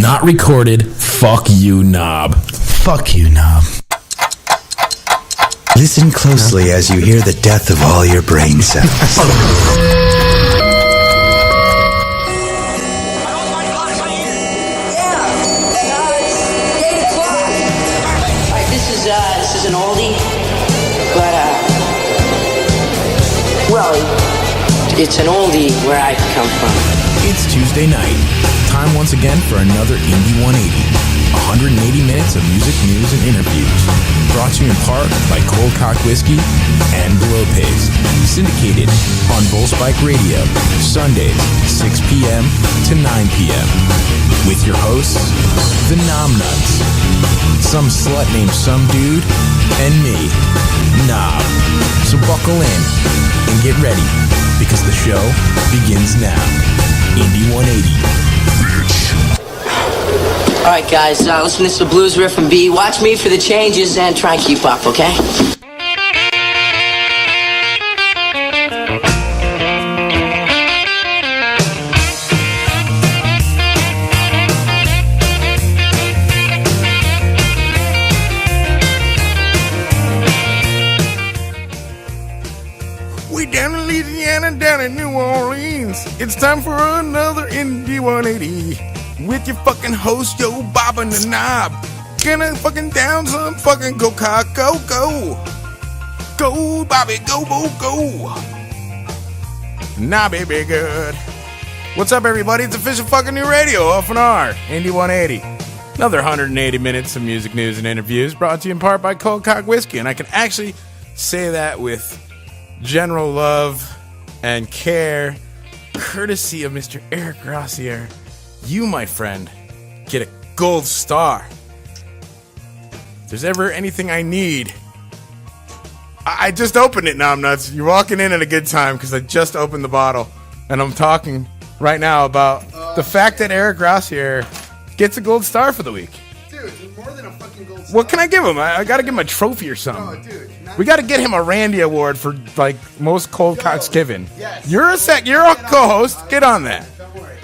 Not recorded. Fuck you, knob. Fuck you, knob. Listen closely as you hear the death of all your brain cells. This is an oldie, but well, it's an oldie where I come from. It's Tuesday night. Time once again for another Indie 180. 180 minutes of music, news, and interviews. Brought to you in part by Coldcock Whiskey and Blowpaste. Syndicated on Bullspike Radio, Sundays, 6 p.m. to 9 p.m. With your hosts, the Naom Nuts. Some slut named Somedude, and me, Naom. So buckle in and get ready, because the show begins now. Indie 180. Alright guys, listen to the blues riff and B. Watch me for the changes and try and keep up, okay? We down in Louisiana, down in New Orleans. It's time for another Indie 180. With your fucking host, yo, Bob and the Knob. Gonna fucking down some fucking Coldcock. Go, go. Go, Bobby, go, go, go. Knobby be good. What's up, everybody? It's official fucking new radio, OFNR, Indie 180. Another 180 minutes of music, news, and interviews brought to you in part by Coldcock Whiskey. And I can actually say that with general love and care, courtesy of Mr. Eric Rossier. You, my friend, get a gold star. If there's ever anything I need, I just opened it now, I'm nuts. You're walking in at a good time because I just opened the bottle and I'm talking right now about the fact that Eric Rossier gets a gold star for the week. Dude, more than a fucking gold star. What can I give him? I gotta give him a trophy or something. Oh, dude. We gotta get him a Randy Award for like most cold cocks given. Yes. You're a co-host. Get on that. Don't worry.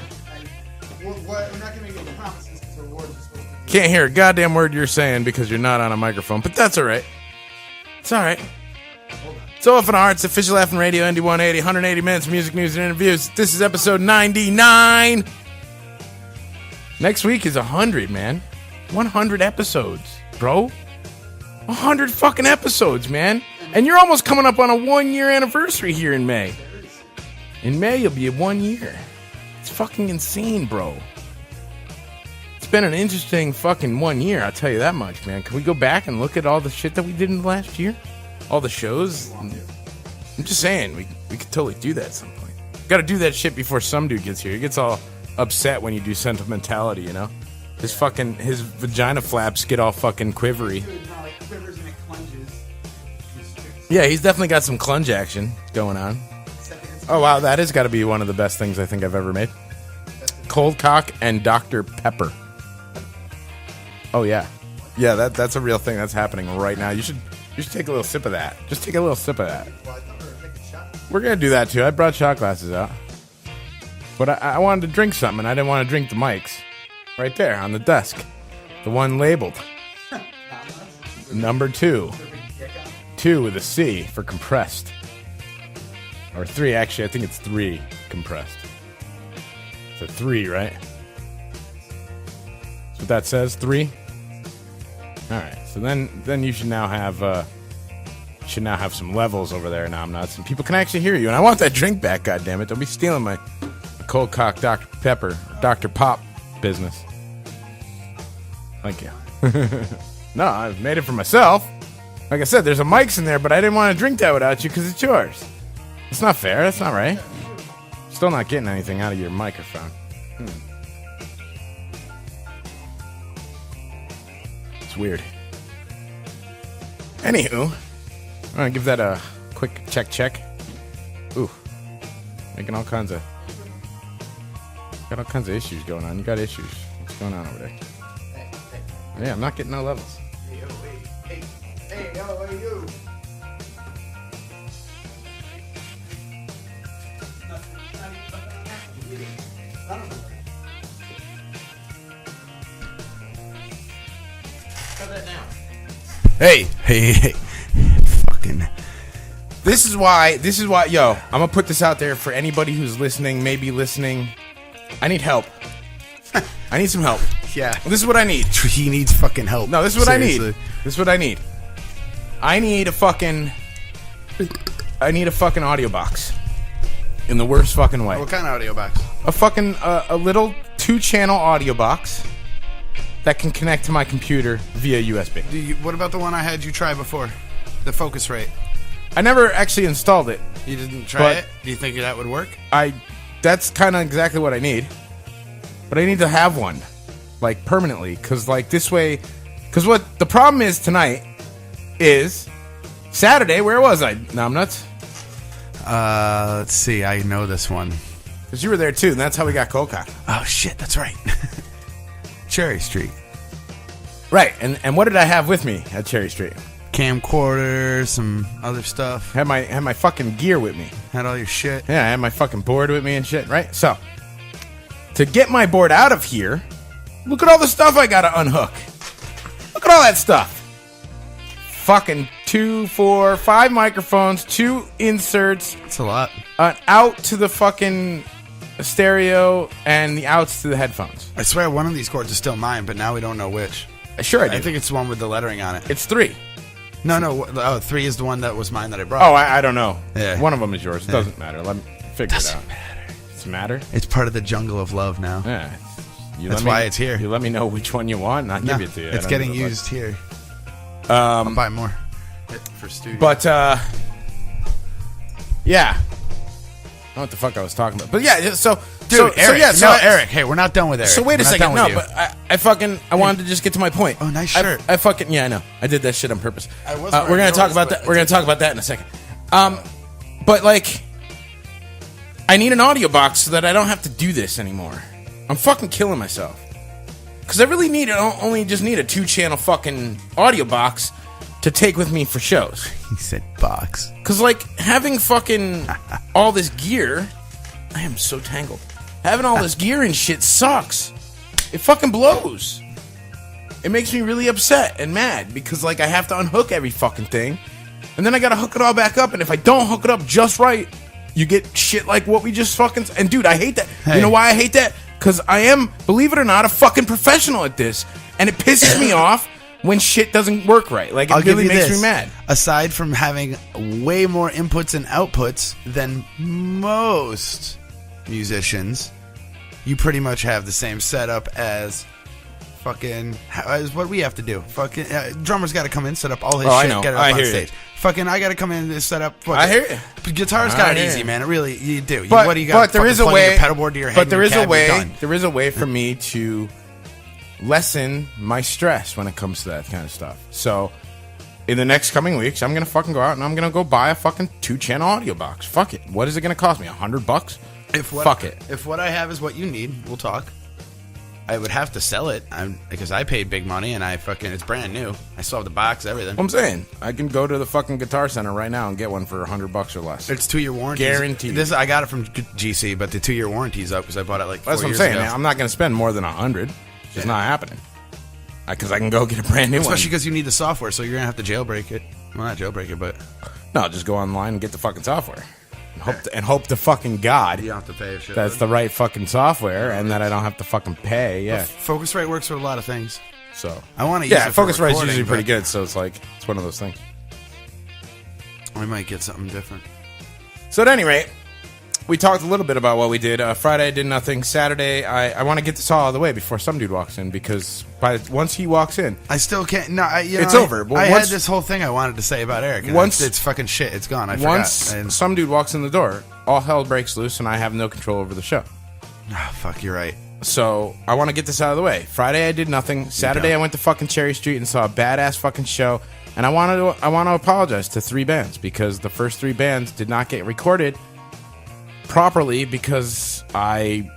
I'm not gonna make any promises because the award is supposed to be. Can't hear a goddamn word you're saying because you're not on a microphone, but that's alright. It's alright. It's OFNR, it's official F and Radio, Indie 180, 180 minutes of music, news, and interviews. This is episode 99. Next week is 100, man. 100 episodes, bro. 100 fucking episodes, man. And you're almost coming up on a 1-year anniversary here in May. In May, you'll be at 1 year. It's fucking insane, bro. It's been an interesting fucking 1 year, I'll tell you that much, man. Can we go back and look at all the shit that we did in the last year? All the shows? I'm just saying, we could totally do that at some point. Gotta do that shit before Somedude gets here. He gets all upset when you do sentimentality, you know? His vagina flaps get all fucking quivery. Dude, no, like quivers and it clunges. Yeah, he's definitely got some clunge action going on. Oh, wow, that has got to be one of the best things I think I've ever made. Coldcock and Dr. Pepper. Oh, yeah. Yeah, that's a real thing that's happening right now. You should take a little sip of that. Just take a little sip of that. Well, I thought we were taking shots. We're going to do that, too. I brought shot glasses out. But I wanted to drink something, and I didn't want to drink the mics. Right there on the desk. The one labeled. Number 2. 2 with a C for compressed. Or 3, actually. I think it's 3 compressed. It's a 3, right? That's what that says, 3? Alright, so then you should now have some levels over there, Naom Nuts, and people can actually hear you. And I want that drink back, goddammit. Don't be stealing my Coldcock Dr. Pepper, Dr. Pop business. Thank you. No, I've made it for myself. Like I said, there's a mics in there, but I didn't want to drink that without you because it's yours. It's not fair. That's not right. Still not getting anything out of your microphone. It's weird. Anywho, I'm going to give that a quick check. Ooh. Making all kinds of... Got all kinds of issues going on. You got issues. What's going on over there? Yeah, I'm not getting no levels. Hey, yo, you. Hey, Fucking. this is why, yo, I'm gonna put this out there for anybody who's listening, maybe listening. I need help. I need some help. Yeah. This is what I need. He needs fucking help. No, this is what I Seriously. need. This is what I need. I need a fucking audio box. In the worst fucking way. What kind of audio box? A fucking, a little 2-channel audio box that can connect to my computer via USB. What about the one I had you try before? The Focusrite. I never actually installed it. You didn't try But- it? Do you think that would work? That's kind of exactly what I need. But I need to have one, like, permanently, because, like, this way, because what the problem is tonight is Saturday. Where was I? No, I'm nuts. Let's see. I know this one. Because you were there too, and that's how we got Coldcock. Oh shit, that's right. Cherry Street. Right, and what did I have with me at Cherry Street? Camcorder, some other stuff. Had my fucking gear with me. Had all your shit. Yeah, I had my fucking board with me and shit, right? So, to get my board out of here, look at all the stuff I gotta unhook. Look at all that stuff. Fucking 2, 4, 5 microphones, 2 inserts, That's a lot. an out to the fucking stereo, and the outs to the headphones. I swear one of these cords is still mine, but now we don't know which. Sure I do. I think it's the one with the lettering on it. It's 3. No. 3 is the one that was mine that I brought. Oh, I don't know. Yeah. One of them is yours. It Yeah. doesn't matter. Let me figure it out. Doesn't matter? It's part of the jungle of love now. Yeah. That's why it's here. You let me know which one you want, and I'll give it to you. It's I don't getting give a fuck. used here. I'll buy more for studio. But, yeah. I don't know what the fuck I was talking about. But yeah, so... Dude, Eric. so Eric. Hey, we're not done with Eric. So wait a We're not second. done No, with you. but I wanted to just get to my point. Oh, nice shirt. I fucking... Yeah, I know. I did that shit on purpose. I was We're wearing going to talk yours, about but that. We're going to talk about that in a second. But, like... I need an audio box so that I don't have to do this anymore. I'm fucking killing myself. Because I really need only just need a 2-channel fucking audio box to take with me for shows. He said box. Because, like, having fucking all this gear... I am so tangled. Having all this gear and shit sucks. It fucking blows. It makes me really upset and mad because, like, I have to unhook every fucking thing. And then I gotta hook it all back up. And if I don't hook it up just right, you get shit like what we just fucking... And, dude, I hate that. Hey. You know why I hate that? Because I am, believe it or not, a fucking professional at this. And it pisses me off when shit doesn't work right. Like, it really makes me mad. Aside from having way more inputs and outputs than most musicians, you pretty much have the same setup as fucking... As what we have to do. Fucking drummer's got to come in, set up all his I shit, know. get it I up on hear you. stage. Fucking, I got to come in and set up... I hear you. Guitar's I got it hear easy, you. man. It really, you do. But, what do you got? but there is a plug way. your pedal board to your head But there and is your a cab, you're way. done. There is a way for me to lessen my stress when it comes to that kind of stuff. So, in the next coming weeks, I'm gonna fucking go out and I'm gonna go buy a fucking 2-channel audio box. Fuck it. What is it gonna cost me? $100? Fuck it. If what I have is what you need, we'll talk. I would have to sell it because I paid big money and it's brand new. I still have the box, everything. What I'm saying, I can go to the fucking Guitar Center right now and get one for $100 or less. It's 2-year warranty. Guaranteed. This I got it from GC, but the 2-year warranty's up because I bought it like 4 That's what I'm years saying, ago. man. I'm not gonna spend more than $100. It's just not happening. Because I can go get a brand new Especially one. because you need the software, so you're gonna have to jailbreak it. Well, not jailbreak it, but No, just go online and get the fucking software. And hope to fucking God you don't have to pay shit. that's the right fucking software and that I don't have to fucking pay. Yeah. Focusrite works with a lot of things. So I want to use yeah, it for Focusrite's recording, usually pretty but good. So it's like it's one of those things. I might get something different. So at any rate, we talked a little bit about what we did. Friday I did nothing. Saturday I want to get this all out of the way before Somedude walks in because once he walks in, I still can't. No, It's over, but I once- had this whole thing I wanted to say about Eric. And Once- it's fucking shit. It's gone. I once forgot. And, Somedude walks in the door, all hell breaks loose and I have no control over the show. fuck, you're right. So I want to get this out of the way. Friday I did nothing. Saturday I went to fucking Cherry Street and saw a badass fucking show. And I want to apologize to 3 bands because the first 3 bands did not get recorded properly because I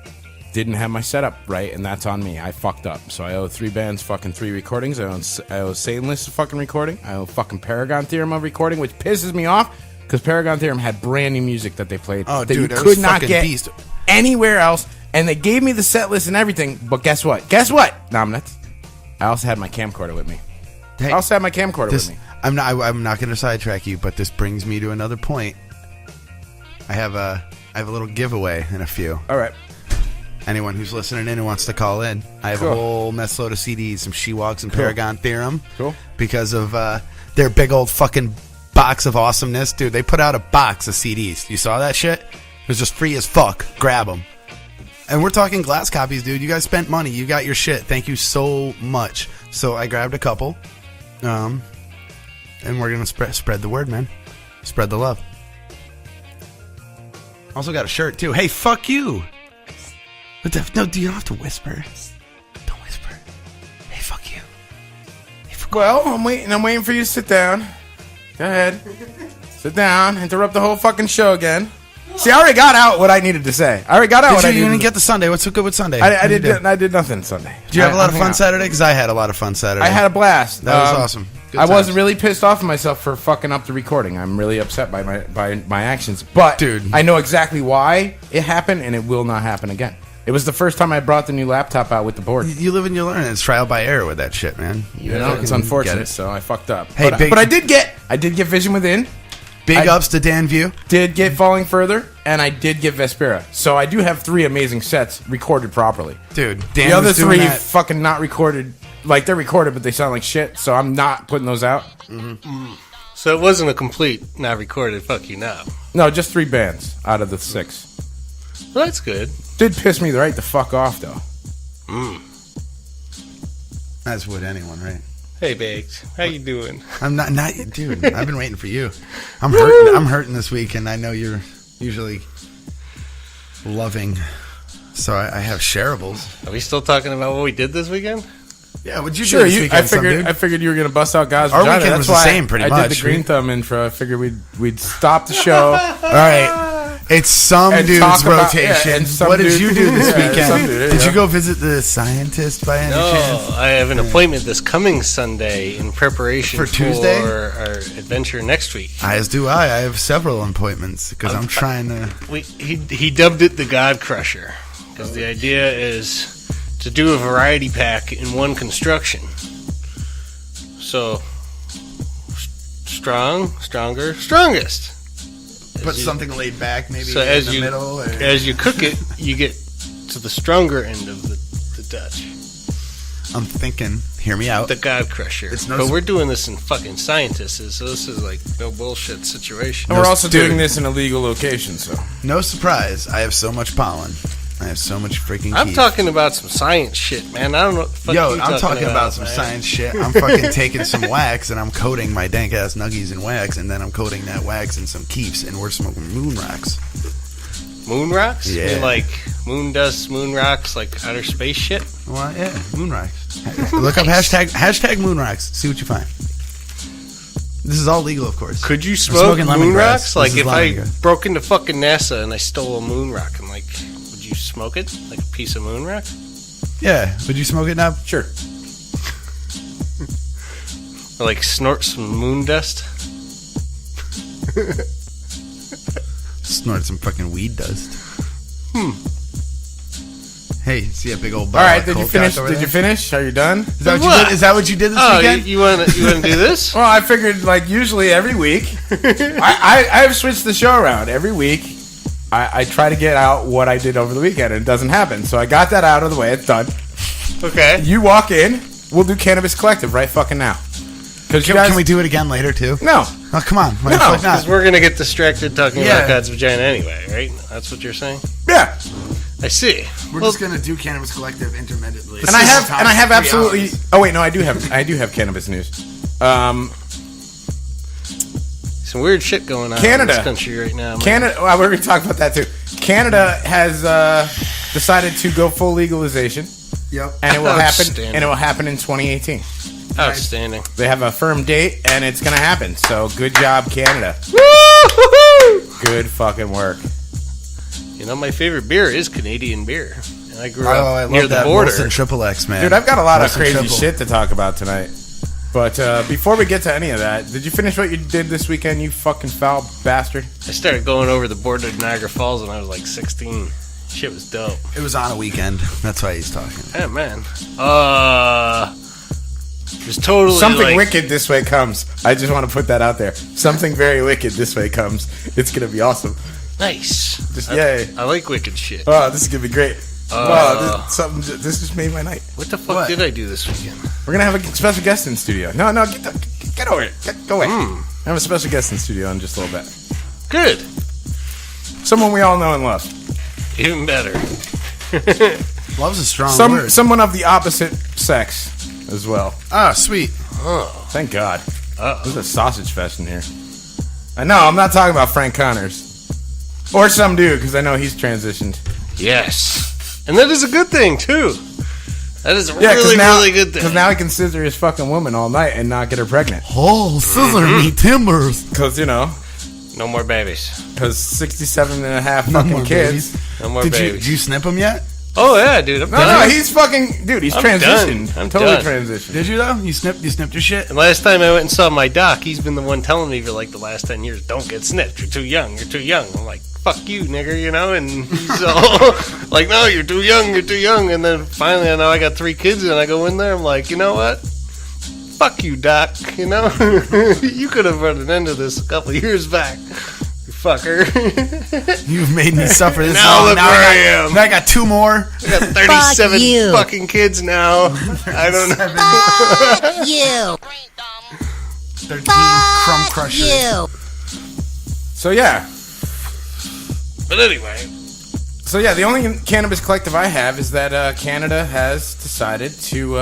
didn't have my setup right, and that's on me. I fucked up. So I owe 3 bands fucking 3 recordings. I owe Satanless a fucking recording. I owe fucking Paragon Theorem a recording, which pisses me off because Paragon Theorem had brand new music that they played Oh, that dude, you it could was not fucking get beast. anywhere else. And they gave me the set list and everything, but guess what? Guess what? Nah, I'm nuts. I also had my camcorder with me. Hey, I also have my camcorder with me. I'm not going to sidetrack you, but this brings me to another point. I have a little giveaway in a few. All right. Anyone who's listening in and wants to call in, I have a whole mess load of CDs, some She-Walks and Paragon Theorem. Cool. Because of their big old fucking box of awesomeness. Dude, they put out a box of CDs. You saw that shit? It was just free as fuck. Grab them. And we're talking glass copies, dude. You guys spent money. You got your shit. Thank you so much. So I grabbed a couple. And we're going to spread the word, man. Spread the love. Also got a shirt, too. Hey, fuck you. No, do you don't have to whisper? Don't whisper. Hey, fuck you. Hey, fuck Well, I'm waiting for you to sit down. Go ahead. Sit down. Interrupt the whole fucking show again. See, I already got out what I needed to say. I already got out what I needed. You didn't get the Sunday. What's so good with Sunday? I did nothing Sunday. Did you have a lot of fun Saturday? Because I had a lot of fun Saturday. I had a blast. That was awesome. Good I was times. really pissed off at myself for fucking up the recording. I'm really upset by my actions. But, dude, I know exactly why it happened, and it will not happen again. It was the first time I brought the new laptop out with the board. You live and you learn. It's trial by error with that shit, man. You know, it's unfortunate, so I fucked up. Hey, but I did get Vision Within. Big ups to Dan View. Did get Falling Further, and I did get Vespera. So I do have 3 amazing sets recorded properly. Dude, Dan the other was doing 3 that. fucking not recorded. Like, they're recorded, but they sound like shit, so I'm not putting those out. Mm-hmm. So it wasn't a complete, not recorded, fuck you now. No, just 3 bands out of the 6. Well, that's good. Did piss me right the fuck off, though. As would anyone, right? Hey, Baked. How you doing? I'm not dude. I've been waiting for you. I'm hurting this week, and I know you're usually loving. So I have shareables. Are we still talking about what we did this weekend? Yeah, what'd you Sure, do this weekend? I figured you were gonna bust out God's Our vagina. weekend was That's the why same, pretty I much. did the green thumb intro. I figured we'd stop the show. All right. It's some And dude's talk about- rotation. yeah, and some what did dude- you do this Yeah, weekend? some dude, Did yeah. you go visit the scientist by any No, chance? I have an appointment this coming Sunday in preparation For Tuesday? for our adventure next week. As do I. I have several appointments because I'm trying to. He dubbed it the God Crusher because the idea is to do a variety pack in one construction. So, strong, stronger, strongest. Put something laid back, maybe So in as the you middle. Or... as you cook it, you get to the stronger end of the Dutch, I'm thinking. Hear me out. the God Crusher. It's no But s- we're doing this in fucking scientists, so this is like no bullshit situation. And we're also Dude. doing this in a legal location, so No surprise. I have so much pollen. I have so much freaking. I'm teeth. talking about some science shit, man. I don't know what the fuck Yo, you I'm talking about some man. science shit. I'm fucking taking some wax and I'm coating my dank ass nuggies in wax, and then I'm coating that wax in some keeps, and we're smoking moon rocks. Moon rocks? Yeah. You mean like moon dust, moon rocks, like outer space shit? Well, yeah, moon rocks. Look up hashtag moon rocks. See what you find. This is all legal, of course. Could you smoking smoke moon lemongrass. rocks? This Like is if I lemongrass. broke into fucking NASA and I stole a moon rock, and like, would you smoke it? Like a piece of moon rock? Yeah, would you smoke it now? sure. Or like snort some moon dust? Snort some fucking weed dust. Hey, see a big old All bottle right, of did you Coldcock finish? over Did there? you finish? Are you done? Is that what you What? did? Is that what you did this Oh, weekend? you want to do this? Well, I figured like usually every week, I have switched the show around. Every week, I try to get out what I did over the weekend, and it doesn't happen. So I got that out of the way. It's done. Okay. You walk in. We'll do Cannabis Collective right fucking now. Because Can we do it again later too? No. Oh, come on. Why the No, fuck not? Because we're going to get distracted talking Yeah. about God's vagina anyway, right? That's what you're saying? Yeah. I see. We're just gonna do Cannabis Collective intermittently. And I have absolutely. Oh wait, no, I do have cannabis news. Some weird shit going on in Canada. this country right now. Man. Canada. Well, we're going to talk about that too. Canada has decided to go full legalization, Yep. and it will happen. Outstanding. And it will happen in 2018. Outstanding. They have a firm date, and it's going to happen. So good job, Canada. Good fucking work. You know, my favorite beer is Canadian beer. And I grew Oh, up I love near the that border. Molson Triple X, man. Dude, I've got a lot of Molson crazy Triple. shit to talk about tonight. But before we get to any of that, did you finish what you did this weekend, you fucking foul bastard? I started going over the border to Niagara Falls when I was like 16. Shit was dope. It was on a weekend. That's why he's talking. Hey, man. Just totally Something like, wicked this way comes. I just want to put that out there. Something very wicked this way comes. It's going to be awesome. nice. Just yay. I like wicked shit. Oh, this is going to be great. This just made my night. What the fuck did I do this weekend? We're going to have a special guest in studio. No, get over it. Go away. I have a special guest in studio in just a little bit. Good. Someone we all know and love. Even better. Love's a strong word. Someone of the opposite sex as well. Ah, sweet. Thank God. There's a sausage fest in here. I know, I'm not talking about Frank Connors. Or Somedude, because I know he's transitioned. Yes. And that is a good thing, too. That is a Yeah, really good thing. Because now he can scissor his fucking woman all night and not get her pregnant. Oh, scissor me timbers. Because, No more babies. 67 and a half No fucking more kids. babies. No more Did babies. you snip him yet? Oh, yeah, dude. I'm No, done. he's fucking... Dude, he's I'm transitioned. done. I'm totally done. transitioned. Did you though? You snipped your shit? And last time I went and saw my doc, he's been the one telling me for like the last 10 years, don't get snipped. You're too young. You're too young. I'm like, fuck you, nigger, And he's all like, no, you're too young. You're too young. And then finally, I know I got 3 kids, and I go in there. I'm like, you know what? Fuck you, doc. You could have run an end to this a couple of years back. You fucker. You've made me suffer this Now long. look Now where I I am. Now I got 2 more. I got 37 fucking kids now. I don't know. You. 13 crumb crushers. So, yeah. But anyway. So, yeah, the only cannabis collective I have is that Canada has decided to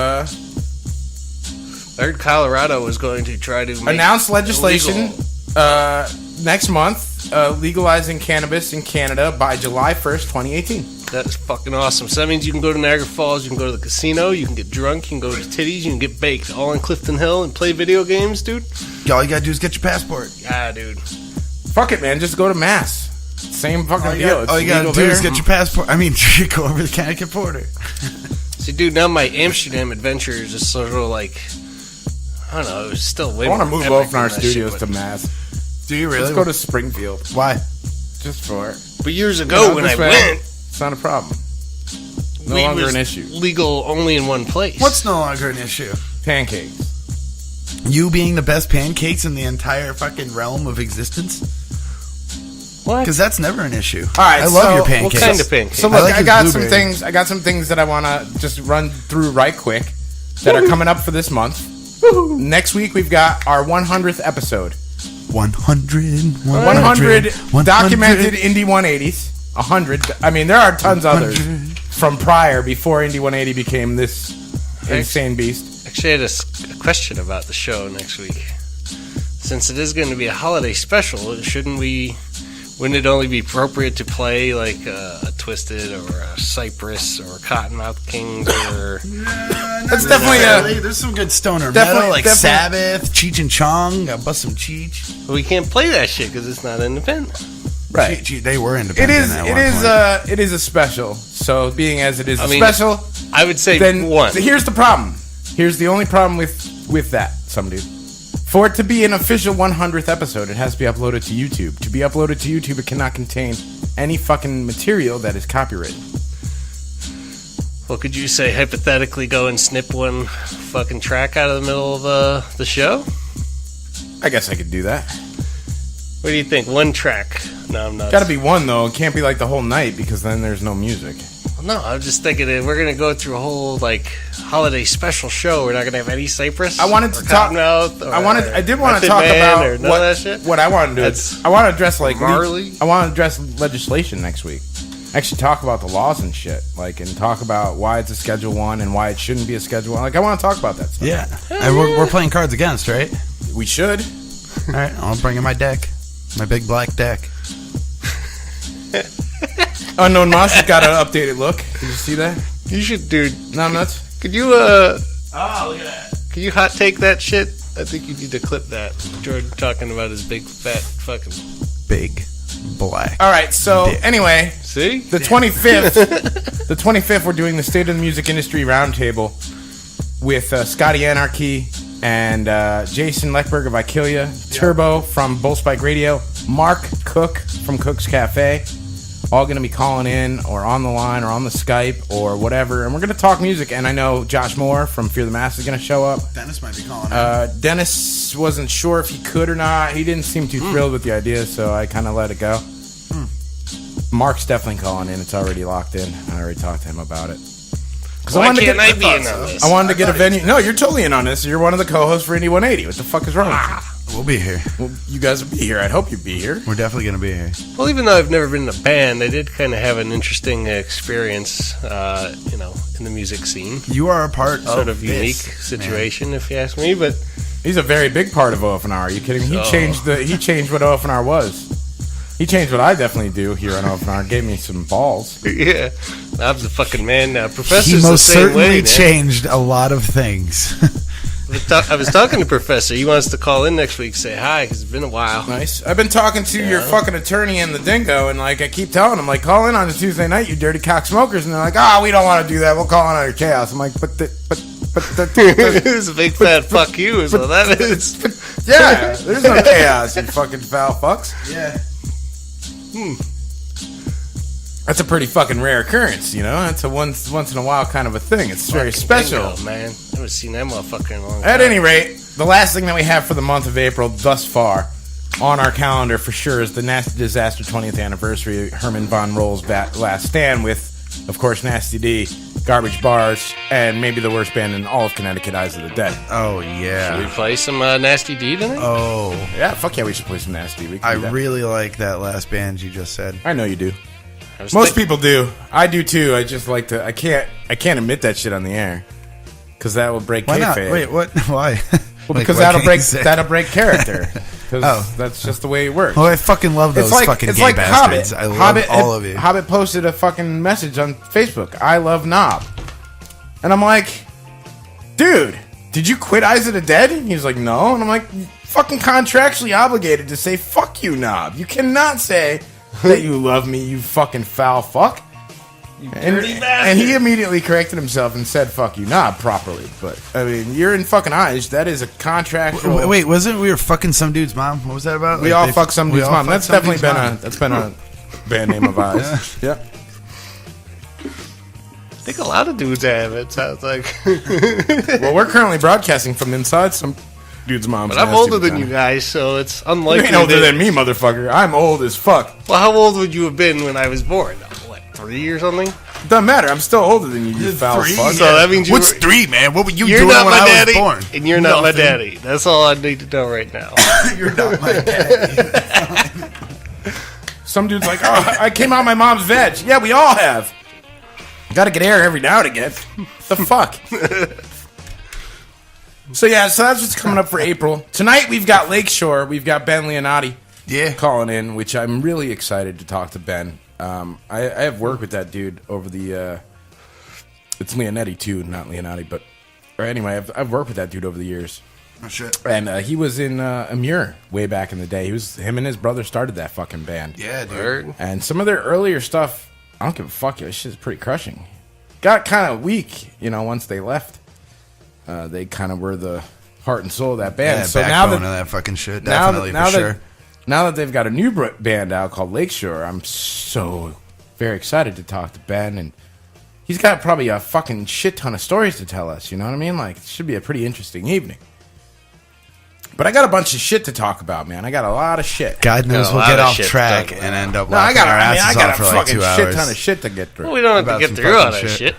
I heard Colorado was going to try to make announce legislation illegal. next month legalizing cannabis in Canada by July 1st, 2018. That is fucking awesome. So that means you can go to Niagara Falls, you can go to the casino, you can get drunk, you can go to titties, you can get baked, all in Clifton Hill and play video games, dude. All you gotta do is get your passport. Yeah, dude. Fuck it, man. Just go to Mass. Same fucking deal. All you gotta legal do is there. get your passport. I mean, go over the Connecticut border. See, dude, now my Amsterdam adventure is just sort of like, I don't know, it was still way I want to more move epic OFNR than that shit, studios but- to Mass. Do you really? Let's go to Springfield. Why? Just for it. But years ago when I this way, went, it's not a problem. No weed longer was an issue. legal only in one place. What's no longer an issue? Pancakes. You being the best pancakes in the entire fucking realm of existence? What? Because that's never an issue. All right, I love so your what pancakes. What kind of pancakes? So look, like I his got some blueberry. things. I got some things that I want to just run through right quick that are coming up for this month. Next week we've got our 100th episode. 100 documented Indie 180s. 100. I mean, there are tons others from prior, before Indie 180 became this insane beast. Actually, I had a question about the show next week. Since it is going to be a holiday special, wouldn't it only be appropriate to play like a Twisted or a Cypress or Cottonmouth Kings or... That's definitely There's some good stoner Definitely- metal, like definitely- Sabbath, Cheech and Chong. Got bust some Cheech. We can't play that shit because it's not independent. right. They were It independent. is. at It one is. point. It is a special. So, being as it is I a mean, special, I would say then one. here's the problem. Here's the only problem with that, Somedude. For it to be an official 100th episode, it has to be uploaded to YouTube. To be uploaded to YouTube, it cannot contain any fucking material that is copyrighted. Well, could you say hypothetically go and snip one fucking track out of the middle of the show? I guess I could do that. What do you think? One track? No, I'm not. Got to be one though. It can't be like the whole night because then there's no music. No, I'm just thinking that we're gonna go through a whole like holiday special show. We're not gonna have any Cypress. I wanted or to talk. Cottonmouth or I did want to Method talk Man about or none of that shit. what I want to do. That's I want to address like Marley? I want to address legislation next week. Actually, talk about the laws and shit, like, and talk about why it's a Schedule 1 and why it shouldn't be a Schedule 1. Like, I want to talk about that stuff. Yeah. And we're playing Cards Against, right? We should. All right, I'll bring in my deck. My big black deck. Unknown Mosh has got an updated look. Did you see that? You should, dude. No, I'm nuts. Could you Oh, look at that. Can you hot take that shit? I think you need to clip that. Jordan talking about his big fat fucking. Big black. All right. So anyway, See? the 25th, the 25th, we're doing the State of the Music Industry Roundtable with Scotty Anarchy and Jason Leckberg of Ikilia, Turbo from Bullspike Radio, Mark Cook from Cook's Cafe, all going to be calling in or on the line or on the Skype or whatever. And we're going to talk music. And I know Josh Moore from Fear the Mass is going to show up. Dennis might be calling in. Dennis wasn't sure if he could or not. He didn't seem too thrilled with the idea, so I kind of let it go. Mark's definitely calling in. It's already locked in. I already talked to him about it. Why can't I be in on this? I wanted to get a venue. No, you're totally in on this. You're one of the co-hosts for Indie 180. What the fuck is wrong with you? We'll be here. Well, you guys will be here. I'd hope you'd be here. We're definitely going to be here. Well, even though I've never been in a band, I did kind of have an interesting experience, in the music scene. You are a part Sort of of unique situation, if you ask me. But he's a very big part of OFNR. Are you kidding me? He changed what OFNR was. He changed what I definitely do here on OFNR. Gave me some balls. Yeah, I'm the fucking man now. Professor's He most the same certainly way, man. changed a lot of things. I was talking to Professor. He wants to call in next week, say hi, because it's been a while. Nice. I've been talking to your fucking attorney and the dingo, and like I keep telling him, like, call in on a Tuesday night, you dirty cock smokers, and they're like, we don't want to do that. We'll call in on your chaos. I'm like, It was a big fat fuck you, is all that is. Yeah, there's no chaos, you fucking foul fucks. Yeah. That's a pretty fucking rare occurrence, you know? That's a once in a while kind of a thing. It's very special. Bingo, man. I haven't seen that motherfucker in a long time. At any rate, the last thing that we have for the month of April thus far on our calendar for sure is the Nasty Disaster 20th anniversary, Herman Von Roll's last stand with, of course, Nasty D, Garbage Bars, and maybe the worst band in all of Connecticut, Eyes of the Dead. Oh, Should we yeah. play some Nasty D tonight? Oh. Yeah, fuck yeah, we should play some Nasty. We can I do that. really like that last band you just said. I know you do. Most people do. I do too. I just like to. I can't admit that shit on the air because that will break Why not? kayfabe. Wait, what? Why? Well, because that'll break character. Because that's just the way it works. Well, I fucking love those fucking gay bastards. I love all of you. Hobbit posted a fucking message on Facebook. I love Knob, and I'm like, dude, did you quit Eyes of the Dead? And he's like, no, and I'm like, you're fucking contractually obligated to say fuck you, Knob. You cannot say that you love me, you fucking foul fuck. You dirty bastard. And he immediately corrected himself and said fuck you, Knob, properly. But, I mean, you're in fucking Eyes. That is a contractual... Wait, wasn't we were fucking Some Dude's mom? What was that about? We all fuck Some Dude's mom. That's definitely been a band name of Eyes. Yeah. I think a lot of dudes have, it sounds like. Well, we're currently broadcasting from inside Some Dude's mom's. But I'm older than you guys, so it's You unlikely. ain't older than me, motherfucker. I'm old as fuck. Well, how old would you have been when I was born? What, 3 or something? Doesn't matter. I'm still older than you foul fuck. So that means you What's were, 3, man? What were you you're doing not when my I daddy, was born? and you're not my daddy. That's all I need to know right now. You're not my daddy. Some dude's like, I came out my mom's veg. Yeah, we all have. Gotta get air every now and again. The fuck? So that's what's coming up for April. Tonight we've got Lakeshore. We've got Ben Leonati calling in, which I'm really excited to talk to Ben. I have worked with that dude over the... it's Leonetti too, not Leonati, but... Or anyway, I've worked with that dude over the years. Oh, shit. And he was in Amur way back in the day. Him and his brother started that fucking band. Yeah, dude. And some of their earlier stuff, I don't give a fuck. This shit's pretty crushing. Got kind of weak, once they left. They kind of were the heart and soul of that band. Yeah, so backbone of that fucking shit. Definitely, for sure. Now that they've got a new band out called Lakeshore, I'm so very excited to talk to Ben. And he's got probably a fucking shit ton of stories to tell us. You know what I mean? Like, it should be a pretty interesting evening. But I got a bunch of shit to talk about, man. I got a lot of shit. God knows we'll get off track and end up I walking got our asses off a for like fucking 2 hours. shit ton of shit to get through. Well, we don't have About to some get through all fucking that shit.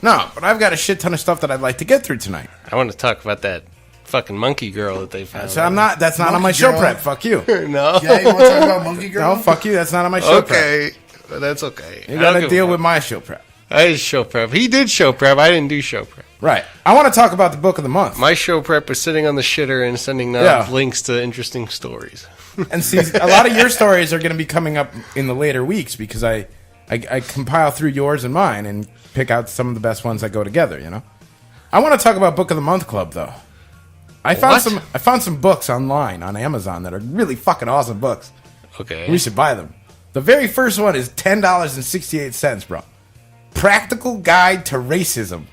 No, but I've got a shit ton of stuff that I'd like to get through tonight. I want to talk about that fucking monkey girl that they found. So that's not on my show prep. Fuck you. No. Yeah, you want to talk about Monkey Girl? No, fuck you. That's not on my show prep. Okay. Well, that's okay. You got to deal with my show prep. I did show prep. He did show prep. I didn't do show prep. Right. I want to talk about the book of the month. My show prep was sitting on the shitter and sending links to interesting stories. And see, a lot of your stories are going to be coming up in the later weeks because I compile through yours and mine and pick out some of the best ones that go together, I want to talk about Book of the Month Club, though. I found some books online on Amazon that are really fucking awesome books. Okay. We should buy them. The very first one is $10.68, bro. Practical Guide to Racism.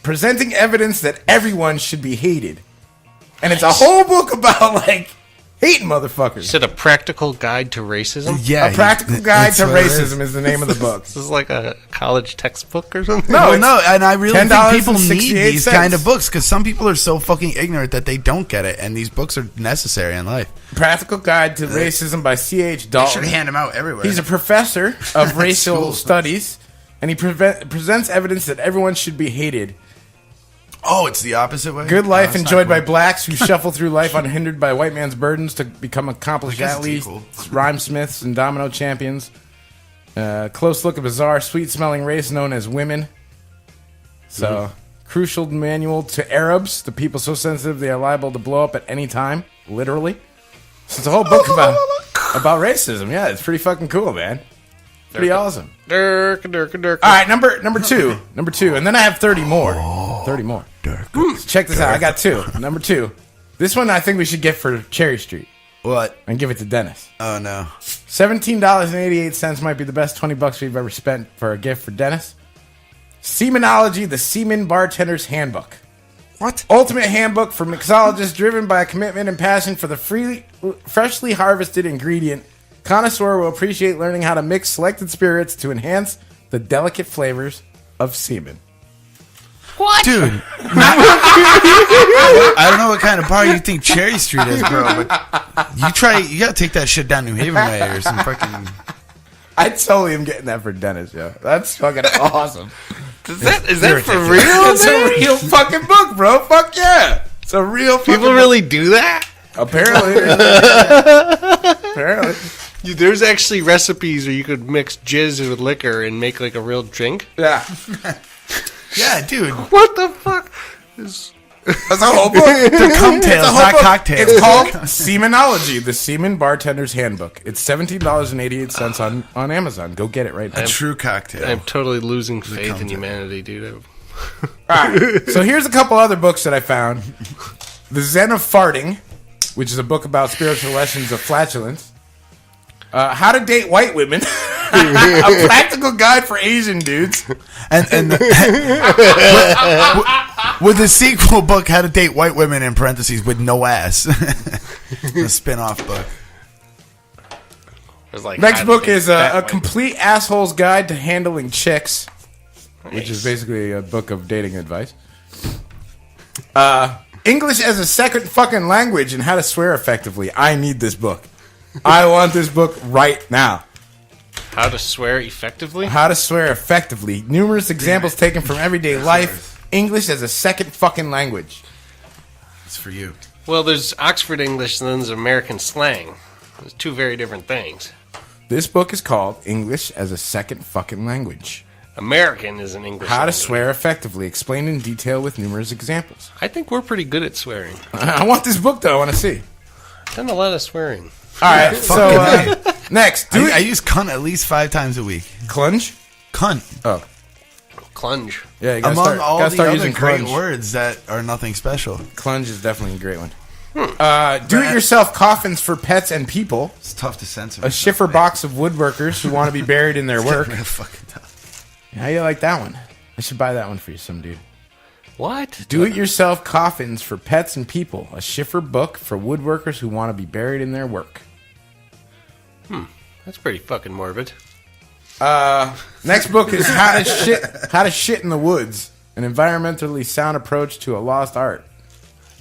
Presenting evidence that everyone should be hated. And it's a whole book about, Hating motherfuckers. You said A Practical Guide to Racism? Yeah, A Practical Guide to that's what it Racism is the name of the book. This is like a college textbook or something? No, No, and I really think people need $10.68. these kind of books because some people are so fucking ignorant that they don't get it, and these books are necessary in life. Practical Guide to Racism by C.H. They Dalton. should hand them out everywhere. He's a professor of racial School. studies, and he presents evidence that everyone should be hated. Oh, it's the opposite way? Good life that's not enjoyed by cool. blacks who shuffle through life unhindered by white man's burdens to become accomplished I guess it's athletes, cool. rhyme smiths, and domino champions. Close look at bizarre, sweet-smelling race known as women. So, crucial manual to Arabs, the people so sensitive they are liable to blow up at any time, literally. So it's a whole book about racism. Yeah, it's pretty fucking cool, man. Pretty awesome. Dirk. All right, number two, and then I have 30 more. 30 more. Check this out. I got two. Number 2. This one I think we should get for Cherry Street What? and give it to Dennis. Oh, no. $17.88 might be the best $20 we've ever spent for a gift for Dennis. Semenology, the Seaman Bartender's Handbook. What? Ultimate handbook for mixologists driven by a commitment and passion for the freshly harvested ingredient. Connoisseur will appreciate learning how to mix selected spirits to enhance the delicate flavors of semen. Dude. I don't know what kind of bar you think Cherry Street is, bro, but you gotta take that shit down New Haven way or some fucking... I totally am getting that for Dennis, yo. That's fucking awesome. Is that for real? It's a real fucking book, bro. Fuck yeah. It's a real fucking People really do that? Apparently. Apparently. Dude, there's actually recipes where you could mix jizz with liquor and make like a real drink. Yeah. Yeah, dude. What the fuck? That's a whole book. They're cocktails, not book. cocktails. It's called Semenology, the Seaman Bartender's Handbook. It's $17.88 on Amazon. Go get it right now. A true cocktail. I'm totally losing faith in humanity, dude. Alright, so here's a couple other books that I found. The Zen of Farting, which is a book about spiritual lessons of flatulence. How to Date White Women. A practical guide for Asian dudes. And with the sequel book, How to Date White Women, in parentheses, with no ass. A spin-off book. Next book is a complete asshole's guide to handling chicks, which is basically a book of dating advice. English as a second fucking language and how to swear effectively. I need this book. I want this book right now. How to swear effectively? How to swear effectively. Numerous examples taken from everyday life. English as a second fucking language. It's for you. Well, there's Oxford English and then there's American slang. There's two very different things. This book is called English as a Second Fucking Language. American is an English How to language. swear effectively, explained in detail with numerous examples. I think we're pretty good at swearing. I want this book, though. I want to see. I've done a lot of swearing. All right, so next. I use cunt at least 5 times a week. Clunge? Cunt. Oh. Clunge. Yeah, you gotta Among start, all gotta the start other using great clunge. words that are nothing special. Clunge is definitely a great one. Do-it-yourself coffins for pets and people. It's tough to censor. A shiffer box of woodworkers who want to be buried in their work. Real fucking tough. How you like that one? I should buy that one for you, some dude. What? Do-it-yourself coffins for pets and people. A shiffer book for woodworkers who want to be buried in their work. That's pretty fucking morbid. Next book is How to Shit in the Woods. An environmentally sound approach to a lost art.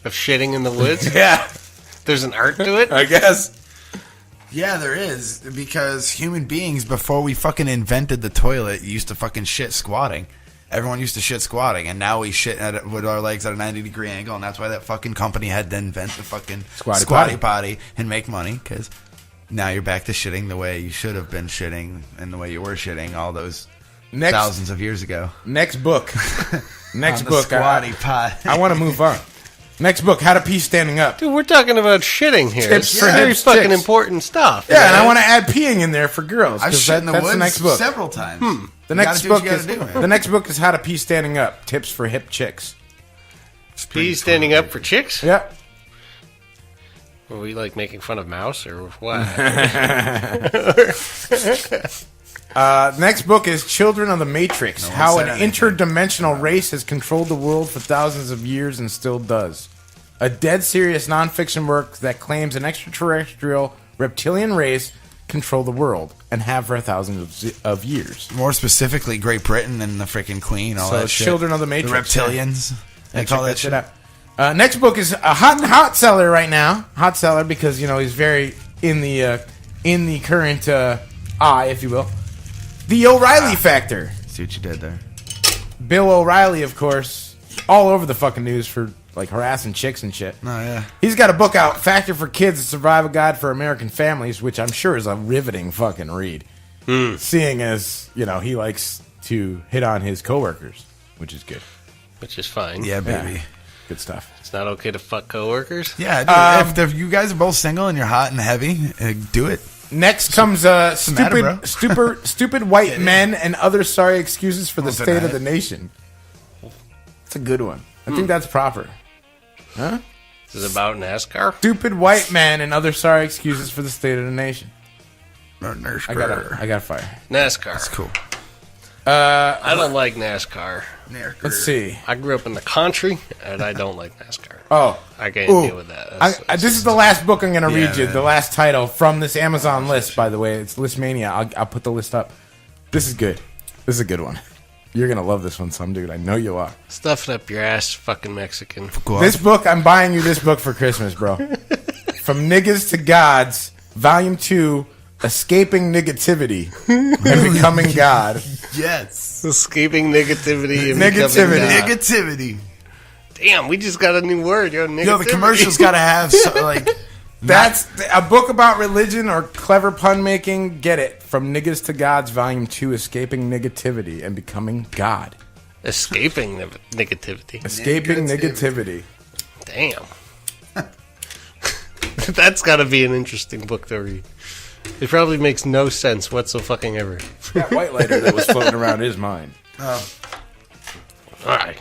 Of shitting in the woods? Yeah, There's an art to it? I guess. Yeah, there is. Because human beings, before we fucking invented the toilet, used to fucking shit squatting. Everyone used to shit squatting, and now we shit with our legs at a 90-degree angle, and that's why that fucking company had to invent the fucking squatty potty and make money, because now you're back to shitting the way you should have been shitting and the way you were shitting all those thousands of years ago. Next book. Next On the book. squatty pot. I want to move on. Next book, How to Pee Standing Up. Dude, we're talking about shitting here. Tips It's for very hips, fucking chicks. important stuff. Yeah, and I want to add peeing in there for girls. I've 'cause shit in the that's woods the next book. several times. The You next gotta do what book you is gotta do, man. the next book is How to Pee Standing Up. Tips for hip chicks. Pee standing up for chicks? Yep. Were we like making fun of Mouse or what? Next book is Children of the Matrix. one How said an anything. interdimensional race has controlled the world for thousands of years and still does. a dead serious nonfiction work that claims an extraterrestrial reptilian race control the world and have for thousands of years. More specifically, Great Britain and the freaking Queen, all So that shit. Children of the Matrix. The reptilians. They call that shit. Out. Next book is a hot seller right now. Hot seller because, he's very in the current eye, if you will. The O'Reilly Factor. See what you did there. Bill O'Reilly, of course, all over the fucking news for harassing chicks and shit. Oh, yeah. He's got a book out, Factor for Kids, a Survival Guide for American Families, which I'm sure is a riveting fucking read. Seeing as, he likes to hit on his coworkers, which is good. Which is fine. Yeah, baby. Yeah. Good stuff. It's not okay to fuck coworkers? Yeah, dude, if you guys are both single and you're hot and heavy, do it. Next comes stupid white men and other sorry excuses for the state of the nation. That's a good one. I think that's proper. Huh? Is it about NASCAR? Stupid white men and other sorry excuses for the state of the nation. I got fire. NASCAR. That's cool. I don't like NASCAR. Let's see. I grew up in the country, and I don't like NASCAR. Oh. I can't deal with that. This is the last book I'm going to read you. Man. The last title from this Amazon list, by the way. It's Listmania. I'll put the list up. This is good. This is a good one. You're going to love this one, Somedude. I know you are. Stuff it up your ass, fucking Mexican. This book, I'm buying you this book for Christmas, bro. From Niggas to Gods, Volume 2, Escaping Negativity and Becoming God. Yes. Escaping negativity and Negativity. becoming God. Negativity. Damn, we just got a new word, negativity. Yo, the commercial's got to have, That's a book about religion or clever pun making. Get it. From Niggas to Gods, Volume 2, Escaping Negativity and Becoming God. Escaping negativity. Escaping Negativity. Damn. That's got to be an interesting book to read. It probably makes no sense whatsoever. That white lighter that was floating around his mind. Oh. All right.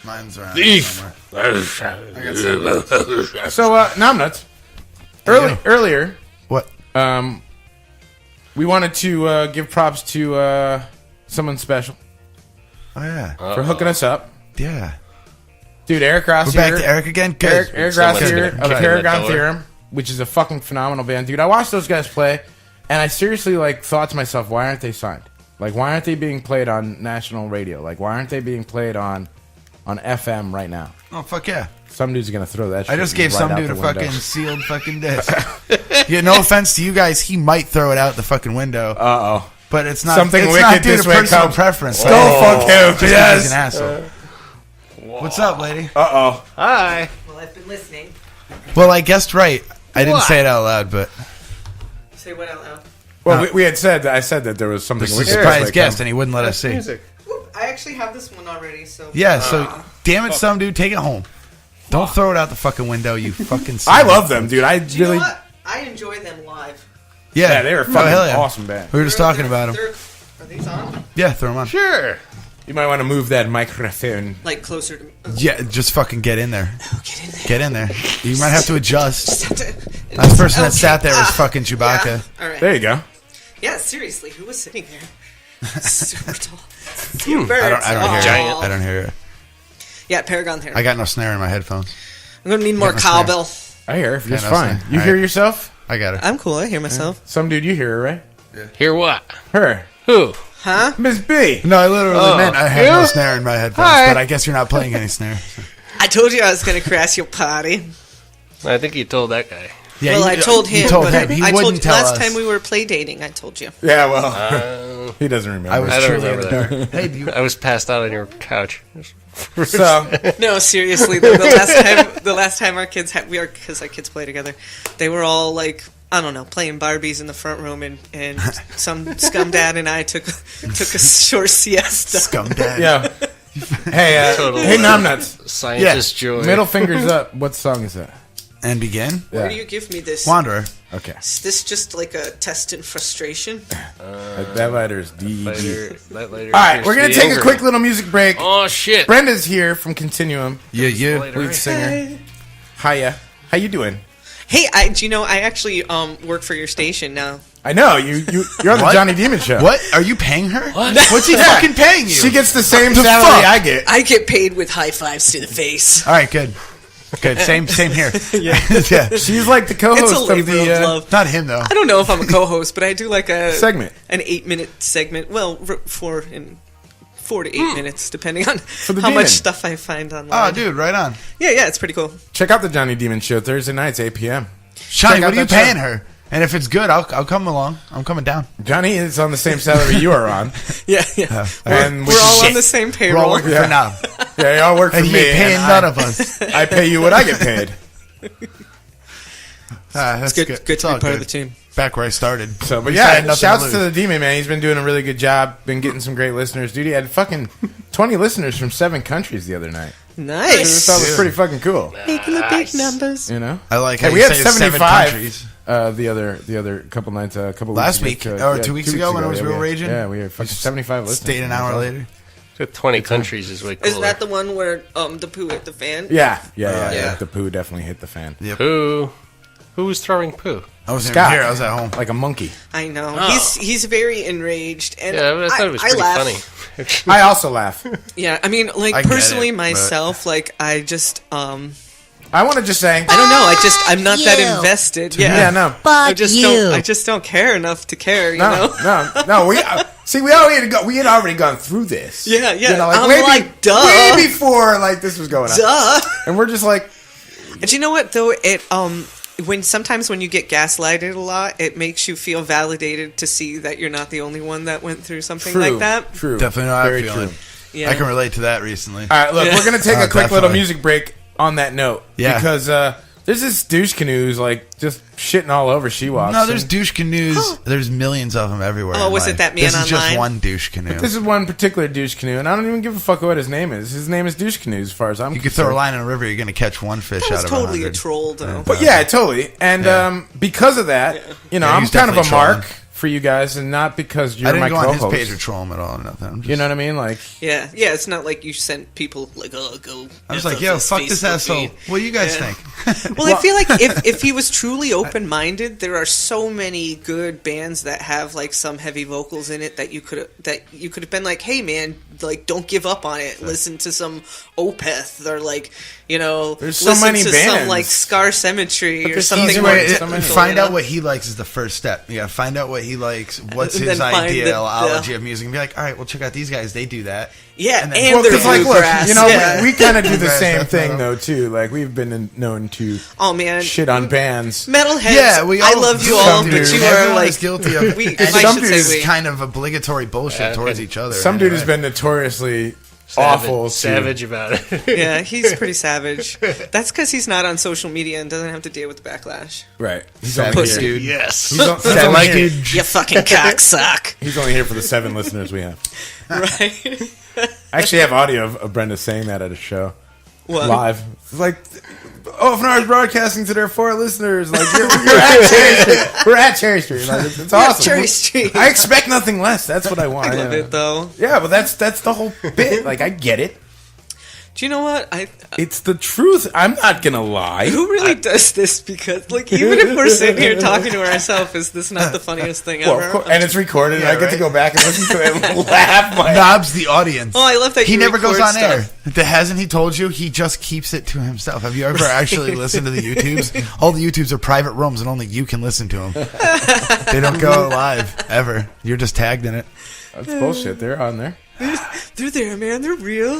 Mine's around. Thief. So, Nom Nuts. Earlier, What? we wanted to give props to someone special Oh, yeah. for hooking us up. Yeah. Dude, Eric Ross We're here. back to Eric again? Good. Eric Someone's Ross here gonna of kick Paragon in the door. Theorem, which is a fucking phenomenal band. Dude, I watched those guys play, and I seriously thought to myself, why aren't they signed? Why aren't they being played on national radio? Why aren't they being played on FM right now? Oh, fuck yeah. Some dude's gonna throw that shit I just gave right some out dude the a window. fucking sealed fucking disc. Yeah, no offense to you guys, he might throw it out the fucking window. Uh-oh. But it's not Something it's wicked not due this to way personal comes. preference. Go fuck him. Just 'cause Yes. he's an asshole. What's up, lady? Uh-oh. Hi. Well, I've been listening. Well, I guessed right. I didn't say it out loud, but Say what out loud? Well, we had said I said that there was something there's a wicked this way surprise comes. guest, and he wouldn't let us see. Music. Oop, I actually have this one already, so... Yeah, so damn it, some dude, take it home. Don't throw it out the fucking window, you fucking. I love them, dude. I Do you really. know what? I enjoy them live. Yeah, Yeah, they were Oh, fucking hell yeah. awesome band. We were just talking about him. Are these on? Yeah, throw him on. Sure. You might want to move that microphone. Like, closer to me. Yeah, just fucking get in there. Oh, get in there. Get in there. You might have to adjust. Just have to- Last person that Okay. sat there was Ah, fucking Chewbacca. Yeah. All right. There you go. Yeah, seriously, who was sitting there? Super tall. Super I don't hear it. tall. I don't hear it. Yeah, Paragon there. I got no snare in my headphones. I'm gonna need more Got no snare. cowbell. I hear her. Just no fine. snare. You All hear right. yourself? I got it. I'm cool. I hear myself. Some dude, you hear her, right? Hear what? Her. Who? Huh? Miss B. No, I literally meant I had no you? snare in my headphones, Hi. but I guess you're not playing any snare. I told you I was gonna crash your party. I think you told that guy. Yeah, Well, I told him. You told but him. He I wouldn't told you tell last us. time we were play dating. I told you. Yeah, well, he doesn't remember. I was I don't truly in remember the that. dark. Hey, do you? I was passed out on your couch. So, No, seriously. The last time our kids had because our kids play together, they were all like, I don't know, playing Barbies in the front room, and some scum dad and I took a short siesta. Scum dad. yeah. Hey, Totally. hey, Numbnuts. Scientist joy. Middle fingers up. What song is that? And begin? Where do you give me this? Wanderer. Okay. Is this just like a test in frustration? That lighter is DEG. That later. All right, we're going to take a quick little music break. Oh, shit. Brenda's here from Continuum, Yeah, yeah. lead singer. Hiya. How you doing? Hey, do you know I actually work for your station now? I know, you're on the What? Johnny Demon show. What? Are you paying her? What? What's he Yeah. fucking paying you? She gets the same The salary fuck? I get. I get paid with high fives to the face. All right, good. Good. Same here. Yeah. Yeah. She's like the co-host It's a of labor the of love. Not him though. I don't know if I'm a co-host, but I do like a segment. an 8-minute segment. Well, 4 to 8 minutes, depending on the how demon. much stuff I find online. Oh, dude, right on. Yeah, it's pretty cool. Check out the Johnny Demon Show Thursday nights, 8 p.m. Johnny, Check out what are you that show. paying her? And if it's good, I'll come along. I'm coming down. Johnny is on the same salary you are on. Yeah. And We're all shit. on the same We're payroll. all working for now. Yeah, y'all work for And he me. ain't paying and none of us. I pay you what I get paid. That's Good good. to It's be all part of good. the team. Back where I started. So, but At least I yeah, had nothing shouts lose. to the Demon, man. He's been doing a really good job. Been getting some great listeners. Dude, he had fucking 20 listeners from 7 countries the other night. Nice. That was pretty fucking cool. Making the big numbers. You know? I like Hey, how we you had say it's 75 countries. the other couple nights, a couple Last weeks week, ago. or 2 weeks ago when it was yeah, real we had- raging? Yeah, we had fucking 75 listeners. Stayed an hour later. 20 countries is way cooler. Isn't that the one where the poo hit the fan? Yeah. Yeah. The poo definitely hit the fan. Yep. Who was throwing poo? I wasn't Scott. even here. I was at home. Like a monkey. I know. Oh. He's very enraged, and Yeah, but I thought it was pretty laugh. funny. I also laugh. Yeah, I mean, like I get personally it, but- myself, like I just I want to just say. I don't know. I'm not that You. invested. Yeah, Yeah, no. Fuck you. I just don't care enough to care. You know. No. We we had already gone through this. Yeah. You know, I'm way like, duh. way before like this was going on. Duh. And we're just like, And you know what though? It sometimes when you get gaslighted a lot, it makes you feel validated to see that you're not the only one that went through something like that. True. Definitely know how Very I'm feeling. true. Yeah. I can relate to that recently. All right, look, Yeah. we're gonna take Oh, a quick little definitely. music break on that note. Yeah. Because there's this douche canoe who's like just shitting all over She-Walks. No, there's And douche canoes. There's millions of them everywhere. Oh, in was it life. that man This is just online? one douche canoe. This is one particular douche canoe, and I don't even give a fuck what his name is. His name is Douche Canoe, as far as I'm You could concerned. throw a line in a river, you're going to catch one fish That was out of totally a 100. troll though. But yeah, totally. And Yeah. because of that, you know, Yeah, I'm he's kind of a definitely mark trolling. for you guys, and not because you're I didn't my go on his co-host. page or troll him at all or nothing. I'm just, You know what I mean? Like, Yeah, it's not like you sent people like, oh, go. I was F like, up yo, his fuck this Facebook asshole. feed. What do you guys Yeah. think? Well, I feel like if he was truly open minded, there are so many good bands that have like some heavy vocals in it that you could have been like, hey man, like don't give up on it. Listen to some Opeth or like There's so listen many to bands. some like Scar Cemetery or there's something. Easy more way, technical, find you out know? what he likes is the first step. You got to find out what he likes. What's And his then find the- ideology of music, and be like, all right, well, check out these guys. They do that. Yeah, And and, then- well, they're 'cause, like, look, bluegrass. you know, yeah. we kind of do the Bluegrass, same death thing metal. though too. Like we've been known to oh man, shit on bands. metalheads. Yeah, we all I love you all, Dude, but you everyone are like is guilty of. we. and I some should dudes say we. kind of obligatory bullshit Yeah, towards okay. each other. Some dude has anyway. been notoriously awful, savage about it. Yeah, he's pretty savage. That's because he's not on social media and doesn't have to deal with the backlash. Right. He's Savage, only Pussy. here. dude. Yes. He's, on, he's, Savage. only here, You fucking cocksuck. he's only here for the 7 listeners we have. Right? I actually have audio of Brenda saying that at a show. What? Live. It's like, OFNR is broadcasting to their 4 listeners. Like, you're at Cherry Street. We're at Cherry Street. Like, it's awesome. Cherry Street. I expect nothing less. That's what I want. I love it though. Yeah, but that's the whole bit. Like, I get it. Do you know what? It's the truth. I'm not gonna lie. Who really does this? Because like even if we're sitting here talking to ourselves, is this not the funniest thing Well, ever? of course, and it's recorded, and I get to right. go back and listen to it and laugh. My Knobs the audience. Oh, I love that he you never goes record on air. stuff. Hasn't he told you? He just keeps it to himself. Have you ever actually listened to the YouTubes? All the YouTubes are private rooms, and only you can listen to them. They don't go live ever. You're just tagged in it. That's bullshit. They're on there. They're there, man. They're real.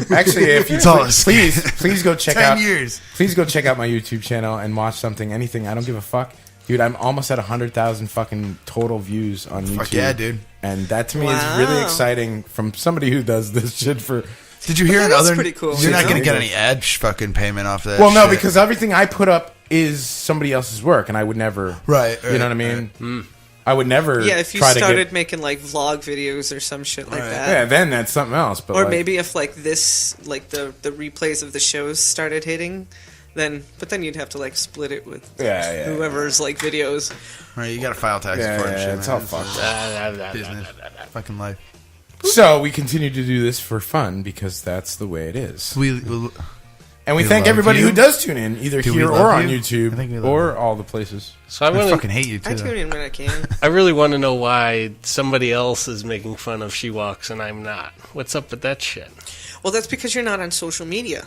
Actually, if you It's all a please go check 10 out. years. Please go check out my YouTube channel and watch something, anything. I don't give a fuck, dude. I'm almost at 100,000 fucking total views on YouTube. Fuck yeah, dude. And that to me Wow. is really exciting from somebody who does this shit for. Did you hear That in is other? pretty cool, You're not you going to know? get any ad fucking payment off that. Well, no, shit. because everything I put up is somebody else's work, and I would never. Right, You know what I mean? I would never. Yeah, if you try started to get, making like vlog videos or some shit like that. yeah, then that's something else. But Or like, maybe if like this, like the replays of the shows started hitting, then you'd have to like split it with yeah. whoever's like videos. Right, you got to file taxes Yeah, for it. and yeah, shit, it's man. all fucked up. Business, fucking life. So we continue to do this for fun because that's the way it is. And we we thank love everybody you. who does tune in, either Do we here love or on you? YouTube I think we love or you. all the places. So I I want fucking hate you too. I tune in when I can. I really want to know why somebody else is making fun of She Walks and I'm not. What's up with that shit? Well, that's because you're not on social media.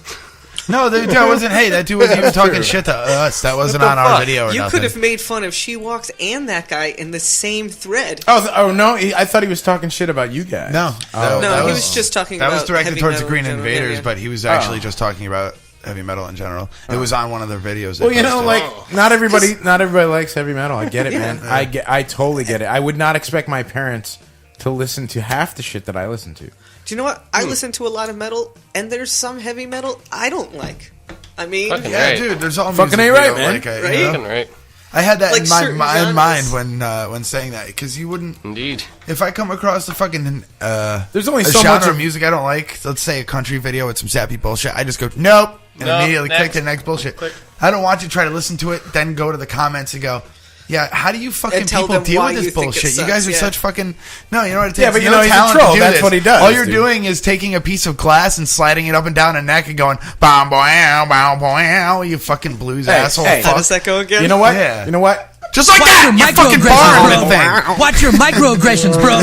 No, that wasn't. Hey, that dude wasn't even talking shit to us. That wasn't on our video or You nothing. could have made fun of She Walks and that guy in the same thread. Oh no! I thought he was talking shit about you guys. No, No, he was just talking that about was directed heavy towards the metal Green in general. Invaders, Yeah, yeah. but he was actually just talking about heavy metal in general. It was on one of their videos. Well, you know, posted. like not everybody likes heavy metal. I get it, man. I totally get it. I would not expect my parents to listen to half the shit that I listen to. Do you know what? I listen to a lot of metal, and there's some heavy metal I don't like. I mean, Fucking yeah, right. dude, there's all Fucking music ain't we right, don't man. like, Right? you know? Fucking right. I had that Like in certain my genres. mind when saying that, because you wouldn't. Indeed. If I come across the fucking There's only a so genre much of music I don't like, let's say a country video with some sappy bullshit, I just go nope and No, immediately click next. to the next bullshit. I don't want you to try to listen to it, then go to the comments and go, yeah, how do you fucking And tell people them deal why with this you think it bullshit? You sucks, guys are yeah. such fucking no. You know what it takes? Yeah, but you no know he's a talent to troll. do That's this. what he does, All you're dude. doing is taking a piece of glass and sliding it up and down a neck and going bow bow bow bow. You fucking blues asshole. hey. how fuck. does that go again? You know what? Yeah. You know what? Just like Watch that, your you fucking bar microaggressions, thing. bro. Watch your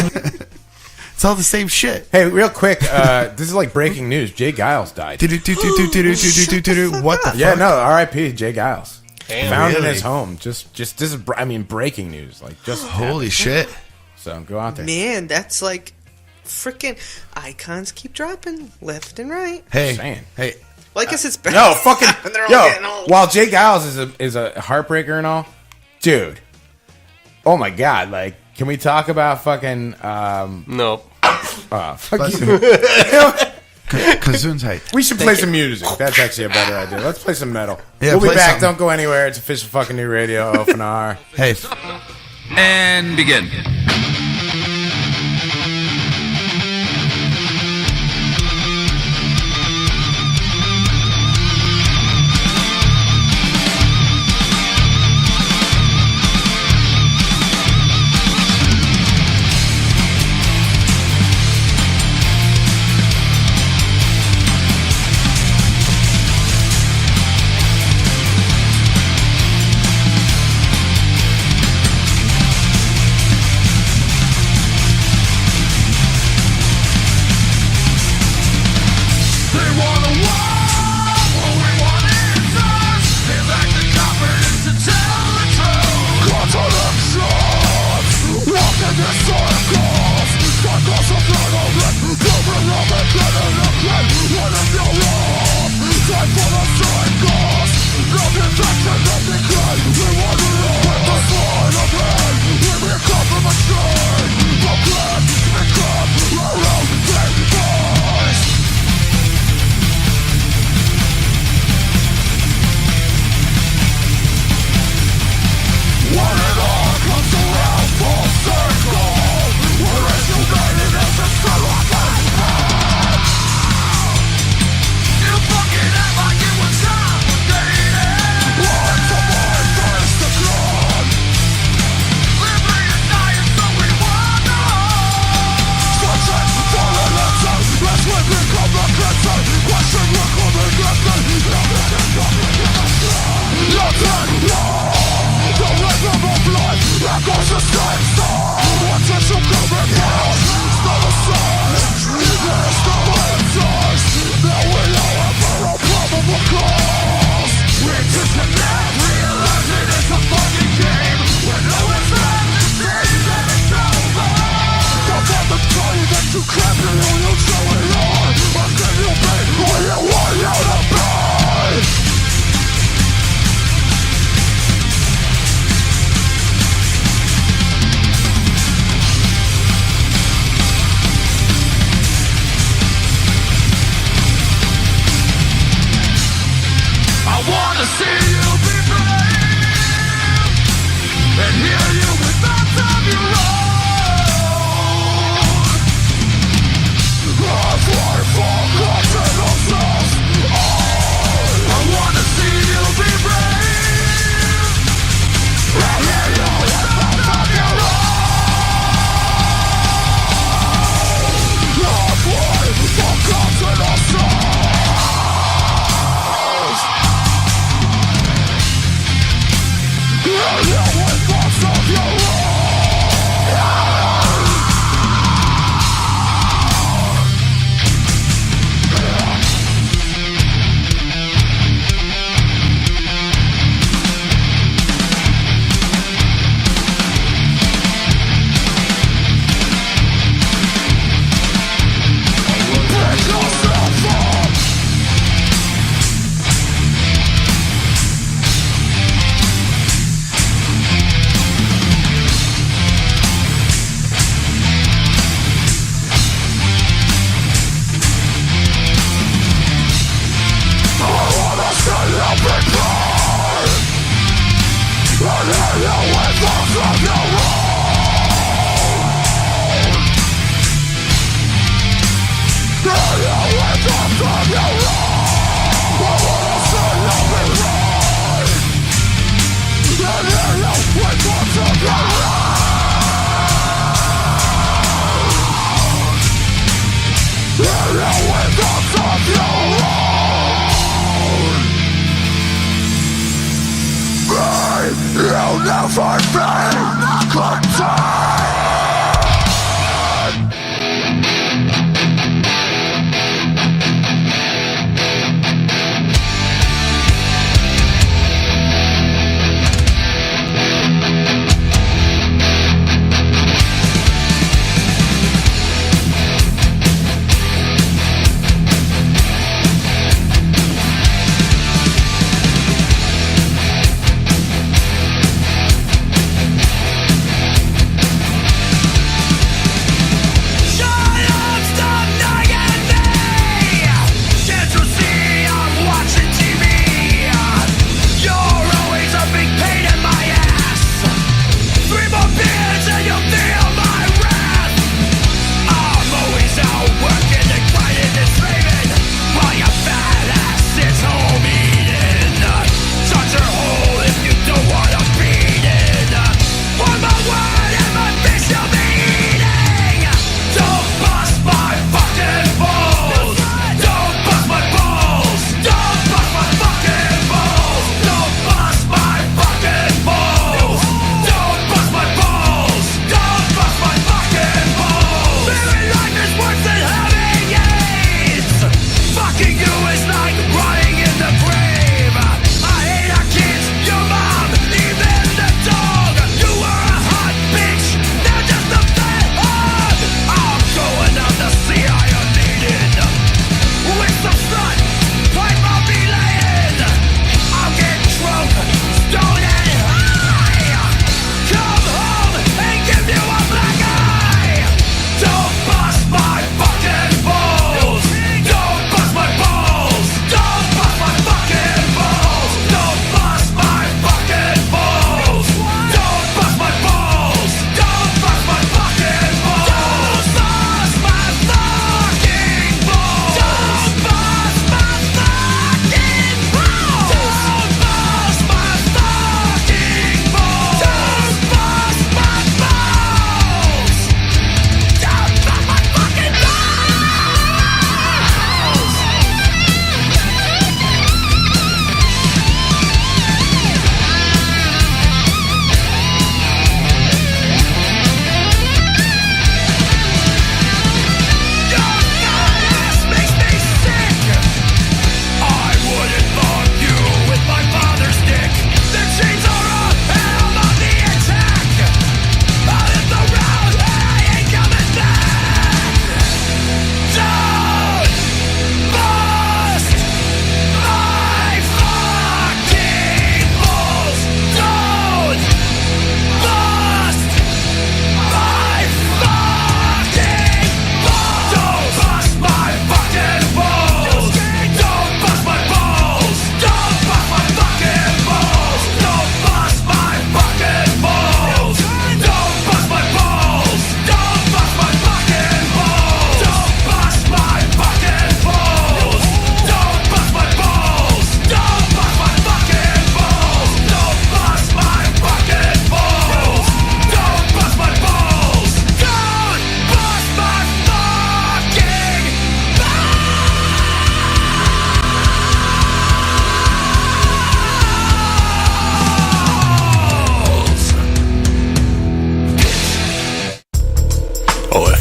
microaggressions, bro. It's all the same shit. Hey, real quick, this is like breaking news. Jay Giles died. What the Yeah, fuck? no, R.I.P. Jay Giles. Damn, Found in really? his home. Just this is, breaking news. Like, just Holy shit. so go out there. Man, that's like freaking icons keep dropping left and right. Hey, Saying. hey, Well, I guess it's better. Yo, fucking when they're all getting old. While Jay Giles is a heartbreaker and all, dude. Oh my god! Like, can we talk about fucking? Nope. Fuck you. Kazoon's height. We should play some music. That's actually a better idea. Let's play some metal. Yeah, we'll be play back. something. Don't go anywhere. It's official fucking new radio. OFNR. Hey, And begin.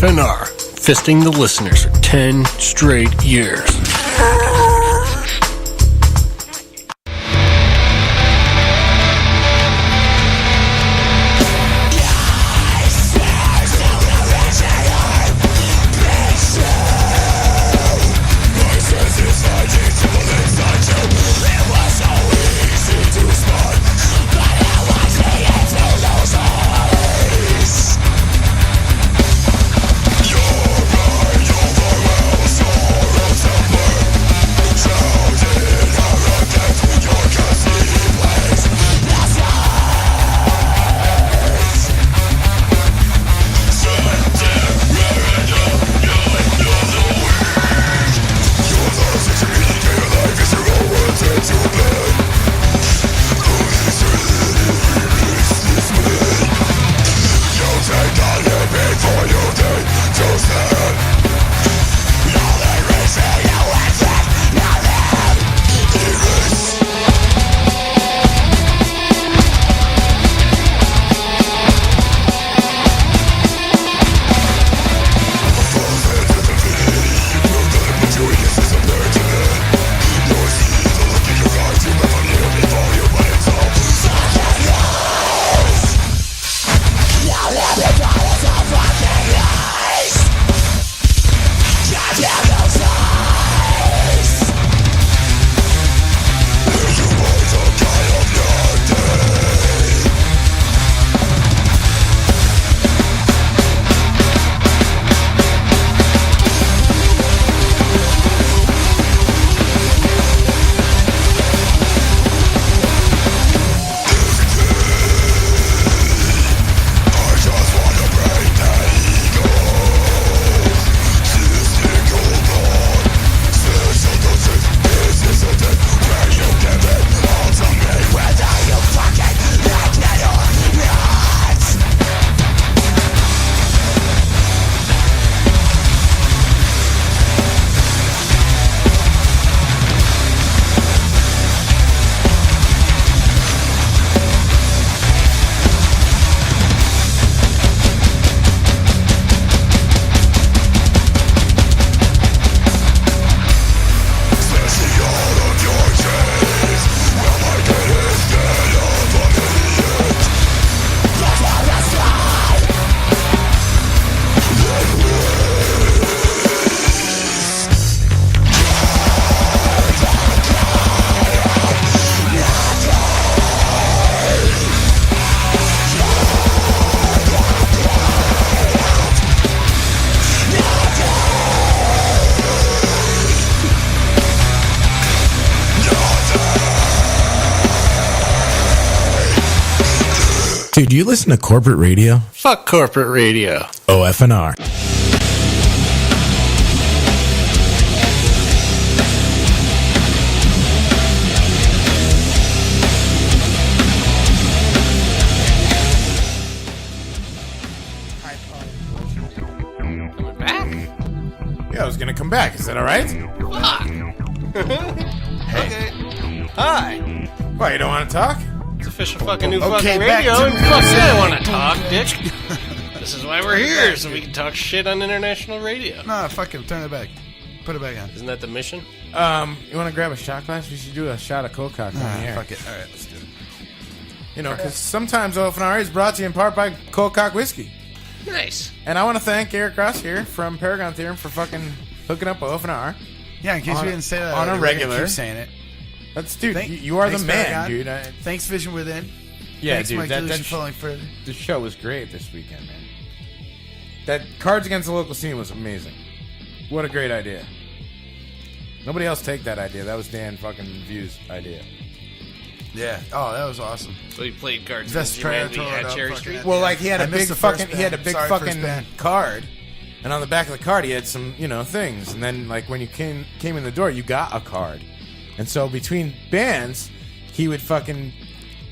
OFNR, fisting the listeners for 10 straight years. You're right, you're very well, so Dude, do you listen to corporate radio? Fuck corporate radio. OFNR. Coming back? Yeah, I was gonna come back. Is that all right? Fuck. Okay. Hi. Why, you don't want to talk? It's official fucking new Okay, fucking back radio, to and fuck yeah, I want to talk, dick. This is why we're here, so we can talk shit on international radio. No, fuck it. Turn it back. Put it back on. Isn't that the mission? You want to grab a shot glass? We should do a shot of Coldcock on the air. Fuck it. All right, let's do it. You know, because sometimes OFNR is brought to you in part by Coldcock Whiskey. Nice. And I want to thank Eric Ross here from Paragon Theorem for fucking hooking up OFNR. Yeah, in case On- we didn't say that on a already, we're gonna regular. keep saying it. That's, dude, Thank- you are the thanks, man, Paragon. dude. Thanks, Vision Within. Yeah, Thanks, dude, Mike that Delusion, Falling Further. the show was great this weekend, man. That Cards Against the Local Scene was amazing. What a great idea. Nobody else take that idea. That was Dan fucking View's idea. Yeah. Oh, that was awesome. So you played Cards Best Against Humanity trailer at tour Cherry up, Street? fucking- Well, like he had I a missed big the first fucking he had a band. big Sorry, fucking first band. card, and on the back of the card he had some things, and then like when you came in the door you got a card, and so between bands he would fucking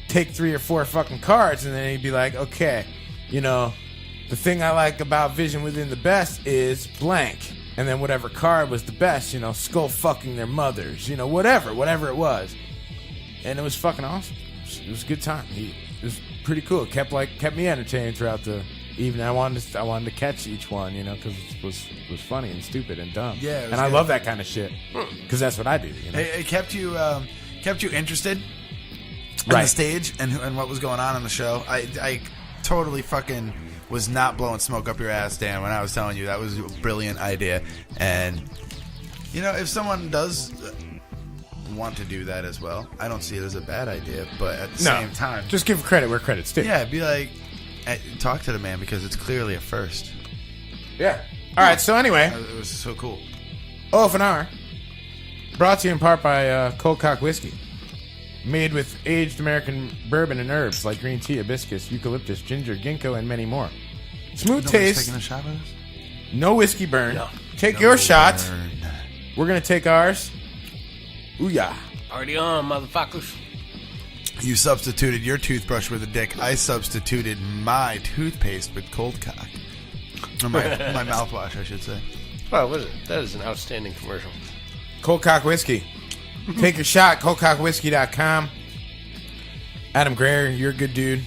take 3 or 4 fucking cards, and then he'd be like, okay, the thing I like about Vision Within the best is blank, and then whatever card was the best, skull fucking their mothers, whatever it was, and it was fucking awesome. It was a good time. It was pretty cool. It kept me entertained throughout the evening. I wanted to catch each one, because it was funny and stupid and dumb. Yeah, it was and I good. love that kind of shit because that's what I do. It kept you interested in Right. the stage and what was going on in the show. I totally fucking was not blowing smoke up your ass, Dan, when I was telling you that was a brilliant idea. And if someone does want to do that as well, I don't see it as a bad idea. But at the same time, just give credit where credit's due. yeah, be like, talk to the man because it's clearly a first. Yeah. All right. So anyway, It was so cool. OFNR brought to you in part by Coldcock Whiskey. Made with aged American bourbon and herbs like green tea, hibiscus, eucalyptus, ginger, ginkgo, and many more. Smooth Nobody's taste, taking a shot with us? no whiskey burn. Take your shot. We're going to take ours. Ooh, yeah. Party on, motherfuckers. You substituted your toothbrush with a dick. I substituted my toothpaste with Coldcock. Or my mouthwash, I should say. Wow, what is it? That is an outstanding commercial. Coldcock Whiskey. Take your shot, coldcockwhiskey.com. Adam Greer, you're a good dude.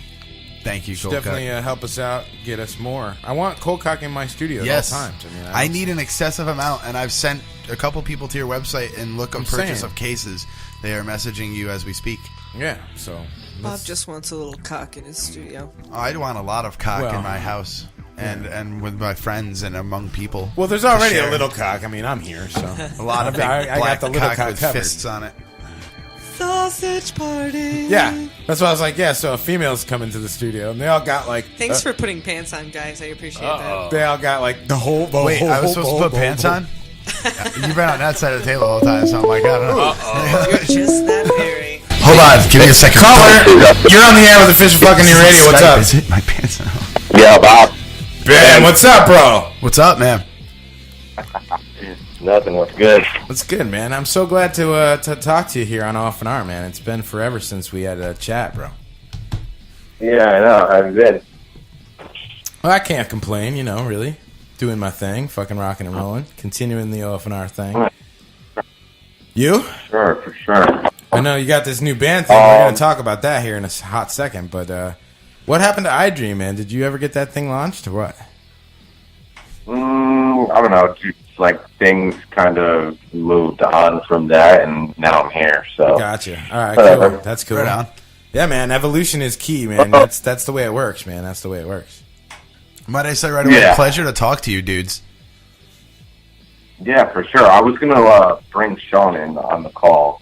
Thank you, Coldcock. Definitely help us out, get us more. I want Coldcock in my studio Yes. at all times. I need an excessive amount, and I've sent a couple people to your website and look up I'm purchase saying. of cases. They are messaging you as we speak. Yeah, so. Bob just wants a little cock in his studio. I'd want a lot of cock Well, in my house and with my friends and among people. Well, there's already share. a little cock. I mean, I'm here, so. A lot of big I got black the little cock cock with covered. fists on it. Sausage party. Yeah, that's why I was like, yeah, so females come into the studio, and they all got like. Thanks for putting pants on, guys. I appreciate that. They all got like the whole. Wait, I was supposed to put pants on? You've been on that side of the table the whole time, so I'm like, I don't know. You're just that hairy. Hold on, give me a second. Caller, you're on the air with Official Fucking New Radio. What's up? Is it my pants on? Yeah, Bob. Ben, what's up, bro? What's up, man? Nothing. What's good? What's good, man? I'm so glad to talk to you here on OFNR, man. It's been forever since we had a chat, bro. Yeah, I know. I've been. Well, I can't complain, really. Doing my thing, fucking rocking and rolling, continuing the OFNR thing. You? Sure, for sure. I know you got this new band thing. We're going to talk about that here in a hot second, but what happened to iDream, man? Did you ever get that thing launched or what? I don't know. Just like things kind of moved on from that, and now I'm here. So Gotcha. All right, cool. That's cool. Right on. Yeah, man. Evolution is key, man. That's the way it works, man. That's the way it works. Might I say right away, Yeah. pleasure to talk to you, dudes. yeah, for sure. I was gonna bring Sean in on the call.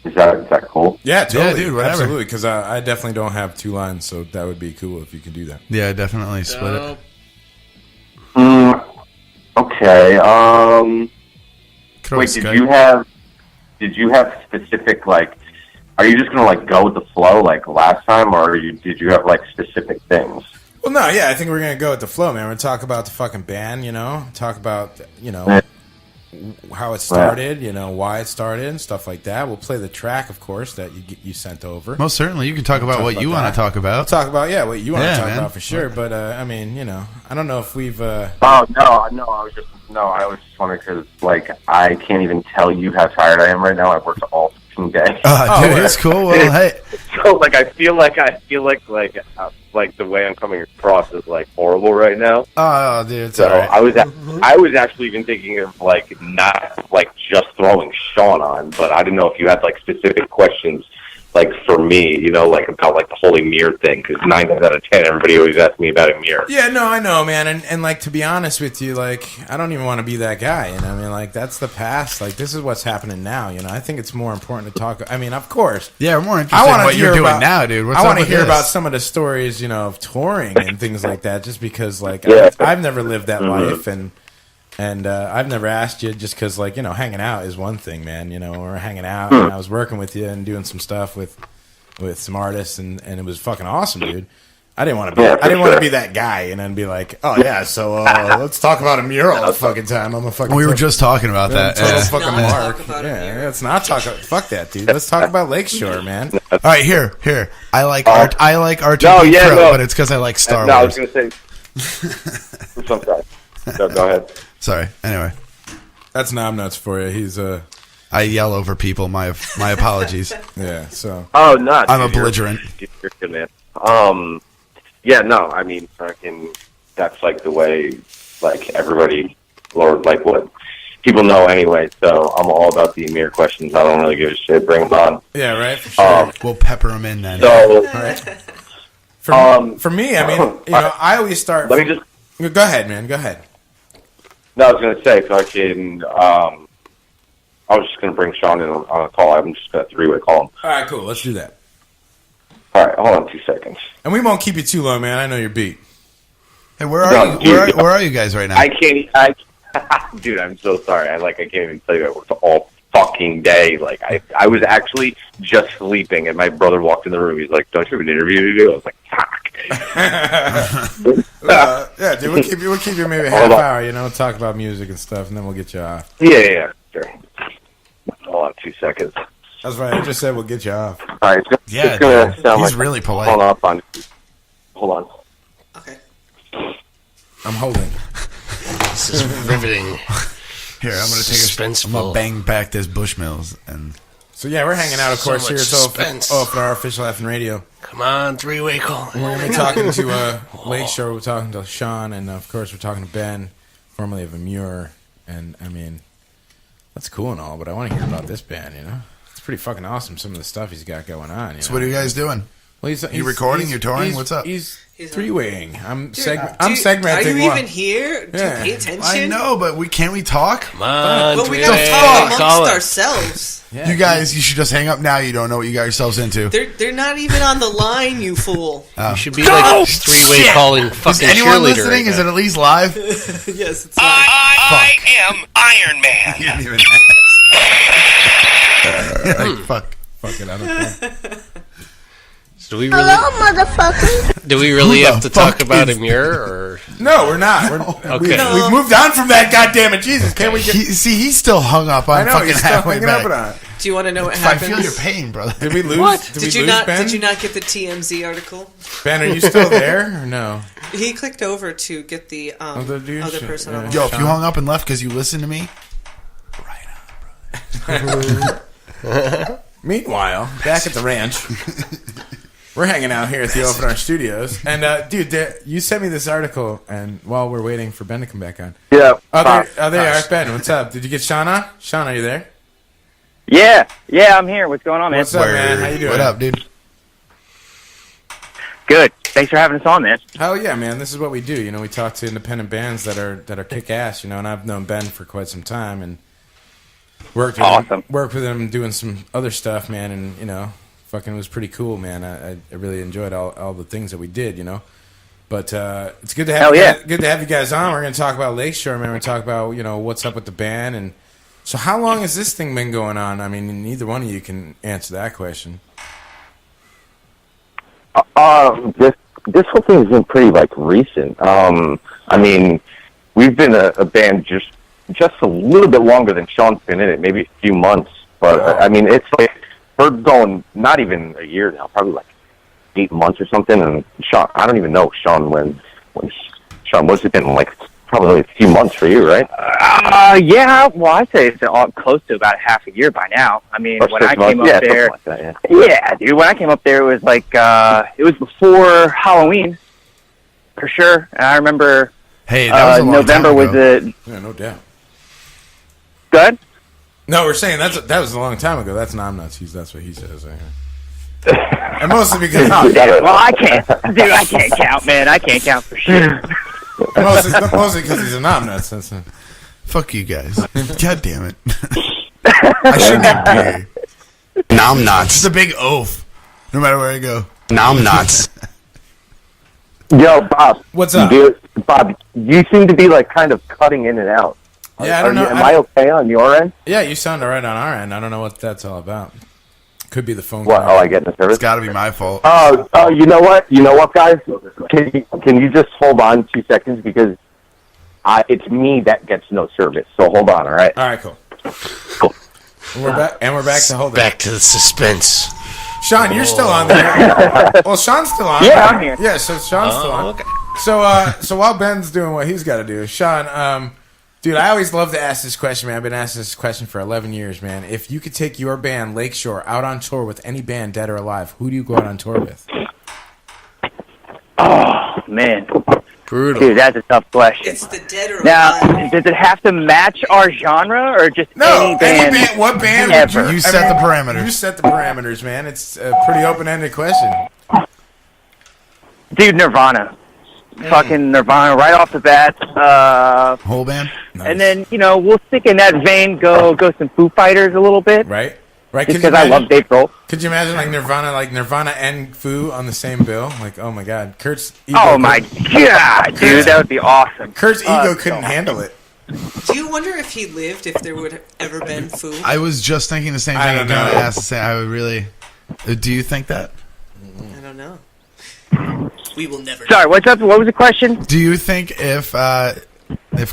Is that cool? Yeah, totally. dude, whatever. Absolutely, because I definitely don't have 2 lines, so that would be cool if you could do that. Yeah, definitely split it. Okay. Could Wait, always Skype. did you have specific like are you just gonna like go with the flow like last time, or did you have like specific things? Well, no, yeah, I think we're gonna go with the flow, man. We're gonna talk about the fucking band, talk about how it started, why it started and stuff like that. We'll play the track, of course, that you sent over. Most certainly, you can talk about what you want to talk about. We'll talk about what you want to talk about for sure. But I don't know if we've. Oh no, I was just wondering because like I can't even tell you how tired I am right now. I've worked all fucking day. Dude, it's cool. Well, hey. So like I feel like the way I'm coming across is like horrible right now. Oh, dude. So right. I was actually even thinking of like not like just throwing Sean on, but I didn't know if you had like specific questions like for me, like about like the Holy Mirror thing, because 9 out of 10 everybody always asks me about a mirror. Yeah, no, I know, man, and like to be honest with you, like I don't even want to be that guy, I mean, like that's the past, like this is what's happening now, I think it's more important to talk. I mean, of course, yeah, we're more interested in what you're doing now, dude. I want to hear about some of the stories, of touring and things like that, just because like I've never lived that life, and I've never asked you just because, like, hanging out is one thing, man, or hanging out, and I was working with you and doing some stuff with some artists, and it was fucking awesome, dude. I didn't want to be that guy and be like, oh, yeah, so let's talk about a mural all the fucking time. I'm a fucking... We were just talking about that. Fucking mark. Let's not talk... Fuck that, dude. Let's talk about Lakeshore, man. All right, here. I like R2D but it's because I like Star Wars. No, I was going to say... I'm sorry. No, go ahead. Sorry. Anyway, that's Naom Nuts for you. He's I yell over people. My apologies. Yeah. So. Oh no! I'm a belligerent. You're good, man. Yeah. No. I mean, fucking. That's like the way, like everybody, or like what people know anyway. So I'm all about the Amir questions. I don't really give a shit. Bring them on. Yeah. Right. For sure. We'll pepper them in then. So. Right. For me, I mean, I always start. Let me just. Go ahead, man. Go ahead. No, I was going to say, fucking, I was just going to bring Sean in on a call. I'm just going to three-way call him. All right, cool. Let's do that. All right, hold on 2 seconds. And we won't keep you too long, man. I know you're beat. Hey, where are you guys right now? I can't, dude, I'm so sorry. I can't even tell you I worked all fucking day. Like, I was actually just sleeping, and my brother walked in the room. He's like, don't you have an interview to do? I was like, fuck. Yeah, dude, we'll keep you maybe a half hour, talk about music and stuff, and then we'll get you off. Yeah, sure. Hold on 2 seconds. That's right, I just said we'll get you off. All right, it's gonna sound he's like really polite. Hold on. Okay. I'm holding. This is riveting. Here, I'm gonna take I'm gonna bang back this Bushmills and. So yeah, we're hanging out, of course, here at OFNR Official F and Radio. Come on, three-way call. We're going to be talking to Lakeshore. We're talking to Sean, and of course, we're talking to Ben, formerly of Amur. And I mean, that's cool and all, but I want to hear about this band. It's pretty fucking awesome. Some of the stuff he's got going on. So what are you guys doing? Well, he's recording? You're touring? What's up? He's three-weighing. I'm segmenting. Are you even here? Do you pay attention? I know, but can't we talk? Come on, but we gotta talk amongst ourselves. Yeah, you should just hang up now. You don't know what you got yourselves into. They're not even on the line, you fool. You should be like three-way calling fucking cheerleader. Is anyone listening? Is it at least live? Yes, it's live. I am Iron Man. You didn't even fuck it, I don't care. Do we really, hello, motherfucker. Do we really have to talk about Amir, or no? We're not. Okay. We've moved on from that. Goddammit, Jesus! Can't we get? He's still hung up on fucking halfway back. Do you want to know what happened? I feel your pain, brother. Did we lose? What? Did you not get the TMZ article? Ben, are you still there or no? He clicked over to get the other person. On Yo, if you hung up and left because you listened to me, right on, bro. Meanwhile, back at the ranch. We're hanging out here at the OFNR studios. And, dude, you sent me this article, and while we're waiting for Ben to come back on. Yeah. Oh, there you are. Ben, what's up? Did you get Sean on? Sean, are you there? Yeah, I'm here. What's going on, man? What's up, man? How you doing? What up, dude? Good. Thanks for having us on, man. Hell yeah, man. This is what we do. We talk to independent bands that are kick-ass, and I've known Ben for quite some time, and worked with him doing some other stuff, man, and, fucking was pretty cool, man. I really enjoyed all the things that we did, But it's good to have good to have you guys on. We're going to talk about Lakeshore, man. We're going to talk about what's up with the band. And so, how long has this thing been going on? I mean, neither one of you can answer that question. This whole thing has been pretty like recent. I mean, we've been a band just a little bit longer than Sean's been in it, maybe a few months. But I mean, it's like we're going not even a year now, probably like 8 months or something. And Sean, I don't even know Sean when Sean, what's it been like? Probably only a few months for you, right? Yeah, well, I'd say it's close to about half a year by now. I mean, Or when I 6 months. came up Yeah, there, something like that, yeah. yeah, dude, when I came up there, it was like, it was before Halloween, for sure. And I remember Hey, that was a long November time was ago. the... Yeah, no doubt. Good? No, we're saying that was a long time ago. That's Naom nuts. That's what he says. And mostly because Well, I can't. Dude, I can't count, man. I can't count for shit. mostly because he's a Naom nuts. Fuck you guys. God damn it. I shouldn't have beer. Nom nuts. It's a big oaf. No matter where I go. Nom nuts. Yo, Bob. What's up? Bob, you seem to be like kind of cutting in and out. Yeah, I don't know. Am I okay on your end? Yeah, you sound all right on our end. I don't know what that's all about. Could be the phone. What? call. Oh, I get in the service. It's got to be my fault. Oh, you know what? You know what, guys? Can you just hold on 2 seconds because it's me that gets no service. So hold on, all right? All right, cool. Cool. We're back to holding. Back to the suspense. Sean, you're still on there. Well, Sean's still on. Yeah, I'm here. Yeah, so Sean's still on. Okay. So while Ben's doing what he's got to do, Sean, dude, I always love to ask this question, man. I've been asking this question for 11 years, man. If you could take your band, Lakeshore, out on tour with any band, dead or alive, who do you go out on tour with? Oh, man. Brutal. Dude, that's a tough question. It's the dead or Now, alive. does it have to match our genre or just No, any band? What band? ever? Would You set the parameters. You set the parameters, man. It's a pretty open-ended question. Dude, Nirvana. Fucking Nirvana right off the bat. Whole band? And then, we'll stick in that vein, go some Foo Fighters a little bit. Right? Right? Just because I love Dave Grohl. Could you imagine Nirvana and Foo on the same bill? Like, oh my God, Kurt's ego. Oh my god, dude, that would be awesome. Kurt's ego couldn't handle it. Do you wonder if he lived, if there would have ever been Foo? I was just thinking the same thing. I don't know. Ask the same. I would really. Do you think that? I don't know. We will never know. Sorry, what's up? What was the question? Do you think if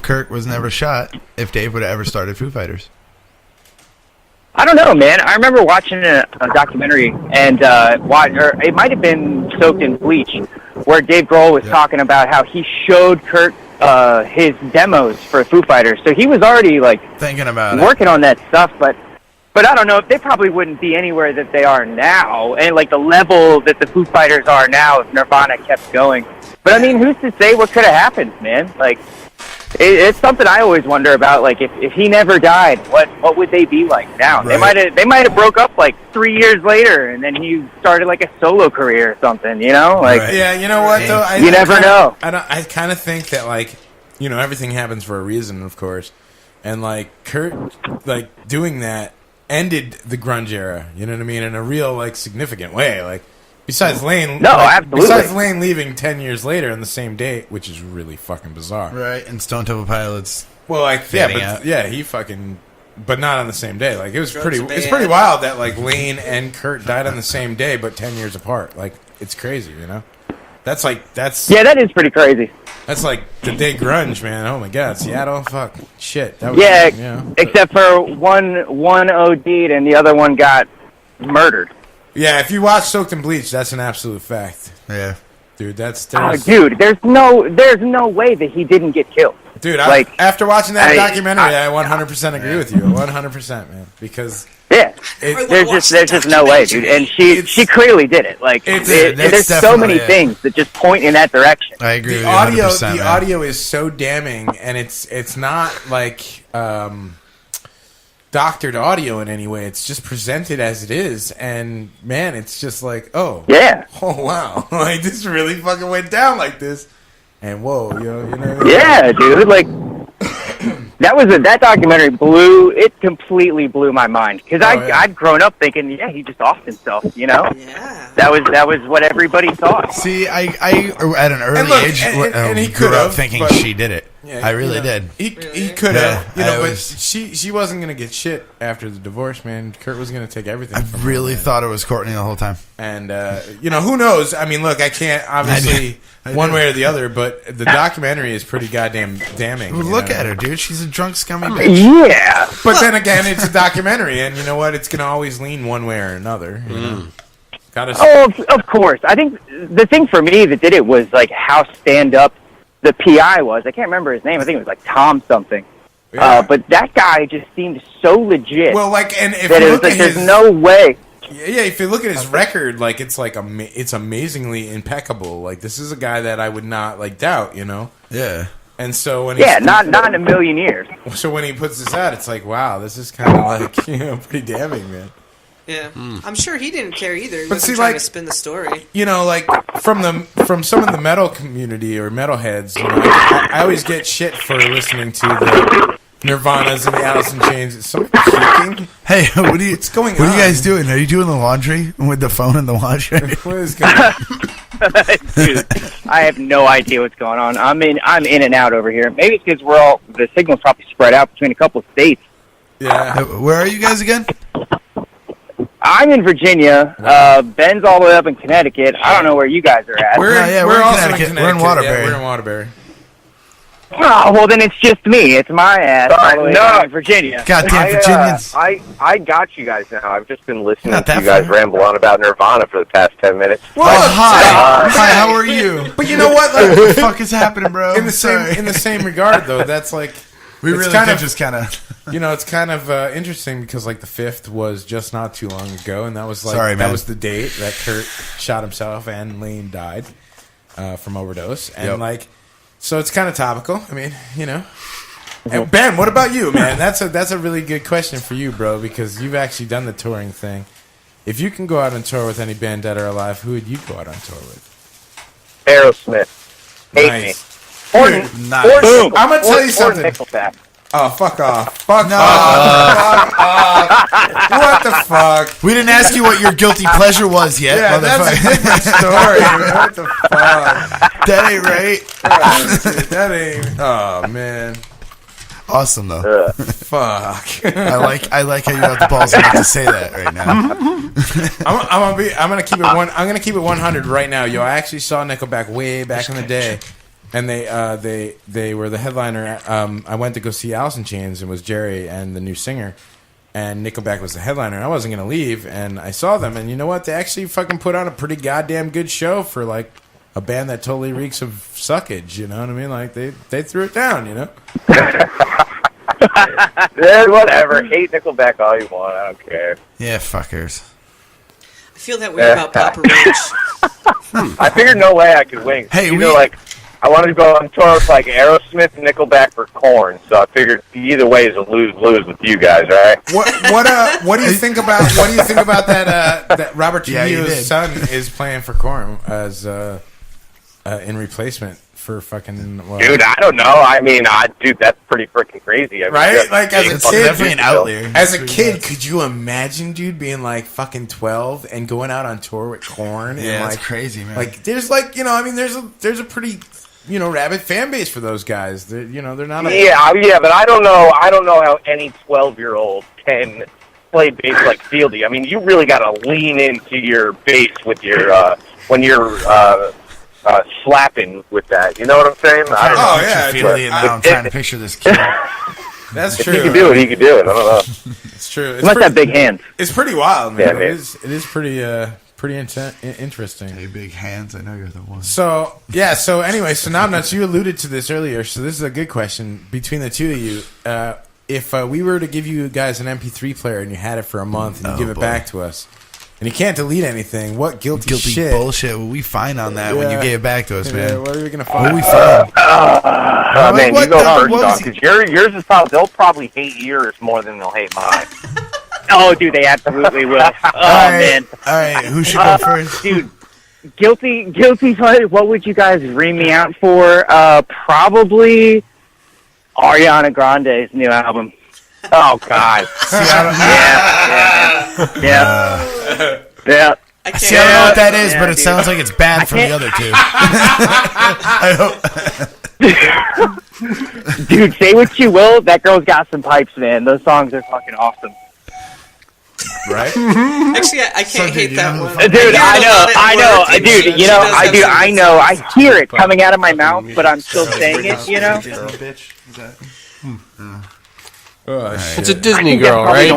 Kurt was never shot, if Dave would have ever started Foo Fighters? I don't know, man. I remember watching a documentary, and or it might have been Soaked in Bleach, where Dave Grohl was talking about how he showed Kurt his demos for Foo Fighters. So he was already thinking about working on that stuff, but I don't know. They probably wouldn't be anywhere that they are now, and the level that the Foo Fighters are now if Nirvana kept going. But I mean, who's to say what could have happened, man? It's something I always wonder about. If he never died, what would they be like now? Right. They might have broke up 3 years later, and then he started a solo career or something. Right. Yeah, you know what though? You never know. I kind of think that everything happens for a reason, of course, and Kurt doing that ended the grunge era. You know what I mean? In a real significant way. Besides Lane, absolutely. Besides Lane leaving 10 years later on the same date, which is really fucking bizarre. Right, and Stone Temple Pilots. Well, fading out. he fucking, but not on the same day. It was it's pretty wild that Lane and Kurt died on the same day, but 10 years apart. It's crazy, you know. That's yeah, that is pretty crazy. That's the day grunge, man. Oh my God, Seattle, fuck, shit. That was, except for one OD'd and the other one got murdered. Yeah, if you watch Soaked in Bleach, that's an absolute fact. Yeah, dude, there's no way that he didn't get killed. Dude, after watching that documentary, I 100% agree with you, 100%, man. Because there's just no way, dude. And she clearly did it. There's so many things that just point in that direction. I agree. The audio, the audio is so damning, and it's not doctored audio in any way. It's just presented as it is, and man, it's just oh wow, this really fucking went down like this, and whoa, you know what I mean? Yeah, dude, that documentary completely blew my mind because I'd grown up thinking he just offed himself, you know. Yeah. That was what everybody thought. See, I at an early age and he grew could up have thinking but, she did it. Yeah, I really did. He could have, but she she wasn't gonna get shit after the divorce, man. Kurt was gonna take everything. I from her, really man. thought it was Courtney the whole time. And who knows? I mean, look, I can't obviously one way or the other, but the documentary is pretty goddamn damning. Well, look at her, dude. She's a drunk, scummy bitch. Yeah. But then again, it's a documentary, and you know what? It's gonna always lean one way or another. You know? Of course. I think the thing for me that did it was like how stand up the PI was. I can't remember his name. I think it was like Tom something. Yeah. But that guy just seemed so legit. Well, like, and if that you it was look like, at there's his, no way. Yeah, if you look at his record, like it's like it's amazingly impeccable. Like this is a guy that I would not like doubt, you know. Yeah. And so when not in a million years. So when he puts this out, it's like, wow, this is kind of like pretty damning, man. Yeah, I'm sure he didn't care either. He But wasn't see, trying like, to spin the story. You know, like from some of the metal community or metalheads, you know, I always get shit for listening to the Nirvanas and the Alice in Chains. Is somebody puking? Hey, what's going on? What are you guys doing? Are you doing the laundry with the phone in the washer? What is going on? Dude, I have no idea what's going on. I'm in and out over here. Maybe it's because the signal's probably spread out between a couple of states. Yeah. Where are you guys again? I'm in Virginia. Ben's all the way up in Connecticut. I don't know where you guys are at. We're in also Connecticut. We're in Waterbury. Yeah, we're in Waterbury. Oh, well, then it's just me. It's my ass all the way down in Virginia. Goddamn Virginians. I got you guys now. I've just been listening Not to that you guys far. ramble on about Nirvana for the past 10 minutes. Hi. Hi, how are you? But you know what? What Like, the fuck is happening, bro? in the same regard, though, that's like we it's really kind did of just kind of. You know, it's kind of interesting because like the 5th was just not too long ago, and that was like Sorry, that man. was the date that Kurt shot himself and Lane died from overdose, and like so it's kind of topical. I mean, you know. And Ben, what about you, man? That's a really good question for you, bro, because you've actually done the touring thing. If you can go out on tour with any band dead or alive, who would you go out on tour with? Aerosmith. Hate Nice. me. Nice. Boom. I'm gonna tell you something. Nickelback. Oh, fuck off. Fuck off. Fuck off. What the fuck? We didn't ask you what your guilty pleasure was yet, Yeah, that's a motherfucker. different story. Man. What the fuck? That ain't right. That ain't. Oh, man. Awesome though. Fuck. I like how you have the balls enough to say that right now. I'm gonna keep it I'm gonna keep it 100 right now, yo. I actually saw Nickelback way back in the day, and they were the headliner. I went to go see Alice in Chains, and it was Jerry and the new singer, and Nickelback was the headliner. I wasn't gonna leave, and I saw them, and you know what? They actually fucking put on a pretty goddamn good show for like a band that totally reeks of suckage. You know what I mean? Like they threw it down. You know. Whatever. Hate Nickelback all you want. I don't care. Yeah, fuckers. I feel that way about Papa Roach. I figured no way I could win. Hey, I wanted to go on tour with like Aerosmith, Nickelback, for Korn. So I figured either way is a lose-lose with you guys, right? What do you think about that Robert Trujillo's son is playing for Korn as in replacement for fucking dude, I don't know. I mean, dude, that's pretty freaking crazy. I mean, right? Like as a kid, definitely an outlier. As a kid, could you imagine, dude, being like fucking 12 and going out on tour with Korn? Yeah, and that's like, crazy, man. Like, there's like, you know, I mean, there's a pretty, you know, rabid fan base for those guys. They're, you know, they're not. Yeah, but I don't know how any 12-year-old can play bass like Fieldy. I mean, you really got to lean into your bass with your when you're slapping with that. You know what I'm saying? I'm trying to picture this kid. That's if true. He can do it. He can do it. I don't know. It's true. He must have big hands. It's pretty wild, man. Yeah, man. It is pretty interesting. Hey, big hands. I know you're the one. So yeah. So anyway, so Naom, you alluded to this earlier. So this is a good question between the two of you. If we were to give you guys an MP3 player and you had it for a month and you give it back to us, and you can't delete anything, what guilty shit? Bullshit will we find on that when you gave it back to us, man? Yeah, what are we gonna find? What will we find? Man, you go first, Don, because yours is probably they'll probably hate yours more than they'll hate mine. Oh, dude, they absolutely will. Man. All right, who should go first? Dude, guilty. What would you guys ream me out for? Probably Ariana Grande's new album. Oh God. Yeah. See, I don't know what that is, but it sounds like it's bad from the other two. I hope. Dude, say what you will, that girl's got some pipes, man. Those songs are fucking awesome. Right? Actually, I can't hate that one. Dude, I know, dude. You know, I know. I hear it coming out of my mouth, but I'm still saying it. You know. It's a Disney girl, right?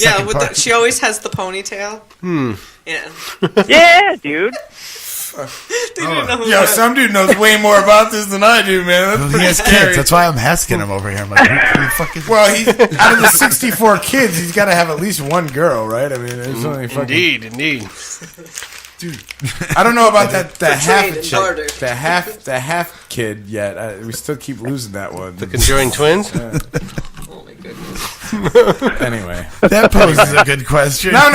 Yeah. She always has the ponytail. Yeah. Yeah, dude. Yo, some dude knows way more about this than I do, man. That's he has kids. That's why I'm asking him over here. I'm like, who the fuck is well, he's out of the 64 kids, he's got to have at least one girl, right? I mean, it's only fucking... Indeed. Dude, I don't know about the half chick, the half kid yet. We still keep losing that one. The conjoined twins. Oh my goodness. Anyway, that poses a good question. No,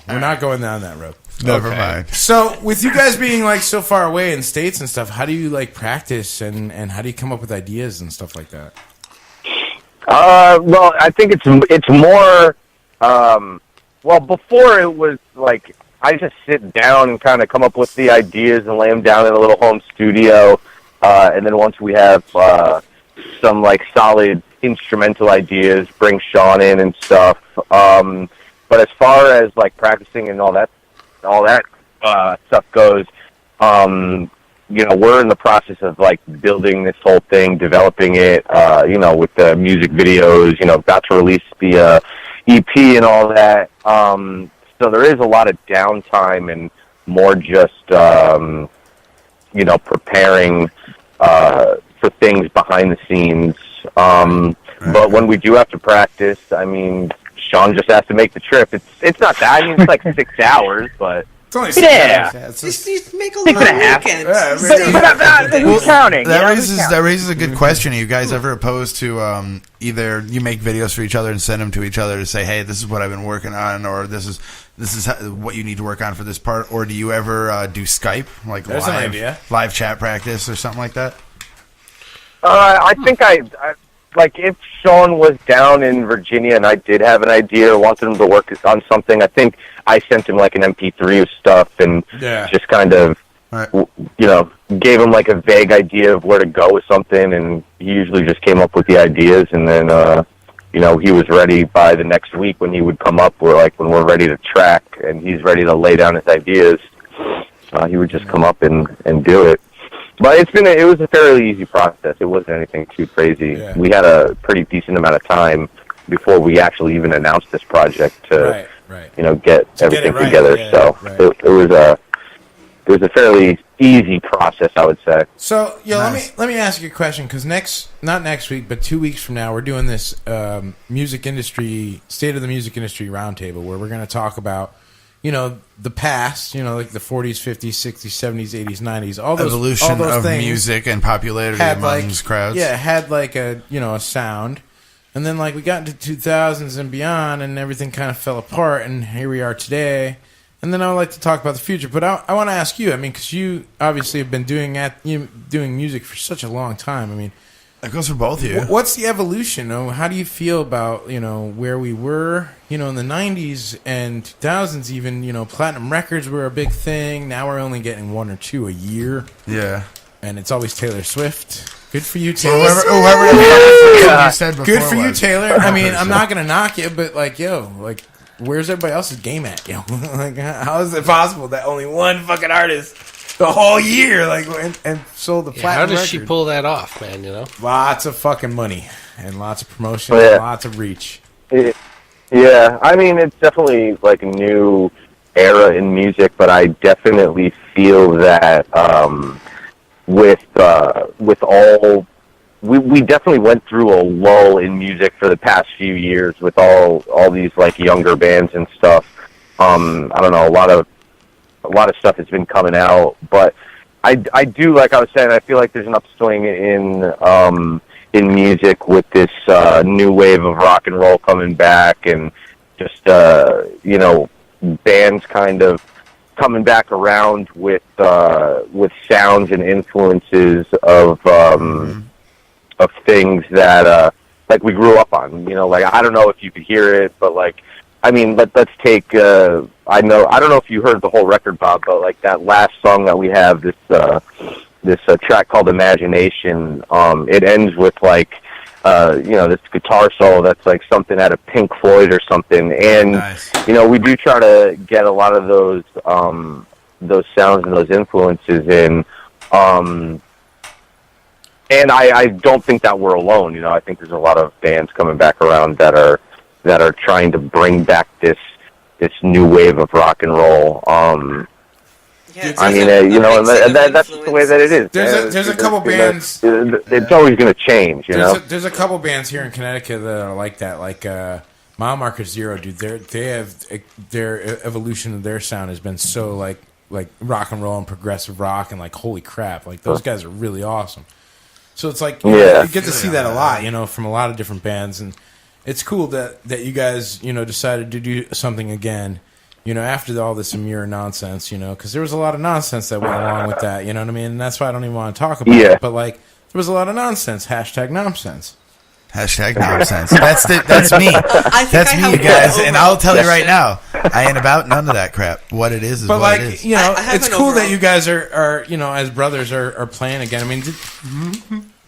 we're not going down that road. Never mind. So, with you guys being like so far away in states and stuff, how do you like practice and how do you come up with ideas and stuff like that? Well, I think it's more. Well, before it was like I just sit down and kind of come up with the ideas and lay them down in a little home studio, and then once we have some like solid instrumental ideas, bring Sean in and stuff. But as far as like practicing and all that stuff goes, you know, we're in the process of like building this whole thing, developing it. You know, with the music videos, you know, about to release the EP and all that. So there is a lot of downtime and more just you know, preparing for things behind the scenes. But when we do have to practice, I mean, Sean just has to make the trip. It's not that. I mean, it's like 6 hours, but it's only 6 hours. Just make a 6.5. long weekend. But who's counting? That raises a good question. Are you guys ever opposed to either you make videos for each other and send them to each other to say, hey, this is what I've been working on, or this is what you need to work on for this part, or do you ever do Skype, like live chat practice or something like that? I think I like if Sean was down in Virginia and I did have an idea or wanted him to work on something, I think I sent him like an MP3 of stuff and just kind of, you know, gave him like a vague idea of where to go with something, and he usually just came up with the ideas, and then, you know, he was ready by the next week when he would come up. We're like, when we're ready to track and he's ready to lay down his ideas, he would just come up and do it. But it was a fairly easy process. It wasn't anything too crazy. Yeah. We had a pretty decent amount of time before we actually even announced this project to, you know, get everything together. Yeah, so it was a fairly easy process, I would say. So, let me ask you a question, because not next week, but 2 weeks from now, we're doing this state of the music industry roundtable where we're going to talk about, you know, the past, you know, like the 40s, 50s, 60s, 70s, 80s, 90s, all those evolution of things music and popularity amongst crowds. Yeah, had like a sound. And then like we got into 2000s and beyond, and everything kind of fell apart, and here we are today. And then I would like to talk about the future, but I want to ask you, I mean, because you obviously have been doing music for such a long time. I mean, that goes for both of you. What's the evolution? How do you feel about, you know, where we were, you know, in the 90s and 2000s even, you know, platinum records were a big thing. Now we're only getting 1 or 2 a year. Yeah. And it's always Taylor Swift. Good for you, Taylor. You said before. Good for you, Taylor. I mean, I'm not going to knock you, but like, where's everybody else's game at, yo? Like, how is it possible that only one fucking artist the whole year, like, and sold the platinum How does record? she pull that off, man, you know? Lots of fucking money and lots of promotion and lots of reach. Yeah, I mean, it's definitely like a new era in music, but I definitely feel that with all... We definitely went through a lull in music for the past few years with all these like younger bands and stuff. I don't know, a lot of stuff has been coming out, but I do, like I was saying, I feel like there's an upswing in music with this new wave of rock and roll coming back, and just you know, bands kind of coming back around with sounds and influences of things that like we grew up on, you know, like I don't know if you could hear it, but like, I mean, let's take I don't know if you heard the whole record, Bob, but like that last song that we have, this track called Imagination, it ends with like, this guitar solo that's like something out of Pink Floyd or something. And, Nice. We do try to get a lot of those sounds and those influences in. And I don't think that we're alone. I think there's a lot of bands coming back around that are trying to bring back this new wave of rock and roll. That's the way that it is. There's a couple bands. It's always going to change, There's a couple bands here in Connecticut that are like that, like Mile Marker Zero, dude. They have their evolution of their sound has been so like rock and roll and progressive rock, and like holy crap, like those guys are really awesome. So it's like you get to see that a lot, from a lot of different bands, and it's cool that you guys decided to do something again. After all this Amir nonsense, because there was a lot of nonsense that went along with that, you know what I mean? And that's why I don't even want to talk about it. But, like, there was a lot of nonsense. Hashtag nonsense. Hashtag nonsense. That's me. That's me, you guys. And I'll tell you right now, I ain't about none of that crap. What it is but what like, it is. It's cool that you guys are as brothers are playing again. I mean,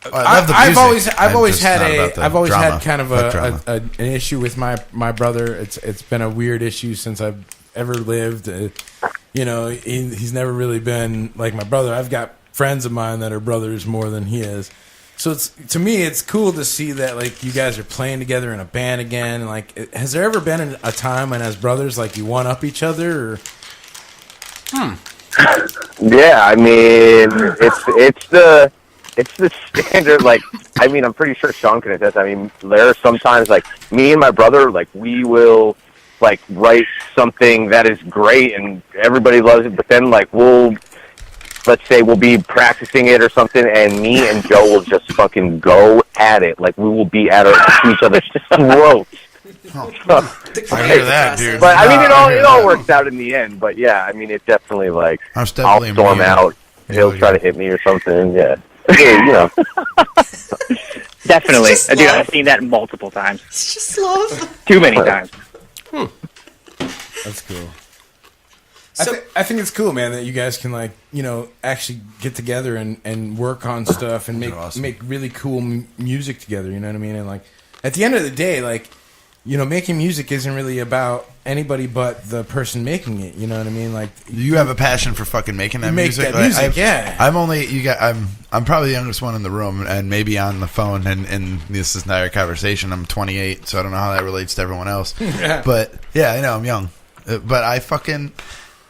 I love the music. I've always had drama. kind of an issue with my brother. It's been a weird issue since I've ever lived. He's never really been like my brother. I've got friends of mine that are brothers more than he is. So to me, it's cool to see that like you guys are playing together in a band again. And, like, has there ever been a time when as brothers like you one up each other? Or? Yeah, I mean it's the standard. Like, I mean, I'm pretty sure Sean can attest. I mean, there are sometimes like me and my brother, like we will like write something that is great and everybody loves it, but then like let's say we'll be practicing it or something, and me and Joe will just fucking go at it. Like, we will be at each other's throats. I hear that, dude. But I mean, it all works out in the end. But yeah, I mean, it definitely like I'll storm out. He'll try to hit me or something. Yeah, definitely. Dude, I've seen that multiple times. It's just love. Too many times. That's cool. I think it's cool, man, that you guys can actually get together and work on stuff and make really cool music together. You know what I mean? And like at the end of the day, like making music isn't really about anybody but the person making it. You know what I mean? Like you have a passion for fucking making that music. I'm probably the youngest one in the room, and maybe on the phone. And this is not a conversation. I'm 28, so I don't know how that relates to everyone else. But yeah, I know I'm young, but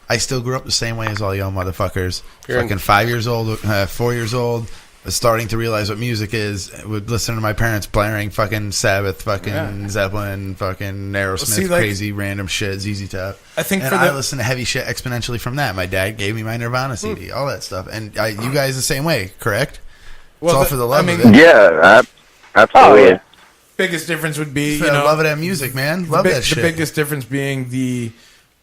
I still grew up the same way as all y'all motherfuckers. Fucking 5 years old, 4 years old, starting to realize what music is. Would listen to my parents blaring fucking Sabbath, fucking Zeppelin, fucking Aerosmith, crazy random shit, ZZ Top. I listened to heavy shit exponentially from that. My dad gave me my Nirvana CD, all that stuff. And you guys the same way, correct? It's all for the love of it. Yeah, absolutely. Oh, biggest difference would be love of that music, man. Love that shit. The biggest difference being the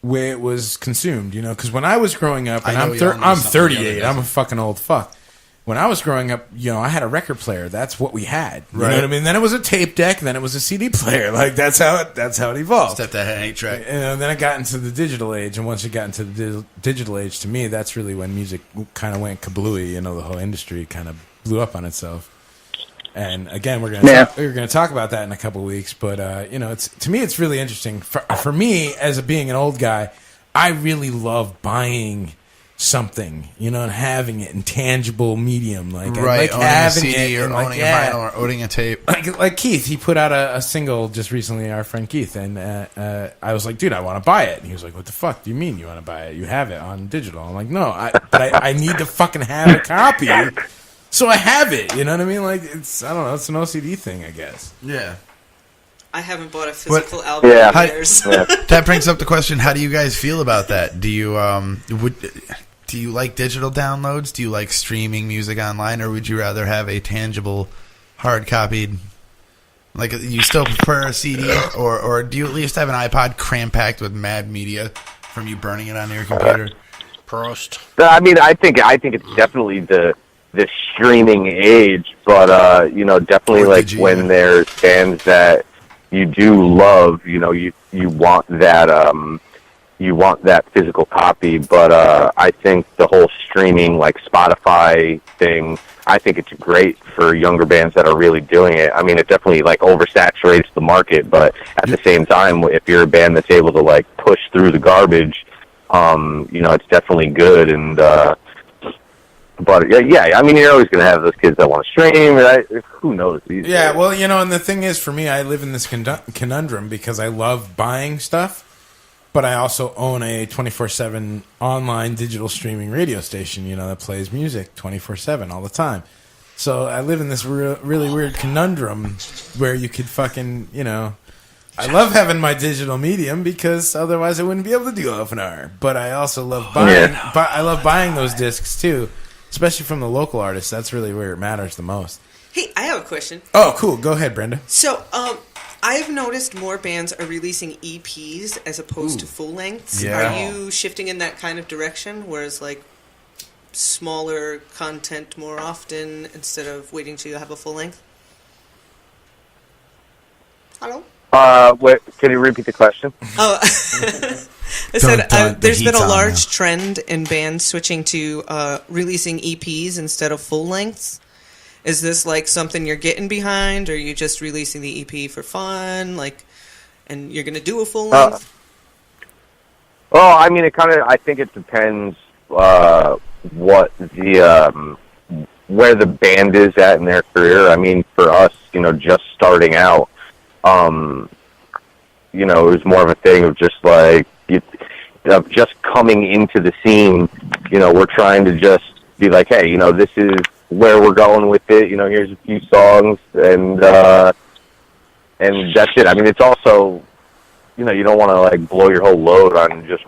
way it was consumed, because when I was growing up, and I'm 38, I'm a fucking old fuck. When I was growing up, I had a record player. That's what we had. You know what I mean? Then it was a tape deck. Then it was a CD player. Like that's how it evolved. Except that had an 8-track. And then it got into the digital age, and once it got into the digital age, to me, that's really when music kind of went kablooey. The whole industry kind of blew up on itself. And again, we're gonna talk about that in a couple of weeks. But to me, it's really interesting. For me, as being an old guy, I really love buying something, and having it in tangible medium, like owning having a CD or owning a vinyl or owning a tape. Like Keith, he put out a single just recently. Our friend Keith, and I was like, dude, I want to buy it. And he was like, what the fuck do you mean you want to buy it? You have it on digital. I'm like, no, I need to fucking have a copy. So I have it, you know what I mean? Like, it's an OCD thing, I guess. Yeah. I haven't bought a physical album in years. That brings up the question, how do you guys feel about that? Do you do you like digital downloads? Do you like streaming music online, or would you rather have a tangible, hard copied, like you still prefer a CD, or do you at least have an iPod cram-packed with mad media from you burning it onto your computer? Prost. I mean, I think it's definitely the streaming age, but definitely like when there's bands that you do love, you want that you want that physical copy, but I think the whole streaming, like Spotify thing, I think it's great for younger bands that are really doing it. I mean, it definitely like oversaturates the market, but at the same time, if you're a band that's able to like push through the garbage, you know, it's definitely good. And but yeah, I mean, you're always going to have those kids that want to stream. Who knows these Yeah, days. well, you know, and the thing is, for me, I live in this conundrum because I love buying stuff, but I also own a 24/7 online digital streaming radio station, you know, that plays music 24/7 all the time. So I live in this really weird conundrum where you could fucking, you know, I love having my digital medium because otherwise I wouldn't be able to do OFNR. But I also love buying, I love buying those discs too, especially from the local artists. That's really where it matters the most. Hey, I have a question. Oh, cool. Go ahead, Brenda. So, I've noticed more bands are releasing EPs as opposed to full lengths. Yeah. Are you shifting in that kind of direction? Whereas, like, smaller content more often instead of waiting till you have a full length? Hello? Wait, can you repeat the question? Oh, I said there's been a large trend in bands switching to releasing EPs instead of full lengths. Is this like something you're getting behind, or are you just releasing the EP for fun, like, and you're going to do a full length? Well, I mean, I think it depends what the where the band is at in their career. I mean, for us, you know, just starting out, you know, it was more of a thing of just like of just coming into the scene. You know, we're trying to just be like, hey, you know, this is where we're going with it. You know, here's a few songs, and that's it. I mean, it's also, you know, you don't want to like blow your whole load on just,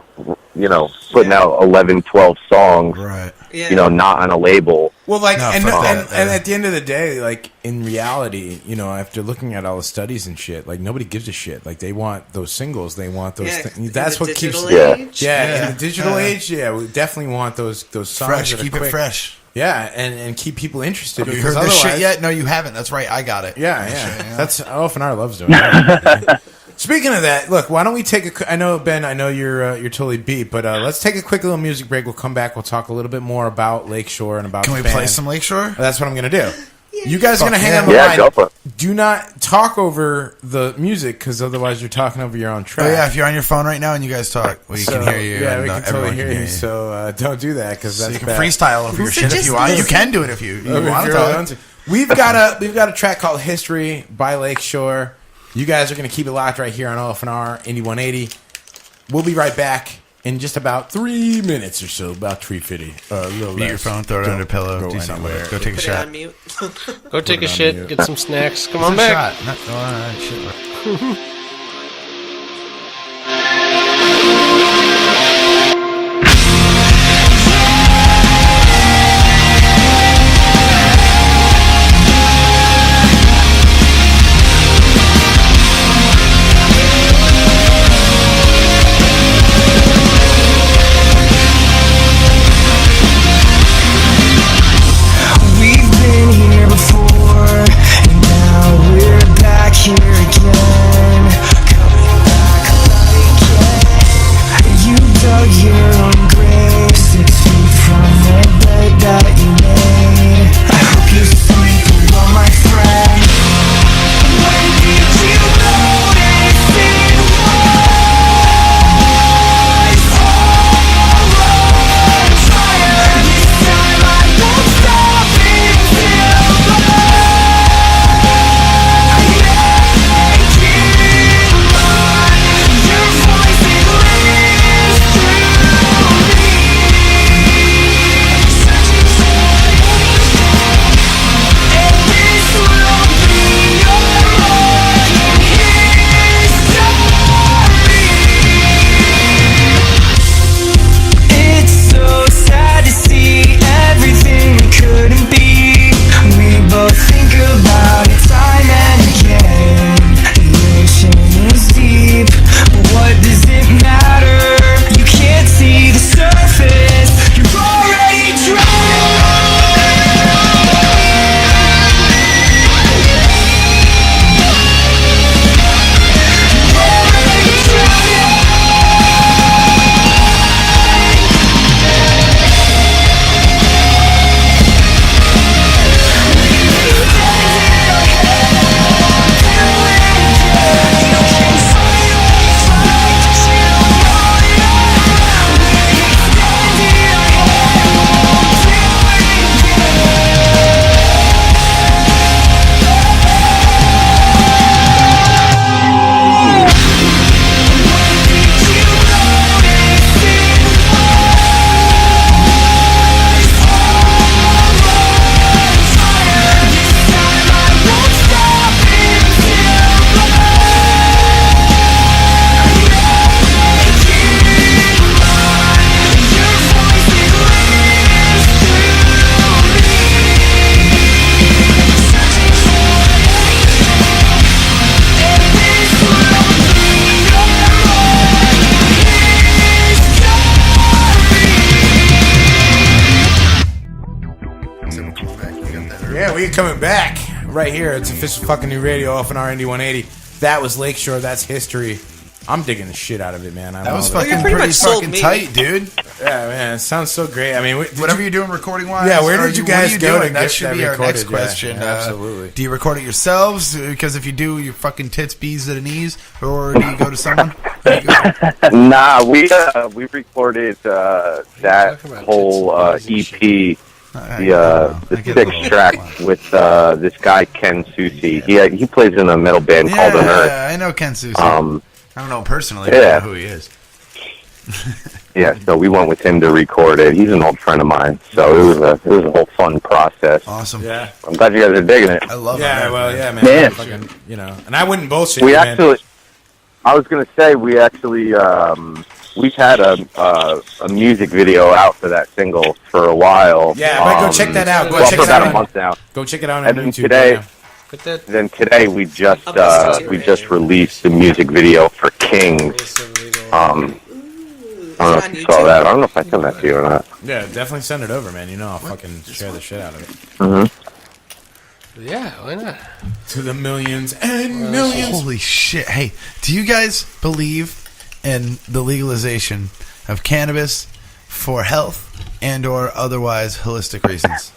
you know, putting out 11, 12 songs, right? Yeah. You know, not on a label. Well, like, No, and fuck that. at the end of the day, like, in reality, you know, after looking at all the studies and shit, like, nobody gives a shit. Like, they want those singles. They want those things. That's what keeps... Yeah, in the digital age, we definitely want those songs fresh, that are keep quick. it fresh. Yeah, and keep people interested. Have you heard this shit yet? No, you haven't. That's right. I got it. Yeah. Shit, That's OFNR loves doing that. Speaking of that, look, why don't we take a... I know, Ben, I know you're totally beat, but let's take a quick little music break. We'll come back. We'll talk a little bit more about Lakeshore and about Can we the band. play some Lakeshore? That's what I'm going to do. You guys are going to hang on the Yeah, line. go for it. Do not talk over the music, because otherwise you're talking over your own track. Oh, yeah, if you're on your phone right now and you guys talk, we can hear you. Yeah, and, we can totally everyone hear you. So don't do that, because that's you can bad. freestyle over your shit if you want. You can do it if you want to. We've got a track called History by Lakeshore. You guys are going to keep it locked right here on OFNR Indie 180. We'll be right back in just about 3 minutes or so, about 3:50. Mute your phone, throw it under a pillow, go do something. anywhere. Go take a Put shot. it on mute. Go take a shit, mute. get some snacks. Come It's on a back. shot. Shit. We've been here before, and now we're back here again. we're coming back right here. It's official fucking new radio, OFNR Indy 180. That was Lakeshore. That's history. I'm digging the shit out of it, man. That was fucking pretty fucking tight, dude. Yeah, man. It sounds so great. I mean, whatever you're doing recording wise. Yeah, where did you guys go? That should be our next question. Yeah, absolutely. Do you record it yourselves? Because if you do, you're fucking tits, bees to the knees. Or do you go to someone? Nah, we recorded that whole EP. The 6 track with this guy Ken Susi. He plays in a metal band called Unearth. Yeah, I know Ken Susi. I don't know him personally, but I know who he is. Yeah, so we went with him to record it. He's an old friend of mine, so it was a whole fun process. Awesome. Yeah, I'm glad you guys are digging it. I love it. Yeah, well, yeah, man. Fucking, and I wouldn't bullshit. I was gonna say we actually we've had a music video out for that single for a while. Yeah, but go check that out. Go check for it out about a month now. Go check it out on and then YouTube. today we just released the music video for Kings. I don't know if you saw that. I don't know if I sent that to you or not. Yeah, definitely send it over, man. I'll fucking share the shit out of it. Mm-hmm. Yeah, why not? To the millions and millions. Holy shit. Hey, do you guys believe in the legalization of cannabis for health and or otherwise holistic reasons?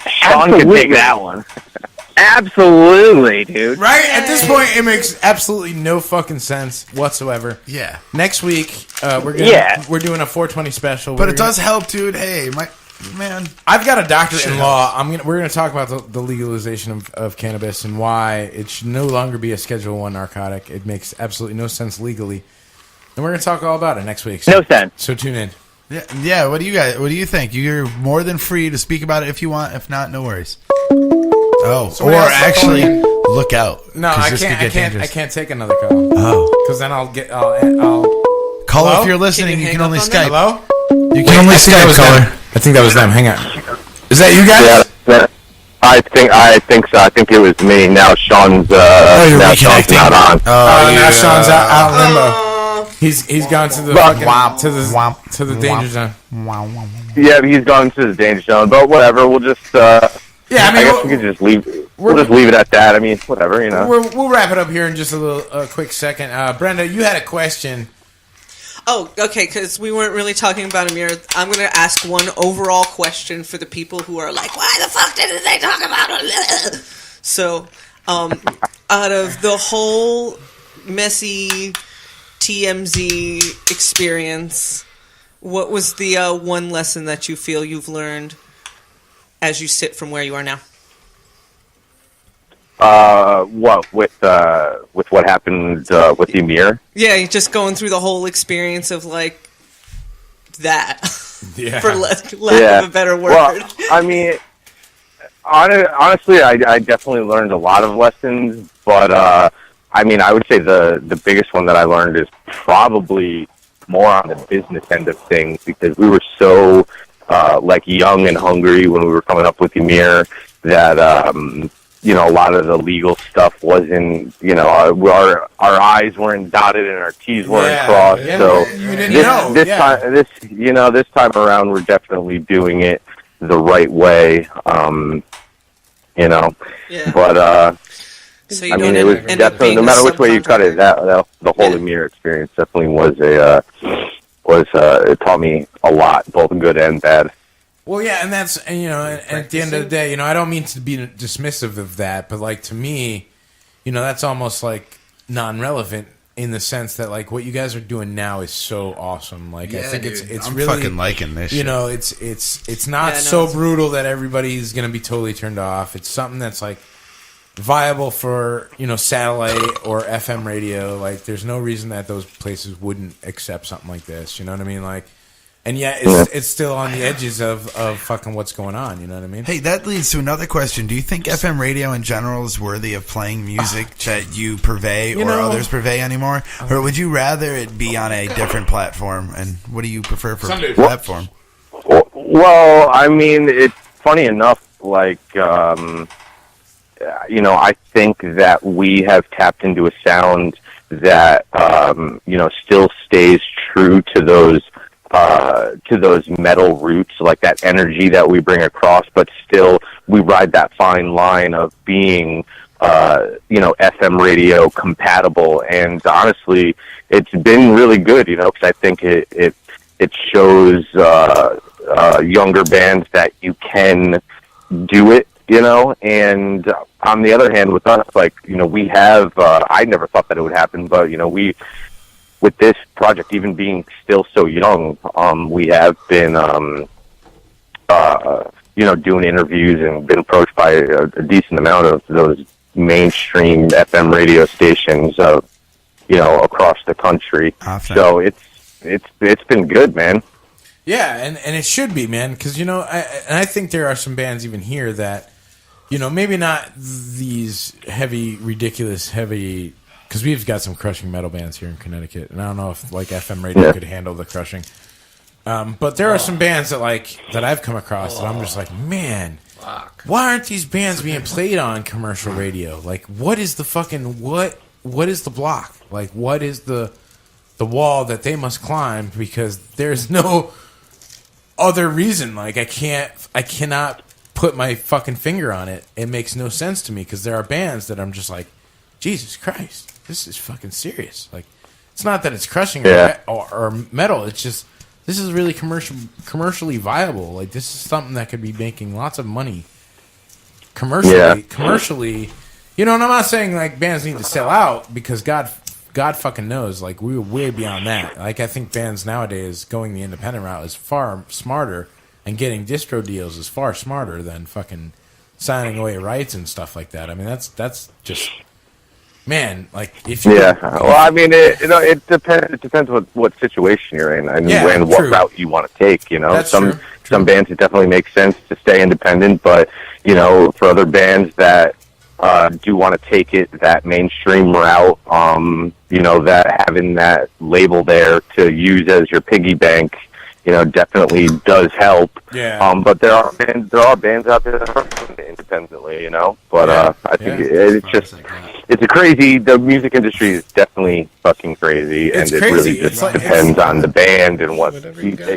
Sean can take that one. Absolutely, dude. Right? At this point, it makes absolutely no fucking sense whatsoever. Yeah. Next week, we're doing a 420 special. But it does help, dude. Hey, man. I've got a doctorate in law. We're gonna talk about the legalization of cannabis and why it should no longer be a Schedule I narcotic. It makes absolutely no sense legally, and we're gonna talk all about it next week. No sense. So tune in. Yeah. What do you think? You're more than free to speak about it if you want. If not, no worries. Oh, or actually, look out. No, I can't take another call. Oh, because then I'll call. Hello? If you're listening. You can only Skype. Hello. You can only Skype, caller. I think that was them. Hang on. Is that you guys? Yeah, I think so. I think it was me. Now Sean's Sean's not on. Now Sean's out limbo. He's gone to the to the danger zone. Yeah, he's gone to the danger zone. But whatever, we'll just. I guess we can just leave. We'll just leave it at that. I mean, whatever, We'll wrap it up here in just a quick second. Brenda, you had a question. Oh, okay, because we weren't really talking about Amir. I'm going to ask one overall question for the people who are like, why the fuck didn't they talk about it? So, out of the whole messy TMZ experience, what was the one lesson that you feel you've learned as you sit from where you are now? What with what happened with the Amir? Yeah, you're just going through the whole experience of like that, for lack of a better word. Well, I mean, honestly, I definitely learned a lot of lessons, but I mean, I would say the biggest one that I learned is probably more on the business end of things, because we were so like young and hungry when we were coming up with the Amir that a lot of the legal stuff wasn't, our eyes weren't dotted and our T's weren't crossed. So this time around, we're definitely doing it the right way. But so I mean, it was definitely, no matter which way you cut it, the whole Amir experience definitely was it taught me a lot, both good and bad. Well, yeah, and that's, and at the end of the day, I don't mean to be dismissive of that, but, like, to me, that's almost, like, non-relevant in the sense that, like, what you guys are doing now is so awesome. Like, I think it's I'm really... fucking liking this shit. It's not so brutal that everybody's going to be totally turned off. It's something that's, like, viable for, satellite or FM radio. Like, there's no reason that those places wouldn't accept something like this. You know what I mean? Like... And yet, it's still on the edges of fucking what's going on. You know what I mean? Hey, that leads to another question. Do you think FM radio in general is worthy of playing music that you purvey or others purvey anymore? Or would you rather it be on a different platform? And what do you prefer for platform? Well, I mean, it's funny enough, like, I think that we have tapped into a sound that, still stays true to those to those metal roots, like that energy that we bring across, but still we ride that fine line of being, FM radio compatible. And honestly, it's been really good, because I think it shows younger bands that you can do it, and on the other hand, with us, we have, I never thought that it would happen, but, with this project even being still so young, we have been, doing interviews and been approached by a decent amount of those mainstream FM radio stations, across the country. Awesome. So it's been good, man. Yeah, and it should be, man, because, I think there are some bands even here that, maybe not these ridiculous heavy, because we've got some crushing metal bands here in Connecticut, and I don't know if, FM radio could handle the crushing. But there are some bands that I've come across that I'm just like, man, why aren't these bands being played on commercial radio? What is the fucking, what is the block? What is the wall that they must climb? Because there's no other reason. I cannot put my fucking finger on it. It makes no sense to me, because there are bands that I'm just like, Jesus Christ, this is fucking serious. It's not that it's crushing or metal. It's just, this is really commercially viable. This is something that could be making lots of money commercially. Yeah. Commercially, and I'm not saying bands need to sell out, because God fucking knows. We were way beyond that. I think bands nowadays going the independent route is far smarter, and getting distro deals is far smarter than fucking signing away rights and stuff like that. I mean, that's just, man. If you it depends. It depends what situation you're in and what route you want to take. Some bands, it definitely makes sense to stay independent, but for other bands that do want to take it that mainstream route, that having that label there to use as your piggy bank, definitely does help. Yeah. But there are bands out there that are doing it independently, But I think it's a crazy. The music industry is definitely fucking crazy, and it really just depends on the band and what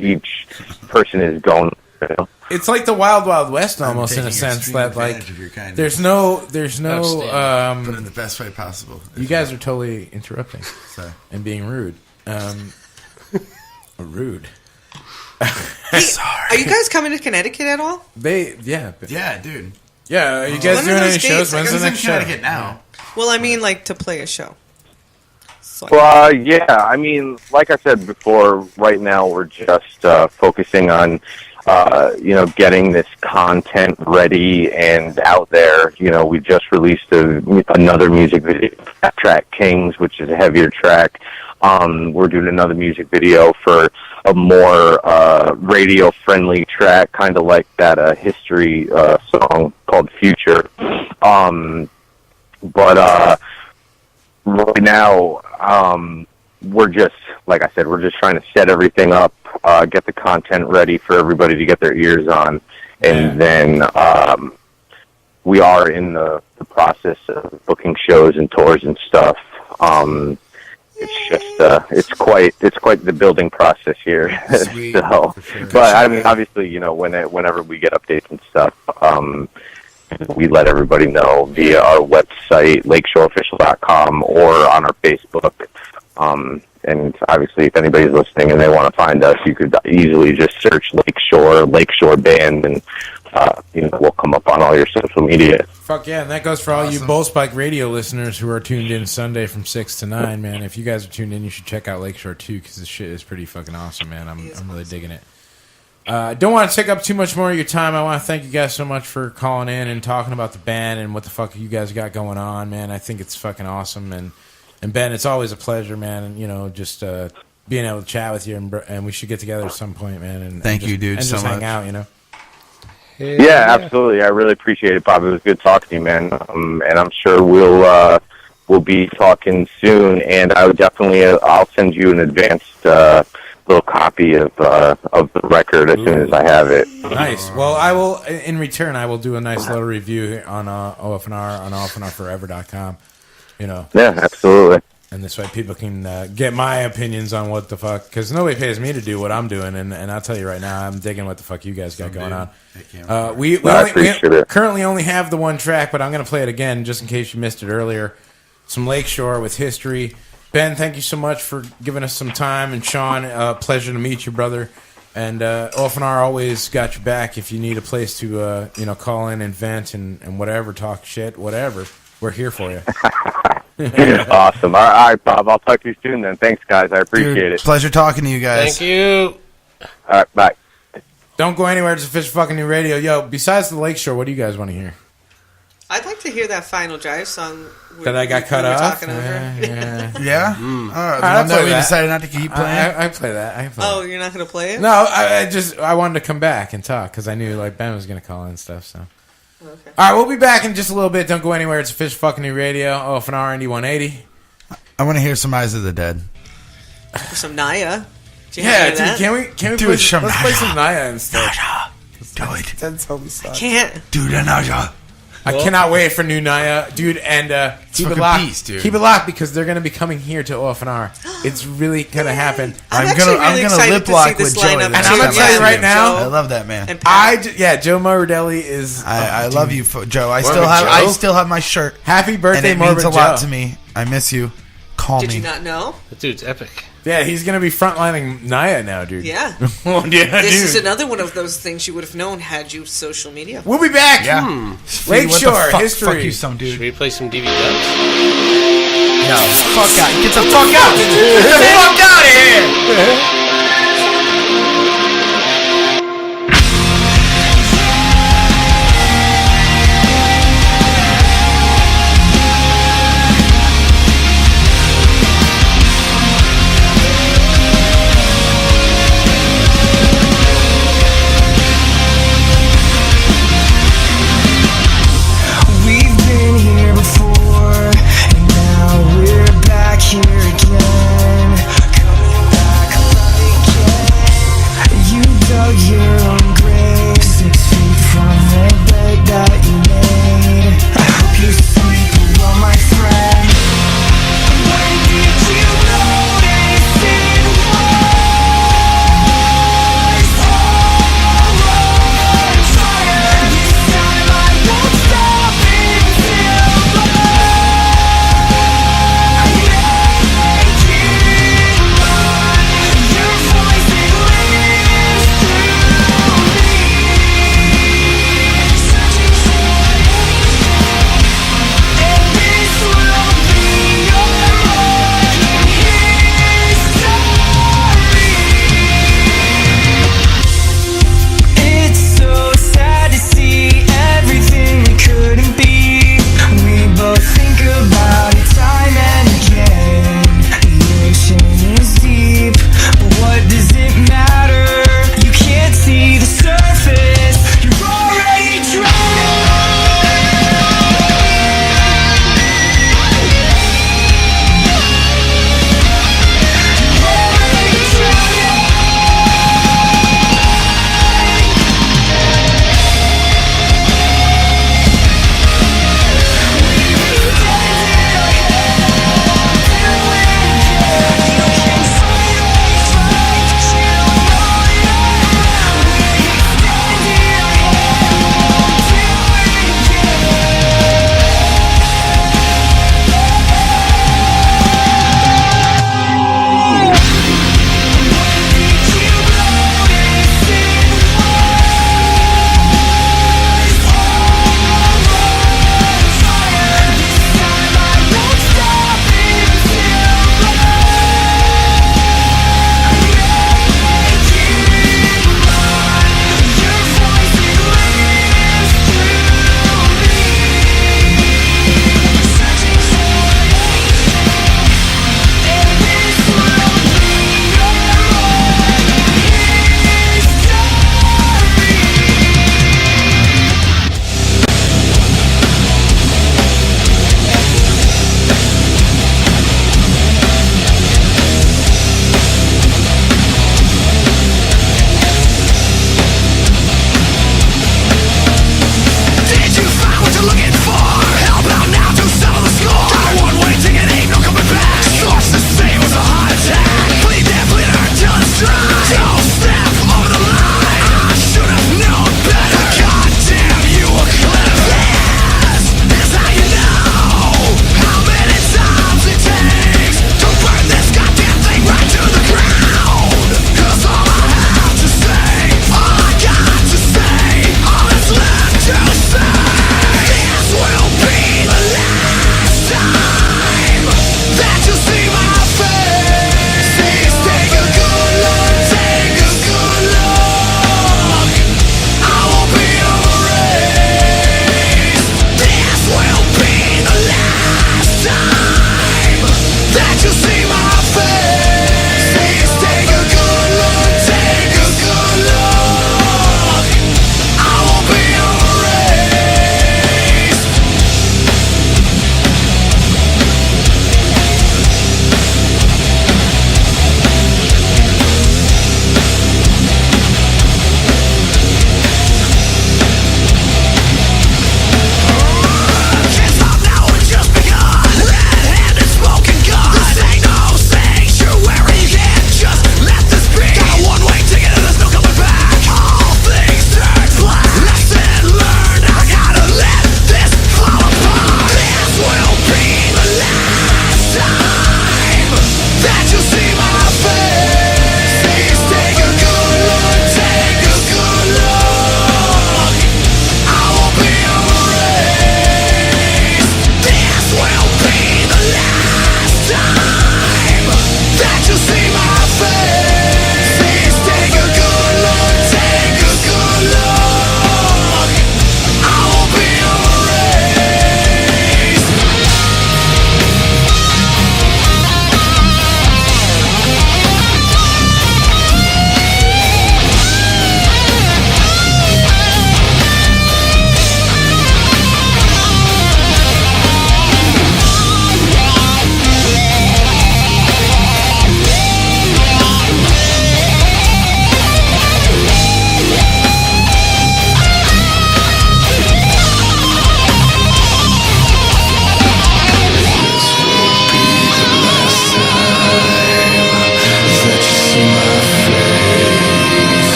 each person is going. It's like the Wild Wild West almost, in a sense that there's no but in the best way possible. You guys are totally interrupting and being rude. Rude. Hey, are you guys coming to Connecticut at all? Yeah, dude. Yeah, are you guys doing any shows? When's the next show? Connecticut now. Well, I mean, to play a show. Yeah. I mean, like I said before, right now we're just focusing on, getting this content ready and out there. We just released another music video, Track Kings, which is a heavier track. We're doing another music video for a more radio-friendly track, kind of like that history song called Future. But right now, we're just, like I said, we're just trying to set everything up, get the content ready for everybody to get their ears on, and then we are in the process of booking shows and tours and stuff. It's just it's quite the building process here. Sweet, so, sure. But I mean, obviously, whenever we get updates and stuff, we let everybody know via our website, lakeshoreofficial.com, or on our Facebook. And obviously, if anybody's listening and they want to find us, you could easily just search Lakeshore Band, and we'll come up on all your social media. Fuck yeah, and that goes for all you Bull Spike Radio listeners who are tuned in Sunday from 6 to 9, man. If you guys are tuned in, you should check out Lakeshore too, because this shit is pretty fucking awesome, man. I'm really digging it. Don't want to take up too much more of your time. I want to thank you guys so much for calling in and talking about the band and what the fuck you guys got going on, man. I think it's fucking awesome, and Ben, it's always a pleasure, man. And just being able to chat with you, and we should get together at some point, man. And thank you, dude, and so just much. Hang out, Yeah, absolutely. I really appreciate it, Bob. It was good talking to you, man. And I'm sure we'll be talking soon. And I would definitely I'll send you an advanced little copy of the record as soon as I have it. Nice. Well, I will. In return, I will do a nice little review on OFNR on OFNRforever.com. Yeah, absolutely. And this way people can get my opinions on what the fuck, because nobody pays me to do what I'm doing, and I'll tell you right now, I'm digging what the fuck you guys got going on. We currently only have the one track, but I'm going to play it again just in case you missed it earlier. Some Lakeshore with History. Ben, thank you so much for giving us some time, and Sean, pleasure to meet you, brother. And OFNR always got your back if you need a place to call in and vent and whatever, talk shit, whatever. We're here for you. Awesome. All right, Bob. I'll talk to you soon then. Thanks, guys. I appreciate it. Pleasure talking to you guys. Thank you. All right, bye. Don't go anywhere. It's Official Fucking New Radio. Yo, besides the Lakeshore, what do you guys want to hear? I'd like to hear that Final Drive song that I got cut off. Yeah. The one we decided not to keep playing. I play that. Oh, you're not going to play it? No, I wanted to come back and talk because I knew like Ben was going to call in and stuff. So. Okay. All right, we'll be back in just a little bit. Don't go anywhere. It's Official Fucking New Radio. OFNR Indy 180. I want to hear some Eyes of the Dead. Some Naya. Yeah, dude, can we do play it? Let's play some Naya instead. Naya. Do it. That's totally sucks. Can't. Do the Naya. I cannot wait for new Naya, dude, and keep it locked. Beast, dude. Keep it locked because they're going to be coming here to OFNR. It's really going to happen. I'm gonna lip lock with Joey. And I'm going to tell you right now, I love that man. Joe Mordelli is. I love you, Joe. I still have my shirt. Happy birthday, and it means a lot to me. I miss you. Call me. Did you not know? That dude's epic. Yeah, he's going to be frontlining Naya now, dude. Yeah. This is another one of those things you would have known had you social media. We'll be back. Yeah. Lakeshore History. Fuck you, Somedude. Should we play some DVD dubs? No. Fuck out. Get the fuck out. Get the fuck out of here. Here again, coming back right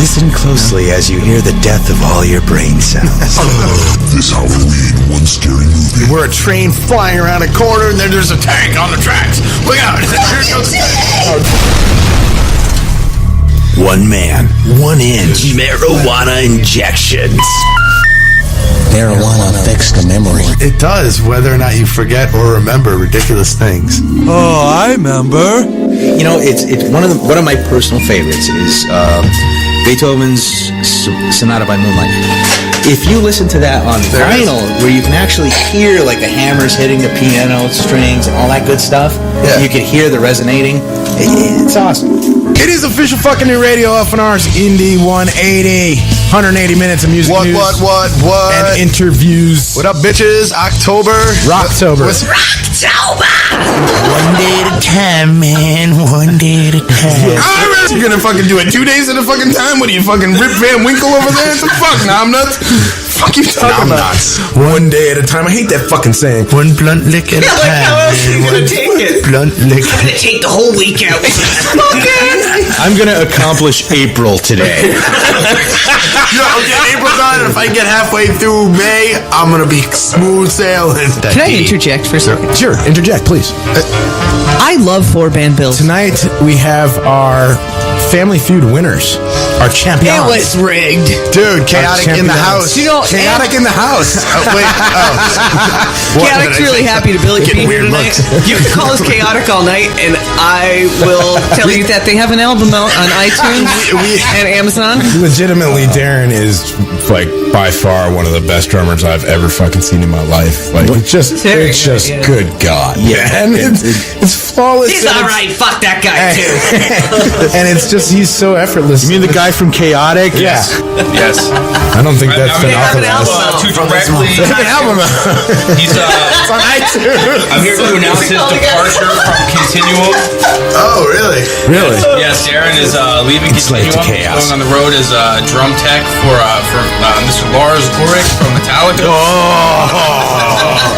Listen closely as you hear the death of all your brain cells. This Halloween, one scary movie. We're a train flying around a corner, and then there's a tank on the tracks. Look out! Here goes the tank. One man, 1 inch marijuana injections. Marijuana affects the memory. It does, whether or not you forget or remember ridiculous things. Oh, I remember. You know, it's one of my personal favorites is Beethoven's Sonata by Moonlight. If you listen to that on vinyl, where you can actually hear like the hammers hitting the piano strings and all that good stuff, you can hear the resonating. It's awesome. It is official fucking new radio, OFNR's Indie 180. 180 minutes of music news. What? And interviews. What up, bitches? October. Rocktober. Rocktober! One day at a time, man. One day at a time. You're gonna fucking do it 2 days at a fucking time? What are you, fucking Rip Van Winkle over there? What the fuck, Naom nuts? Fuck you talking about? One day at a time. I hate that fucking saying. One blunt lick at a time. How else are you gonna take it? Blunt lick. I'm gonna take the whole week out. I'm gonna accomplish April today. April's on, and if I get halfway through May, I'm gonna be smooth sailing. Can I interject for a second? Sure, interject, please. I love 4-band bills. Tonight we have our Family Feud winners. Our champions. It was rigged. Dude, chaotic in the house. You know, Chaotic in the house. Chaotic's really happy to be here tonight. You can call us Chaotic all night, and I will tell you that they have an album out on iTunes and Amazon. Legitimately, Darren is like by far one of the best drummers I've ever fucking seen in my life. Like it's just good God. Yeah, and it's flawless. He's all right. Fuck that guy too. And it's just he's so effortless. You mean the guy from Chaotic? Yeah. Yes. I don't think that's been authorized. To directly. They have an album out. He's It's on iTunes. I'm here to announce his departure from Continuum. Oh, really? Really? Yes, Darren is leaving Continuum. He's going on the road as drum tech for Mr. Lars Ulrich from Metallica.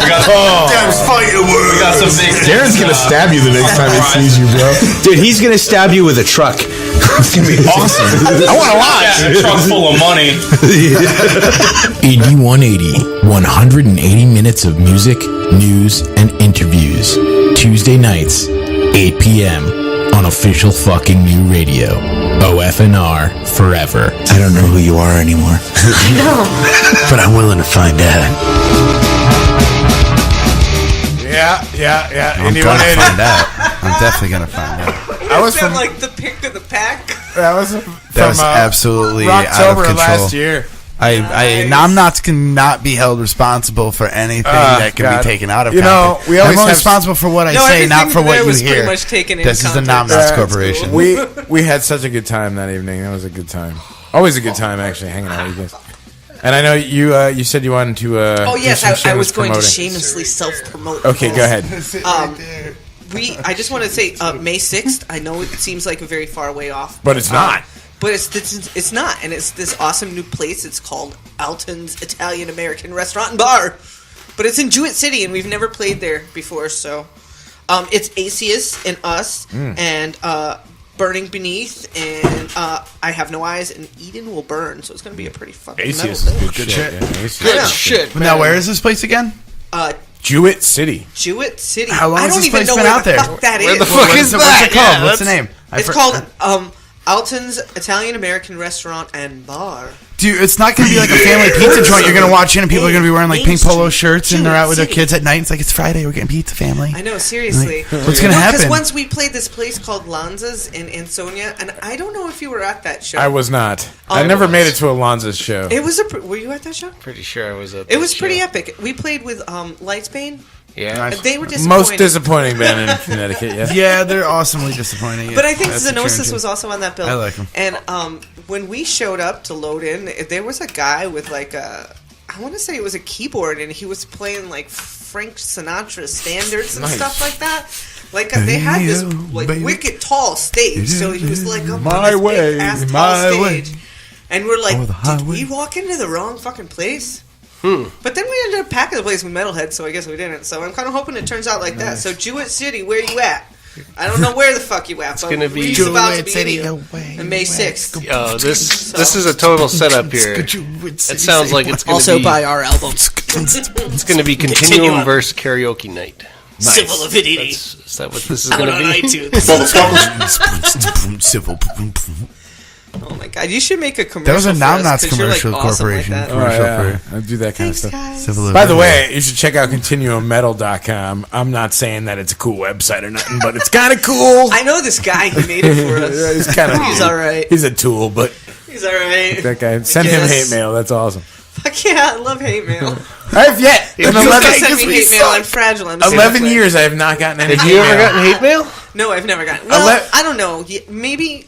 We got some big. Darren's gonna stab you the next time he sees you, bro. Dude, he's gonna stab you with a truck. It's gonna be awesome. I want to watch. Yeah, a truck full of money. Indie 180, 180 minutes of music, news, and interviews. Tuesday nights, 8 p.m. on official fucking new radio. OFNR forever. I don't know who you are anymore. I know. But I'm willing to find out. Yeah. I'm gonna find out. I'm definitely gonna find out. I was From from like the pick of the pack. that was absolutely out of Rocktober control. last year. Nom Knots cannot be held responsible for anything that can be taken out of You know, context. we always I'm have responsible for what I No, say, not for everything what there you was pretty hear. much taken in This is the Nom context. Knots Corporation. We had such a good time that evening. That was a good time. Always a good time, actually, hanging out with you guys. And I know you said you wanted to. Oh yes, do some I was shameless going to promoting. shamelessly self-promote. Okay, go ahead. I just want to say May 6th. I know it seems like a very far way off, But it's not. But it's not, and it's this awesome new place. It's called Alton's Italian American Restaurant and Bar, but it's in Jewett City, and we've never played there before. So, it's Acius and Us and Burning Beneath, and I Have No Eyes, and Eden Will Burn. So it's going to be a pretty fucking Acius metal is thing. good shit. Yeah, Acius Good is shit. Now, where is this place again? Jewett City. Jewett City. How long I has don't this even place know been where out the there? fuck that Where is. the fuck is that? What's it called? What's the name? It's called Alton's Italian American Restaurant and Bar. Dude, it's not going to be like a family pizza joint. You're going to watch in and people are going to be wearing like pink polo shirts and they're out with their kids at night. It's like, it's Friday. We're getting pizza, family. I know, seriously. Like, what's going to happen? Because once we played this place called Lanza's in Ansonia, and I don't know if you were at that show. I was not. I never made it to Alonzo's show. It was were you at that show? Pretty sure I was at. It was pretty epic. We played with Lightsbane. Yeah, they were disappointing. Most disappointing band in Connecticut. Yeah, yeah, they're awesomely disappointing. But I think Xenosis was also on that bill. I like him. And when we showed up to load in, there was a guy with like I want to say it was a keyboard, and he was playing like Frank Sinatra standards and stuff like that. Like they had this like wicked tall stage, so he was like up on this big ass tall stage, and we're like, did we walk into the wrong fucking place? But then we ended up packing the place with metalheads, so I guess we didn't. So I'm kind of hoping it turns out like that. So Jewett City, where you at? I don't know where the fuck you at, but gonna be Reed's about to be City here away, on May 6th. Yo, this is a total setup here. It sounds like it's going to Also be buy our album. it's going to be Continuum versus Karaoke Night. Nice. Civil Avidity. Is that what this is going to be? Civil. Oh my god, you should make a commercial. That was a Naom Nots awesome commercial corporation. like that. Commercial I do that kind Thanks, of stuff. guys. By the way, you should check out ContinuumMetal.com. I'm not saying that it's a cool website or nothing, but it's kind of cool. I know this guy. He made it for us. He's kind of He's all right. He's a tool, but He's all right. that guy. Send him hate mail. That's awesome. Fuck yeah, I love hate mail. I have yet. If you send me hate mail, I'm fragile. I'm 11 years I have not gotten any. Have you ever gotten hate mail? No, I've never gotten. Well, I don't know. Maybe.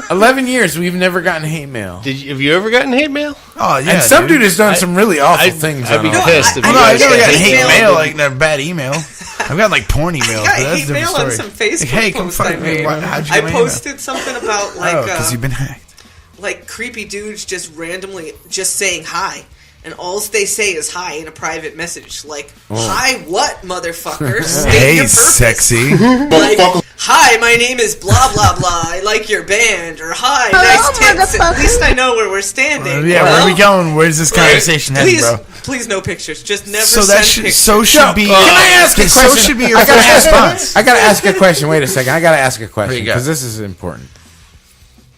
11 years we've never gotten hate mail. Have you ever gotten hate mail? Oh yeah. And some dude has done some really awful things. I'd be on pissed if I've you never guys gotten hate mail, like like a bad email. I've got like porn emails. I got but that's hate a mail different on story. some Facebook Like, hey, come posts fuck I me. made. How'd you I get my email? posted something about like because you've been hacked. like creepy dudes just randomly just saying hi. And all they say is hi in a private message. Like, hi what, mother-fucker? State Hey, your purpose. sexy. Like, hi, my name is blah, blah, blah. I like your band. Or, hi, nice tits. At least I know where we're standing. Yeah, where are we going? Where's this conversation heading, Please, bro? please no pictures. Just never So send that pictures. should be. Can I ask a question? So should be your I gotta first ask- response. I gotta ask a question. Wait a second. I gotta ask a question you got? because this is important.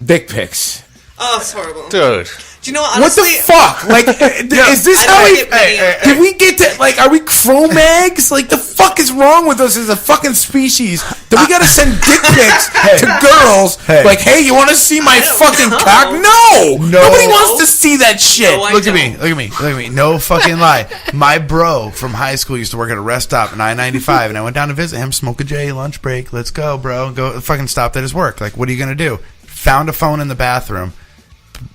Dick pics. Oh, it's horrible. Dude. Do you know, honestly... What the fuck? Like, is this I how don't we... get many. Did we get to... Like, are we Cro-Mags? Like, the fuck is wrong with us as a fucking species? That we gotta send dick pics to girls. Like, hey, you want to see my fucking cock? No! Nobody wants to see that shit. Look at me. Look at me. Look at me. No fucking lie. My bro from high school used to work at a rest stop in I-95, and I went down to visit him, smoke a J, lunch break. Let's go, bro. Go fucking stopped at his work. Like, what are you going to do? Found a phone in the bathroom.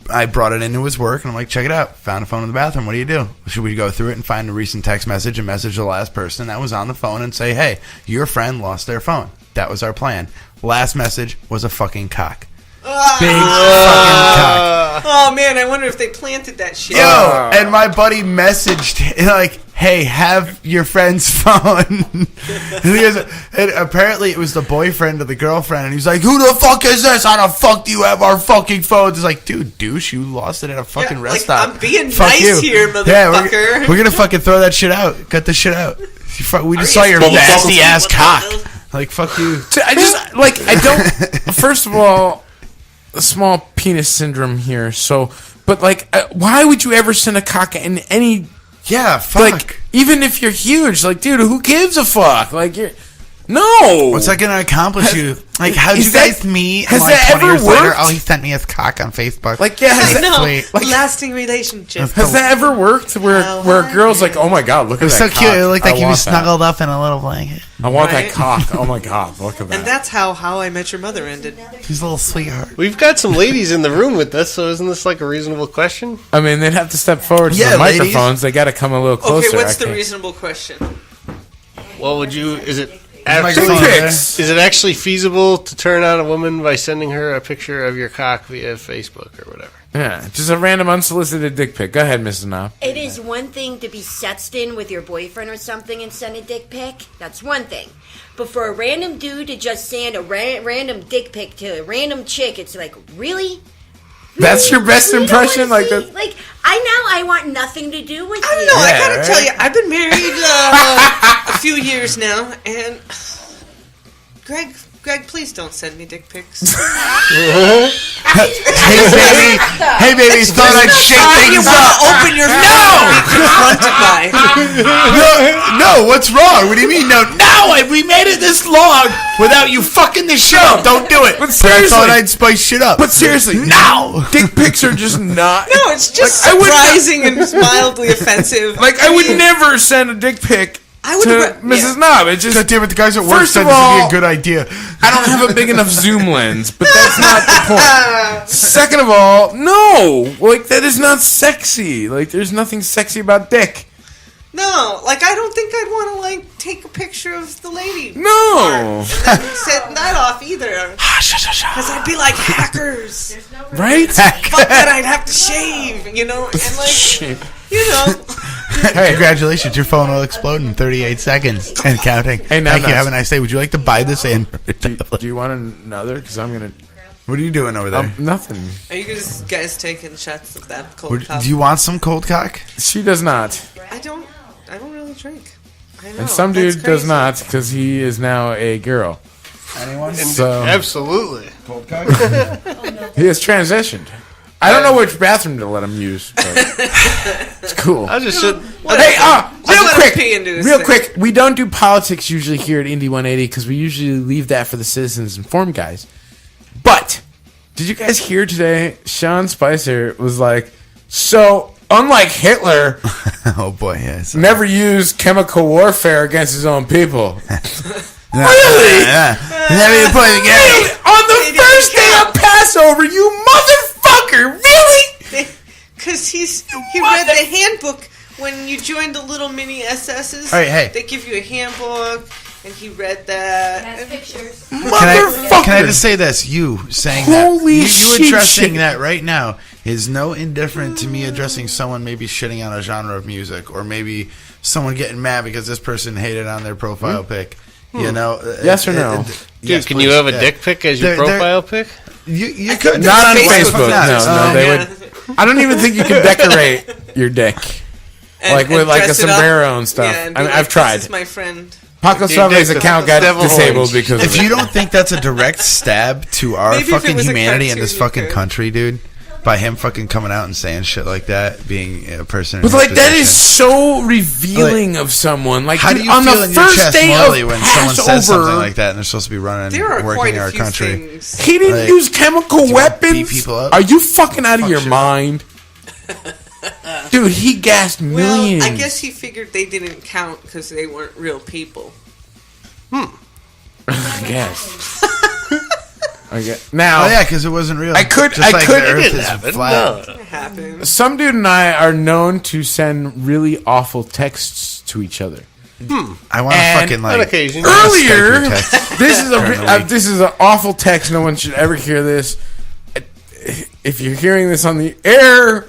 I brought it into his work, and I'm like, check it out. Found a phone in the bathroom. What do you do? Should we go through it and find a recent text message and message the last person that was on the phone and say, hey, your friend lost their phone? That was our plan. Last message was a fucking cock. Big fucking cock. Oh, man, I wonder if they planted that shit. Yo, and my buddy messaged, like, hey, have your friend's phone. And apparently it was the boyfriend of the girlfriend, and he's like, who the fuck is this? How the fuck do you have our fucking phones? It's like, dude, douche, you lost it at a fucking rest stop. I'm being Fuck nice you. here, motherfucker. Yeah, we're gonna fucking throw that shit out. Cut this shit out. We just saw your nasty ass cock. Like, fuck you. I just, like, I don't... First of all, a small penis syndrome here, so... But, like, why would you ever send a cock in any... Yeah, fuck. Like, even if you're huge, like, dude, who gives a fuck? Like, you're... No! What's that gonna accomplish you? Like, how'd you guys meet? Has like, that 20 ever years worked? Later, oh, he sent me his cock on Facebook. Like, yeah, has that, sweet. No, lasting relationship. Has that ever worked where a girl's like, oh my god, look It at was that so cock. cute. It looked like I he was want that. snuggled up in a little blanket. I want Right? that cock. Oh my god, look at that. And that's how I Met Your Mother ended. He's a little sweetheart. We've got some ladies in the room with us, so isn't this like a reasonable question? I mean, they'd have to step forward to Yeah, the ladies. microphones. They got to come a little closer. Okay, what's I the can't- reasonable question? Well, would you... Is it... Microphone Dick there. pics. Is it actually feasible to turn on a woman by sending her a picture of your cock via Facebook or whatever? Yeah, just a random unsolicited dick pic. Go ahead, Mrs. Knob. It is one thing to be sexting with your boyfriend or something and send a dick pic. That's one thing. But for a random dude to just send a random dick pic to a random chick, it's like, really? That's your best You don't impression? wanna Like see- that? Like, I want nothing to do with I don't you. know. I Yeah, gotta right? tell you, I've been married a few years now, and Greg, please don't send me dick pics. Hey, baby, thought I'd shake You things want up. to open your mouth and be confronted by. No, what's wrong? What do you mean? No, we made it this long without you fucking the show. Don't do it. But I seriously. thought I'd spice shit up. But seriously, now. dick pics are just not. No, it's just Like, I would not- surprising and mildly offensive. Like, I would never send a dick pic I would to have- Mrs. yeah. Knob. It's just, God damn it, the guys at work First said of this would be all- a good idea. I don't have a big enough zoom lens, but that's not the point. Second of all, no. Like, that is not sexy. Like, there's nothing sexy about dick. No, like I don't think I'd want to like take a picture of the lady. No. And then set that off either. Because I'd be like hackers. Right? Fuck that, I'd have to shave, you know, and like, you know. Congratulations, your phone will explode in 38 seconds and counting. Hey, Thank you. Have a nice day. Would you like to buy this Android tablet? Do you want another? Because I'm going to... What are you doing over there? Nothing. Are you guys taking shots of that Coldcock? Do you want some Coldcock? She does not. I don't really drink. I know. And Somedude does not, because he is now a girl. Anyone? So, absolutely. Coldcock? He has transitioned. I don't know which bathroom to let him use, but it's cool. I just should. Hey, real thing. quick. We don't do politics usually here at Indie 180 because we usually leave that for the Citizens Informed guys. But did you guys hear today? Sean Spicer was like, "So unlike Hitler, oh boy, yes, never used chemical warfare against his own people." Really? Yeah. Never even put it together. Really? On the first day of Passover, you motherfucker! Really? Because he read the handbook when you joined the little mini SS's. All right, hey. They give you a handbook, and he read that. Has pictures. Motherfucker! Can I just say this? You saying Holy that, you addressing shit. that right now is no indifferent to me addressing someone maybe shitting on a genre of music, or maybe someone getting mad because this person hated on their profile pic. You know, yes or no? Dude, yes, can you have a dick pic as your profile pic? You could not on Facebook. No, they would. I don't even think you can decorate your dick like with like a sombrero and stuff. Yeah, and I mean, like, I've tried. This is my friend. Paco Suave's account got disabled because if you don't think that's a direct stab to our Maybe if it fucking was a humanity in this cartoon, fucking country, dude, by him fucking coming out and saying shit like that, being a person. But like that is so revealing of someone. Like, how do you on feel the in your first chest day morally of when Passover, someone says something like that and they're supposed to be running, There are working quite in a our few country? things. He didn't Like, use chemical do you want to beat weapons. people up? Are you fucking out of your mind? Dude, he gassed millions. Well, I guess he figured they didn't count because they weren't real people. I guess. Now, Oh yeah, because it wasn't real. I could. Just like the It Earth didn't is happen. flat. No. It happened. Somedude and I are known to send really awful texts to each other. I want to And fucking on like occasion. Earlier, Skype your text this is during the week. this is an awful text. No one should ever hear this. If you're hearing this on the air,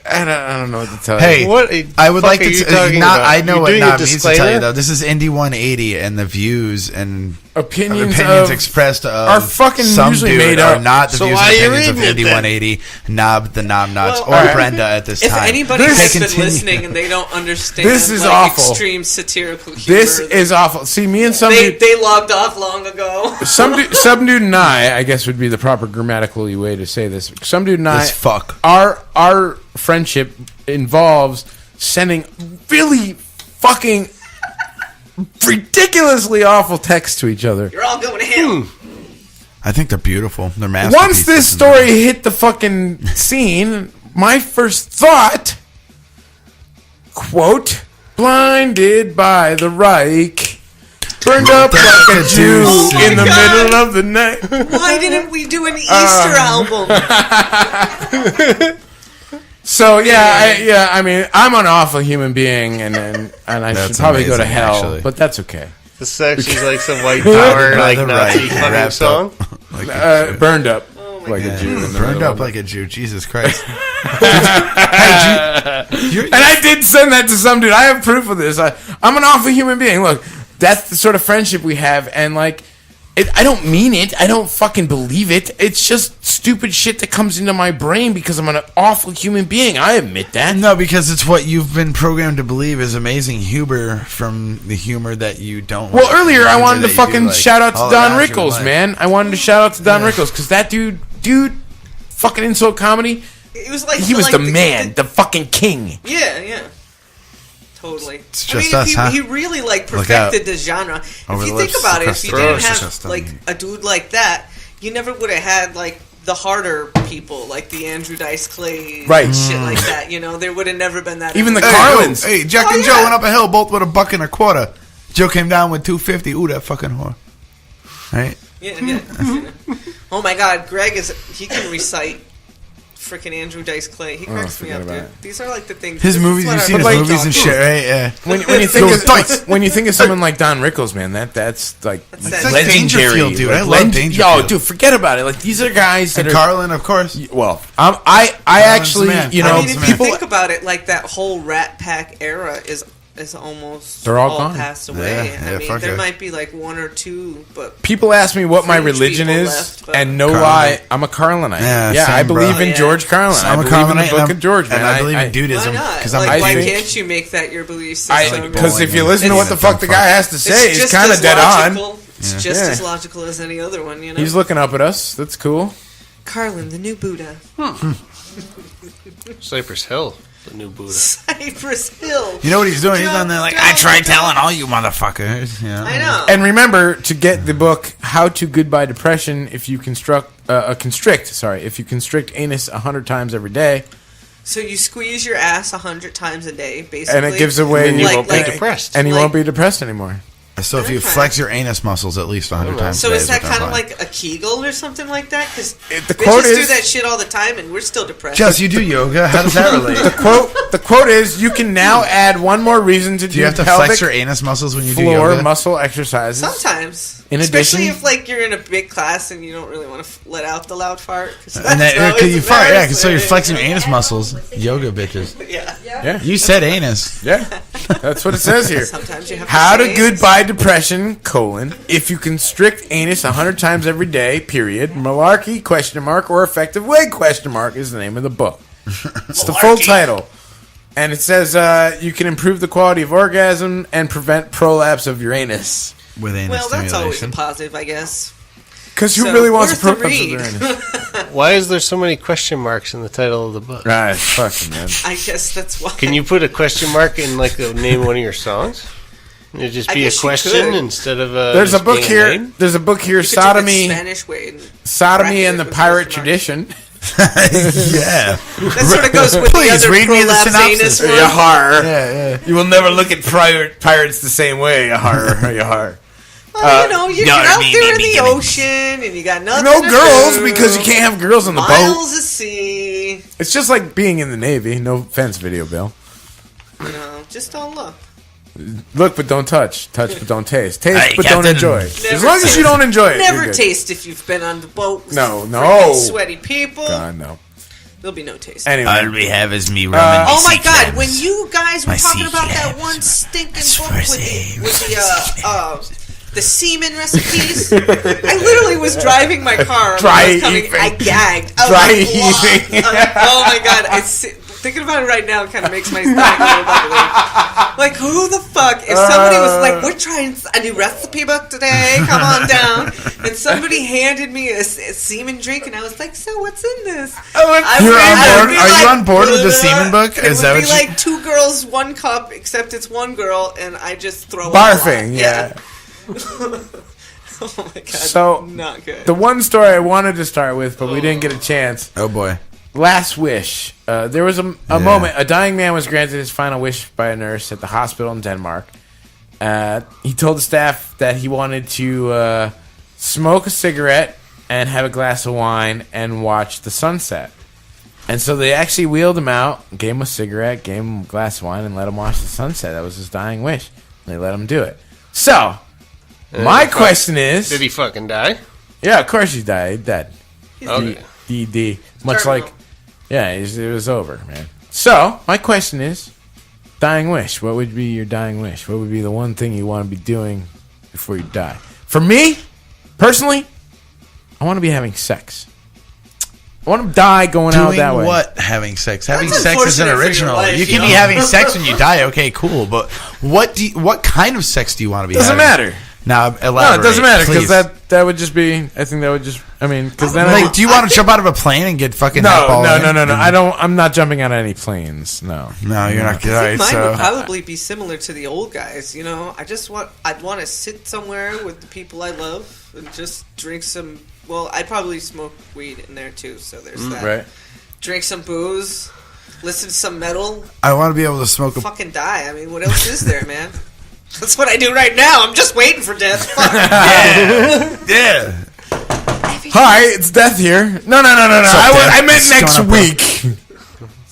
I don't know what to tell Hey, you. What I would fuck like are to. you talking Not, about? I know You're what doing a Naom needs to tell you disclaimer? though. This is Indie 180, and the views and Opinions of- expressed are fucking some usually dude made are up. not the So views why and are you opinions of reading Indie it then? 180, Knob, the Nom Nots, Well, or alright. Brenda at this If time. anybody They has been continue- listening and they don't understand This is like, awful. extreme satirical humor, This is awful. See, me and they Somedude, logged off long ago. Somedude and I guess would be the proper grammatical way to say this. Somedude and I, This fuck. our friendship involves sending really fucking ridiculously awful texts to each other. You're all going to hell. I think they're beautiful. They're Once masterpieces. this story hit the fucking scene, my first thought, quote, blinded by the Reich, burned up like a Jew Oh my in the God. middle of the night. Why didn't we do an Easter album? So I mean, I'm an awful human being, and I should That's probably go to amazing, hell, actually. but that's okay. This actually like some white power, like the Nazi right, fucking wrapped song. up like a Jew. Burned up my like a God. Jew. in the Burned middle up of like a Jew. Jesus Christ. And I did send that to some dude. I have proof of this. I'm an awful human being. Look, that's the sort of friendship we have, and like, I don't mean it. I don't fucking believe it. It's just stupid shit that comes into my brain because I'm an awful human being. I admit that. No, because it's what you've been programmed to believe is amazing humor from the humor that you don't. Well, like. earlier I Humor wanted to that you fucking do, like, shout out to all Don around your Rickles, life. man. I wanted to shout out to Don Rickles because that dude, fucking insult comedy. It was like He was like the man, the fucking king. Yeah. Totally. It's just us, huh? He really like Look out. perfected the genre. Over If the you think lips, about it, across if the you didn't throat. have System. like a dude like that, you never would have had like the harder people, like the Andrew Dice Clay, Right. and shit like that. You know, there would have never been that. Even the Hey, Carlins. Hey, Jack and Joe went up a hill, both with $1.25. Joe came down with $2.50. Ooh, that fucking whore. Right? Yeah. Oh my God, Greg he can recite freaking Andrew Dice Clay. He cracks me up, dude. These are like the things. His movies, you've seen his movies and shit, right? Yeah. When you think of someone like Don Rickles, man, that's like legendary, Dangerfield, dude. I love Dangerfield. Yo, dude, forget about it. Like these are guys that and Carlin, of course. Well, I actually, you know, if you think about it, like that whole Rat Pack era is almost they're all gone. Passed away. I mean, there might be like one or two, but people ask me what my religion is, and no lie, I'm a Carlinite. Yeah, I believe in George Carlin. I'm a Carlinite in the Book of George, man. And I believe in Dudism because why can't you make that your belief system? Because if you listen to what the fuck the guy has to say, it's kind of dead on. It's just as logical as any other one, you know. He's looking up at us. That's cool. Carlin, the new Buddha. Cypress Hill. The new Buddha. Cypress Hill. You know what he's doing? He's on there like, I tried telling all you motherfuckers. Yeah. I know. And remember to get the book "How to Goodbye Depression" if you constrict anus 100 times every day. So you squeeze your ass 100 times a day, basically, and it gives away. And you won't be depressed. And you won't be depressed anymore. So if you flex your anus muscles at least 100 times so a day. So is that kind of like a Kegel or something like that? Because the quote is, do that shit all the time and we're still depressed. Jess, you do yoga. How does that relate? The quote is, you can now add one more reason to do you have to flex your anus muscles when you do yoga? Floor muscle exercises. Sometimes. In especially addition, if like you're in a big class and you don't really want to let out the loud fart. And because you fart, yeah, so you're flexing your anus muscles. Yoga bitches. Yeah. You said anus. Yeah. That's what it says here. Sometimes you have How to Goodbye Depression, if you constrict anus 100 times every day, period, malarkey, ? Or effective way, ? Is the name of the book. It's the full title. And it says you can improve the quality of orgasm and prevent prolapse of your anus. With anus well, that's stimulation. always a positive, I guess. Because who really wants to prolapse of their anus? Why is there so many question marks in the title of the book? Right, fucking man. I guess that's why. Can you put a question mark in like the name of one of your songs? It'd just be a question instead of a. There's a book here. There's a book here. Sodomy. Spanish way. Sodomy and the Pirate Tradition. Yeah. That sort of goes with Please, the other read me the prolapse synopsis. anus one. Yahar. Yeah. You will never look at pirates the same way. Yahar. Yahar. Well, you're out there in the ocean and you got nothing. No to girls do. because you can't have girls on the boat. Miles of sea. It's just like being in the Navy. No offense, Video Bill. No, just don't look. Look but don't touch. Touch but don't taste. Taste but Captain. don't enjoy. As long as you don't enjoy it. Never you're good. taste if you've been on the boat with No. sweaty people. God, no. There'll be no taste. Anyway. All we have is me rum oh my God! When you guys were talking about that one stinking book with the semen recipes, I literally was driving my car. Dry heaving. I gagged. Heaving. Oh my God! Thinking about it right now kind of makes my stomach a little bubbly. Like, who the fuck? If somebody was like, "We're trying a new recipe book today. Come on down," and somebody handed me a semen drink, and I was like, "So what's in this?" Are you on board with the semen book? It would be like 2 girls, 1 cup, except it's 1 girl, and I just throw barfing. Yeah. Oh my God. So not good. The one story I wanted to start with, but we didn't get a chance. Oh boy. Last wish. There was a moment. A dying man was granted his final wish by a nurse at the hospital in Denmark. He told the staff that he wanted to smoke a cigarette and have a glass of wine and watch the sunset. And so they actually wheeled him out, gave him a cigarette, gave him a glass of wine, and let him watch the sunset. That was his dying wish. They let him do it. So, my question is... Did he fucking die? Yeah, of course he died. He's dead. Okay. D. Much like... Yeah, it was over, man. So, my question is, dying wish. What would be your dying wish? What would be the one thing you want to be doing before you die? For me, personally, I want to be having sex. I want to die going out that way. Doing what? Having sex. Having That's sex is an original. life, you can be having sex when you die. Okay, cool. But what kind of sex do you want to be Doesn't having? matter. Now, elaborate. No, it doesn't matter because please. that would just be. I think that would just. I mean, because then like, do you want to jump out of a plane and get fucking? No. I don't. I'm not jumping on any planes. No, you're not. All right, mine so would probably be similar to the old guys. You know, I'd want to sit somewhere with the people I love and just drink some. Well, I'd probably smoke weed in there too. So there's that. Right. Drink some booze, listen to some metal. I want to be able to smoke. Fucking die. I mean, what else is there, man? That's what I do right now. I'm just waiting for death. Fuck. Yeah. Every Hi, it's Death here. No. I meant next week.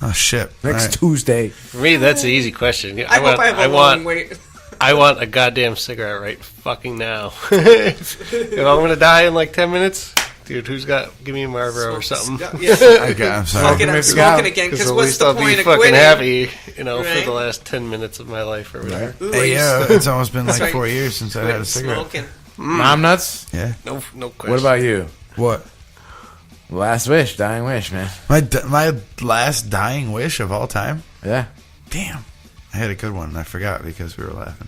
Oh shit! Next Tuesday. For me, that's an easy question. I hope I have a long wait. I want a goddamn cigarette right fucking now. If I'm gonna die in like 10 minutes, dude, give me a Marlboro or something? Yeah. I'm sorry. I'm smoking again because what's the I'll point be of fucking quitting? happy, for Right? the last 10 minutes of my life or whatever. Ooh, Hey, yeah, it's almost been like right. 4 years since I had a cigarette. Smoking. Mom nuts? Yeah. No question. What about you? What? Last wish, dying wish, man. My last dying wish of all time? Yeah. Damn. I had a good one and I forgot because we were laughing.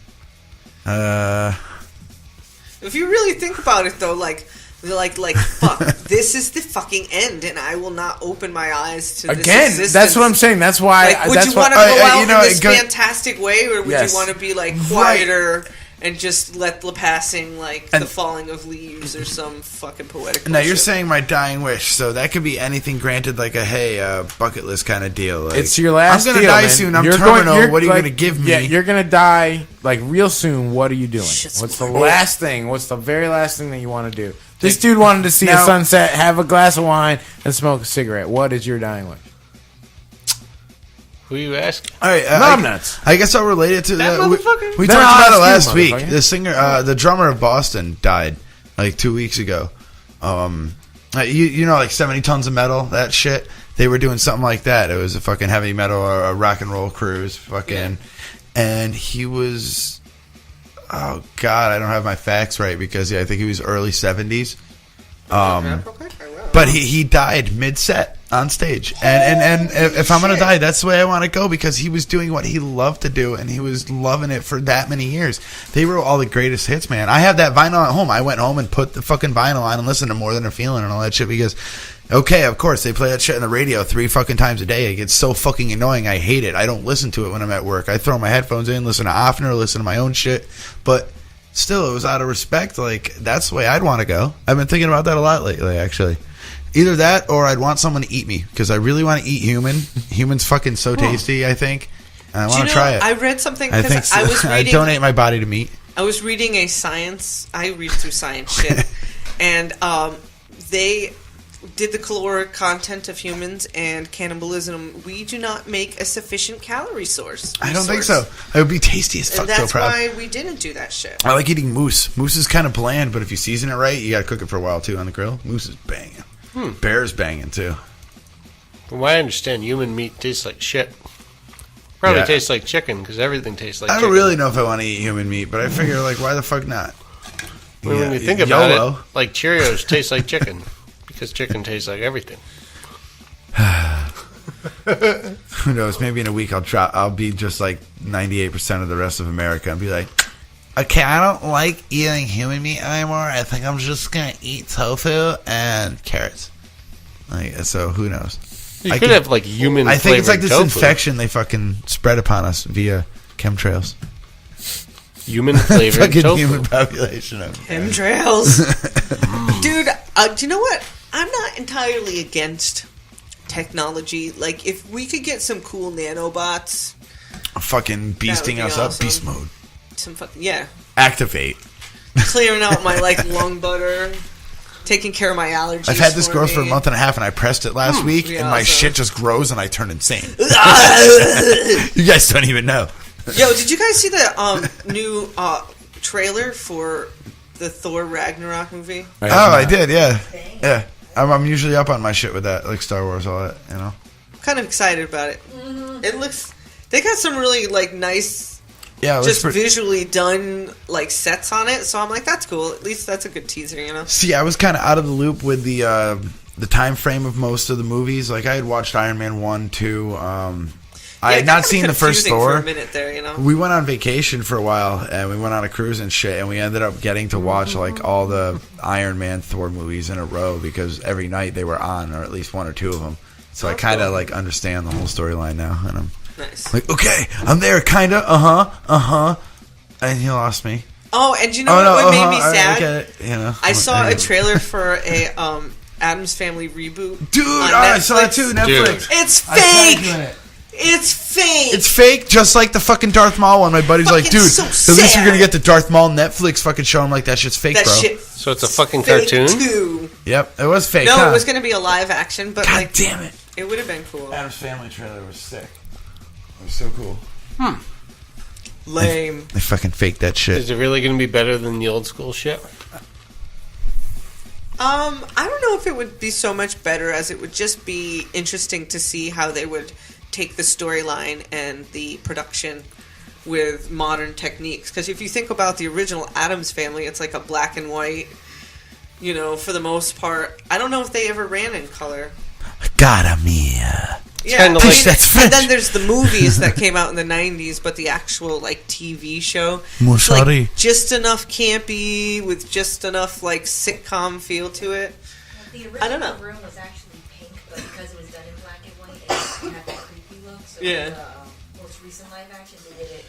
If you really think about it, though, like fuck, this is the fucking end, and I will not open my eyes to this Again, existence. that's what I'm saying. That's why. Like, would that's you want to what- go out you know, in this it go- fantastic way, or would Yes. you want to be like quieter and just let the passing, like the falling of leaves, or some fucking poetic? Now you're bullshit? saying my dying wish, so that could be anything granted, like a bucket list kind of deal. Like, It's your last. I'm gonna deal, die man. soon. I'm You're terminal. going- What are you like, gonna give me? Yeah, you're gonna die like real soon. What are you doing? Shit's What's the smart. last thing? What's the very last thing that you want to do? This dude wanted to see Now- a sunset, have a glass of wine, and smoke a cigarette. What is your dying wish? Who you asking? All right, Mom nuts. I guess I'll relate it to That the. motherfucker? We Then talked I'll about it ask last you, week. motherfucker. The singer, the drummer of Boston, died like 2 weeks ago. You know, like 70 tons of metal, that shit. They were doing something like that. It was a fucking heavy metal or a rock and roll cruise, fucking, and he was. Oh God, I don't have my facts right because I think he was early 70s. But he died mid-set on stage, and if I'm gonna die, that's the way I want to go because he was doing what he loved to do, and he was loving it for that many years. They wrote all the greatest hits, man. I have that vinyl at home. I went home and put the fucking vinyl on and listened to More Than a Feeling and all that shit because, okay, of course they play that shit on the radio 3 fucking times a day. It gets so fucking annoying. I hate it. I don't listen to it when I'm at work. I throw my headphones in, listen to OFNR, listen to my own shit, but. Still, it was out of respect. Like, that's the way I'd want to go. I've been thinking about that a lot lately, actually. Either that or I'd want someone to eat me because I really want to eat human. Human's fucking so tasty, I think. And I want to try it. I read something I think because I was I reading. donate my body to meat. I was reading a science. I read through science shit, and they did the caloric content of humans and cannibalism. We do not make a sufficient calorie source. I don't think so. It would be tasty as fuck. And that's so proud. why we didn't do that shit. I like eating moose. Moose is kind of bland, but if you season it right, you got to cook it for a while too on the grill. Moose is banging. Bear's banging too. From what I understand, human meat tastes like shit. Probably Yeah. tastes like chicken because everything tastes like I chicken. don't really know if I want to eat human meat, but I figure like, why the fuck not? I mean, when you think about it, like Cheerios taste like chicken because chicken tastes like everything. Who knows? Maybe in a week I'll be just like 98% of the rest of America and be like, okay, I don't like eating human meat anymore. I think I'm just gonna eat tofu and carrots. Like, so who knows? You could have like human. I think it's like this tofu. infection they fucking spread upon us via chemtrails. Human flavored fucking tofu. human population of Chemtrails. Dude, do you know what? I'm not entirely against technology. Like, if we could get some cool nanobots, fucking beasting be us awesome. up, beast mode. some fucking, yeah, Activate. clearing out my, like, lung butter, taking care of my allergies. I've had this for growth for a me. month and a half, and I pressed it last week, be and my awesome. shit just grows, and I turn insane. You guys don't even know. Yo, did you guys see the new trailer for the Thor Ragnarok movie? Oh, I did, yeah. Yeah. I'm usually up on my shit with that, like Star Wars, all that, you know? I'm kind of excited about it. It looks... They got some really, like, nice... Yeah, it looks just pretty- visually done, like, sets on it. So I'm like, that's cool. At least that's a good teaser, you know? See, I was kind of out of the loop with the time frame of most of the movies. Like, I had watched Iron Man 1, 2. I had not seen the first Thor. For a minute there, you know? We went on vacation for a while, and we went on a cruise and shit, and we ended up getting to watch like all the Iron Man, Thor movies in a row because every night they were on, or at least one or two of them. So I kind of like understand the whole storyline now, and I'm like, okay, I'm there, kind of, and he lost me. Oh, and you know what made me sad? I get it, you know, I saw a trailer for a Addams Family reboot. Dude, on I saw it Netflix. too. Netflix. It's I tagged fake. you in it. It's fake. It's fake, just like the fucking Darth Maul one. My buddy's like, dude, so at least you're gonna get the Darth Maul Netflix fucking show. I'm like, that shit's fake, That bro. shit So it's a fucking fake cartoon? too. Yep, it was fake. No, huh? it was going to be a live action, but God damn it. It would have been cool. Adam's Family trailer was sick. It was so cool. Lame. They fucking faked that shit. Is it really going to be better than the old school shit? I don't know if it would be so much better as it would just be interesting to see how they would take the storyline and the production with modern techniques. Because if you think about the original Addams Family, it's like a black and white, you know, for the most part. I don't know if they ever ran in color. Gotta Mia. Yeah, I mean, that's French. and then there's the movies that came out in the 90s, but the actual, like, TV show, Mon chéri. like, just enough campy with just enough, like, sitcom feel to it. The I don't know. original room was actually pink, but because it was done in black and white, it had that creepy look. So Yeah. the most recent live action, they did it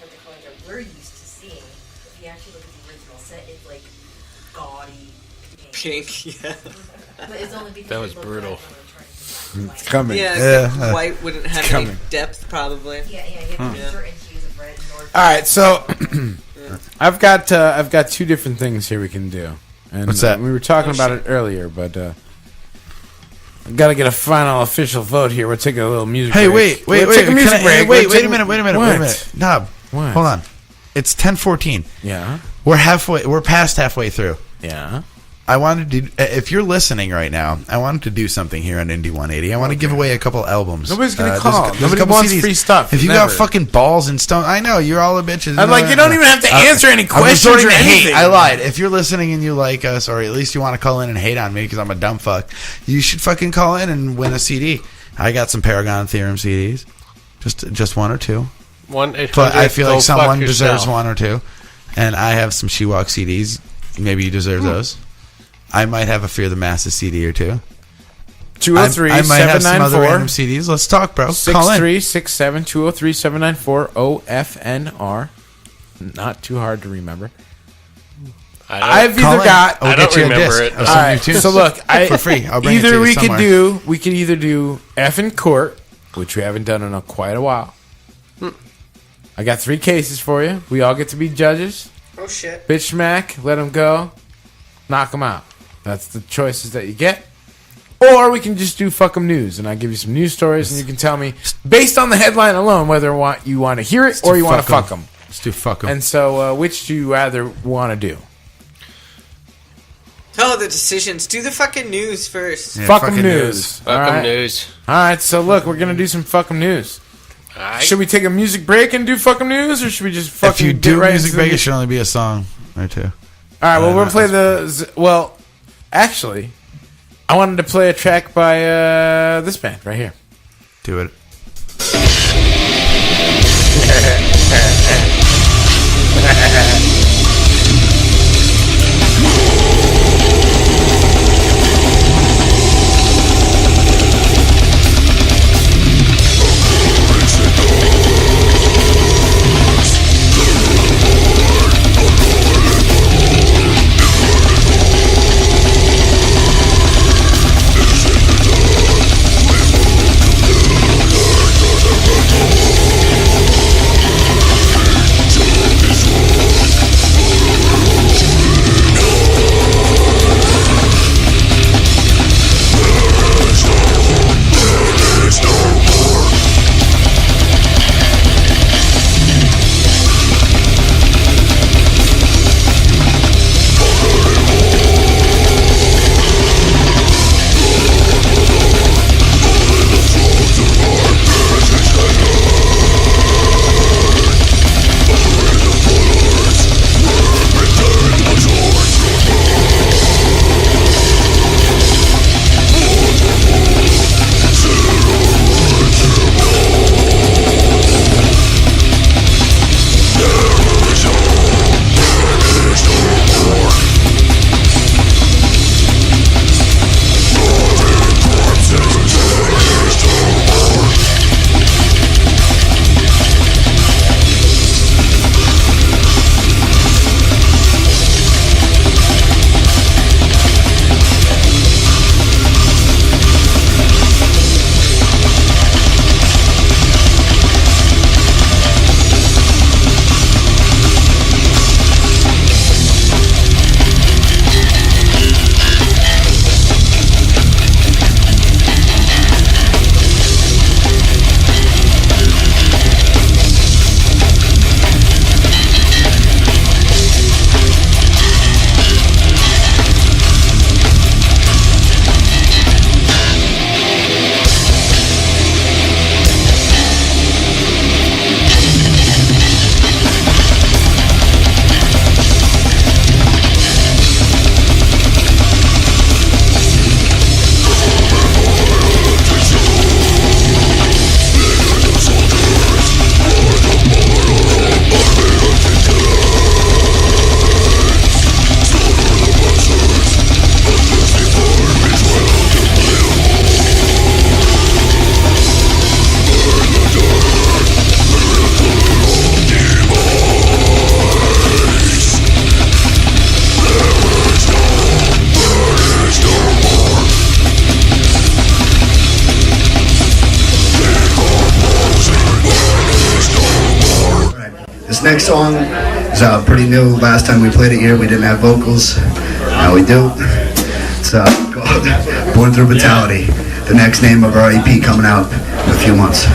for the color that we're used to seeing. If you actually look at the original set, it's like gaudy pink. Pink, yeah. But it's only because That was it looked brutal. like when they tried to do black and It's white. coming. Yeah, white wouldn't have any coming. depth, probably. Yeah, you have certain hues of red. All right, so I've got two different things here we can do. And What's that? We were talking about it earlier, but I've got to get a final official vote here. We'll take a little music Hey, break. wait. We'll take a music break. Wait We'll a minute. Wait a minute. Knob, What? hold on. It's 10:14. Yeah. We're past halfway through. Yeah. I wanted to, if you're listening right now, I wanted to do something here on Indie 180. I want to give away a couple albums. Nobody's gonna There's call. there's Nobody couple wants CDs. free stuff. If you Never. got fucking balls and stone, I know you're all the bitches. I'm like, you don't even have to answer any questions I'm resorting or to hate. anything. I lied. If you're listening and you like us, or at least you want to call in and hate on me because I'm a dumb fuck, you should fucking call in and win a CD. I got some Paragon Theorem CDs, just one or two. 1-800 But I feel go like someone fuck deserves yourself. one or two, and I have some She-Walk CDs. Maybe you deserve those. I might have a Fear the Masses CD or two. 203 I might have some other 794 random CDs. Let's talk, bro. Call in. 6367 203 794 OFNR. Not too hard to remember. I've Call either in. got. I'll get you a disc of some new tunes. So look, for free. I'll bring it to either you we somewhere. could either do F in Court, which we haven't done in quite a while. I got 3 cases for you. We all get to be judges. Oh, shit. Bitch smack, let them go, knock them out. That's the choices that you get. Or we can just do fuck 'em news, and I give you some news stories, and you can tell me, based on the headline alone, whether you want to hear it or you want to fuck 'em. Let's do fuck 'em. And so, which do you rather want to do? Oh, the decisions. Do the fucking news first. Fuck 'em news. Fuck 'em All right. news. All right, so look, we're going to do some fuck 'em news. Should we take a music break and do fuck 'em news, or should we just fucking If you get do right music into break, the it should only be a song or two. All right, well, we'll play the... Well, actually, I wanted to play a track by this band right here. Do it. next song is pretty new. Last time we played it here, we didn't have vocals. Now we do. It's called Born Through Brutality. The next name of our EP coming out in a few months.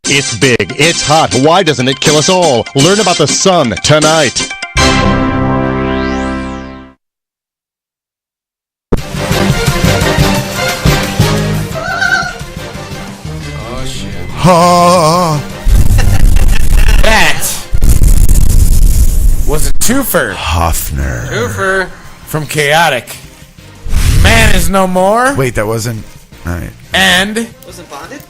It's big, it's hot, why doesn't it kill us all? Learn about the sun tonight. Oh shit. Oh. That was a twofer. Hoffner. Twofer from Chaotic. Man is No More. Wait, that wasn't... Alright. And... Wasn't Bonded?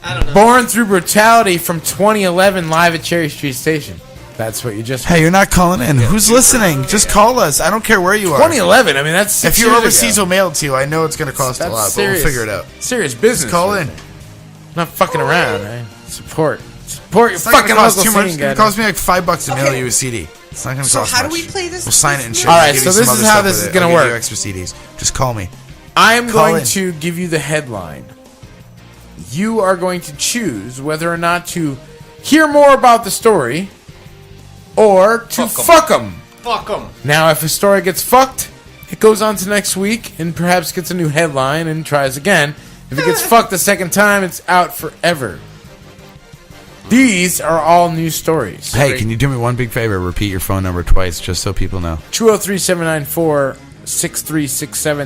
I don't know. Born Through Brutality from 2011 live at Cherry Street Station. That's what you just heard. Hey, you're not calling in. Who's listening? Just call us. I don't care where you are. 2011. I mean, that's 6 if you're years overseas, ago. we'll mail it to you. I know it's going to cost That's a lot, serious, but we'll figure it out. Serious business. Just call in. Not fucking around, right? Support your It's not fucking gonna cost local too much. scene, It's going to cost me like $5 to mail you a CD. It's not going to So cost how much. do we play this? We'll sign it and shit. All right, Give so you some this is other how stuff this with is it. gonna I'll give work. you extra CDs. Just call me. I am Call going in. to give you the headline. You are going to choose whether or not to hear more about the story or to fuck them. Fuck them. Now, if a story gets fucked, it goes on to next week and perhaps gets a new headline and tries again. If it gets fucked the second time, it's out forever. These are all new stories. Hey, can you do me one big favor? Repeat your phone number twice just so people know. 203-794-6367,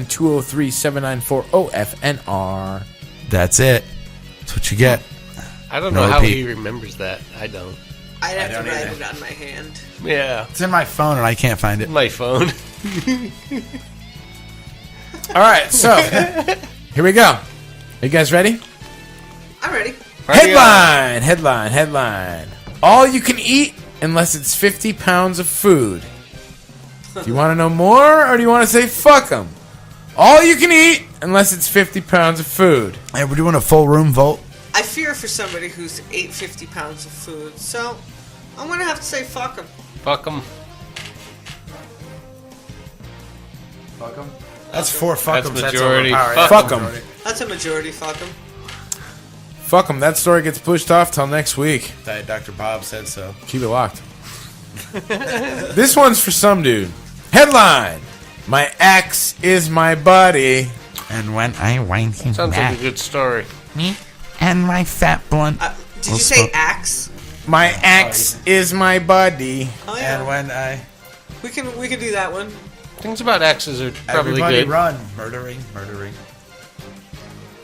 203-794-OFNR. That's it. That's what you get. I don't No know how repeat. he remembers that. I don't. I'd have to write it on my hand. Yeah. It's in my phone and I can't find it. My phone. All right, so here we go. Are you guys ready? I'm ready. Headline. All you can eat unless it's 50 pounds of food. Do you want to know more or do you want to say fuck them? All you can eat unless it's 50 pounds of food. Hey, we're doing a full room vote. I fear for somebody who's ate 50 pounds of food, so I'm going to have to say fuck them. Fuck them. Fuck them. That's 4 fuck That's them. majority. That's fuck them. That's a majority fuck them. Fuck them. That story gets pushed off till next week. Dr. Bob said so. Keep it locked. This one's for Somedude. Headline: My ex is my buddy. And when I wind him Sounds back, like a good story. me and my fat blunt. Did you say axe? My ex is my buddy. Oh, yeah. And when I... We can do that one. Things about axes are probably Everybody good. run. Murdering.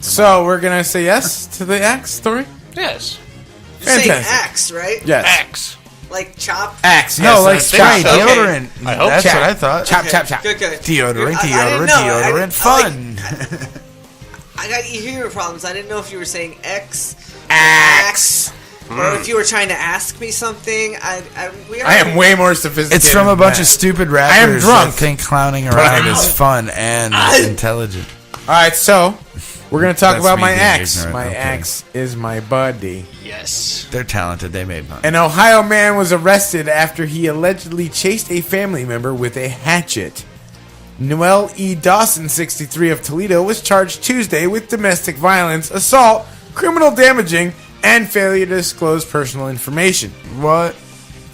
So we're gonna say yes to the axe story. Yes. You're saying Fantastic. axe, right? Yes. Axe. Like chop? Axe. No, Yes, like spray, spray, deodorant. I hope That's chop. what I thought. Chop, chop, chop. Good. Deodorant, I didn't know. fun. I got hearing problems. I didn't know if you were saying X, Axe. or if you were trying to ask me something. I am way more sophisticated. It's from a than bunch that. of stupid I rappers am drunk. that think clowning around is fun and intelligent. All right, so we're gonna talk That's about me my being ex. ignorant, My okay. ex is my buddy. Yes. They're talented. They made money. An Ohio man was arrested after he allegedly chased a family member with a hatchet. Noel E. Dawson, 63, of Toledo, was charged Tuesday with domestic violence, assault, criminal damaging, and failure to disclose personal information. What?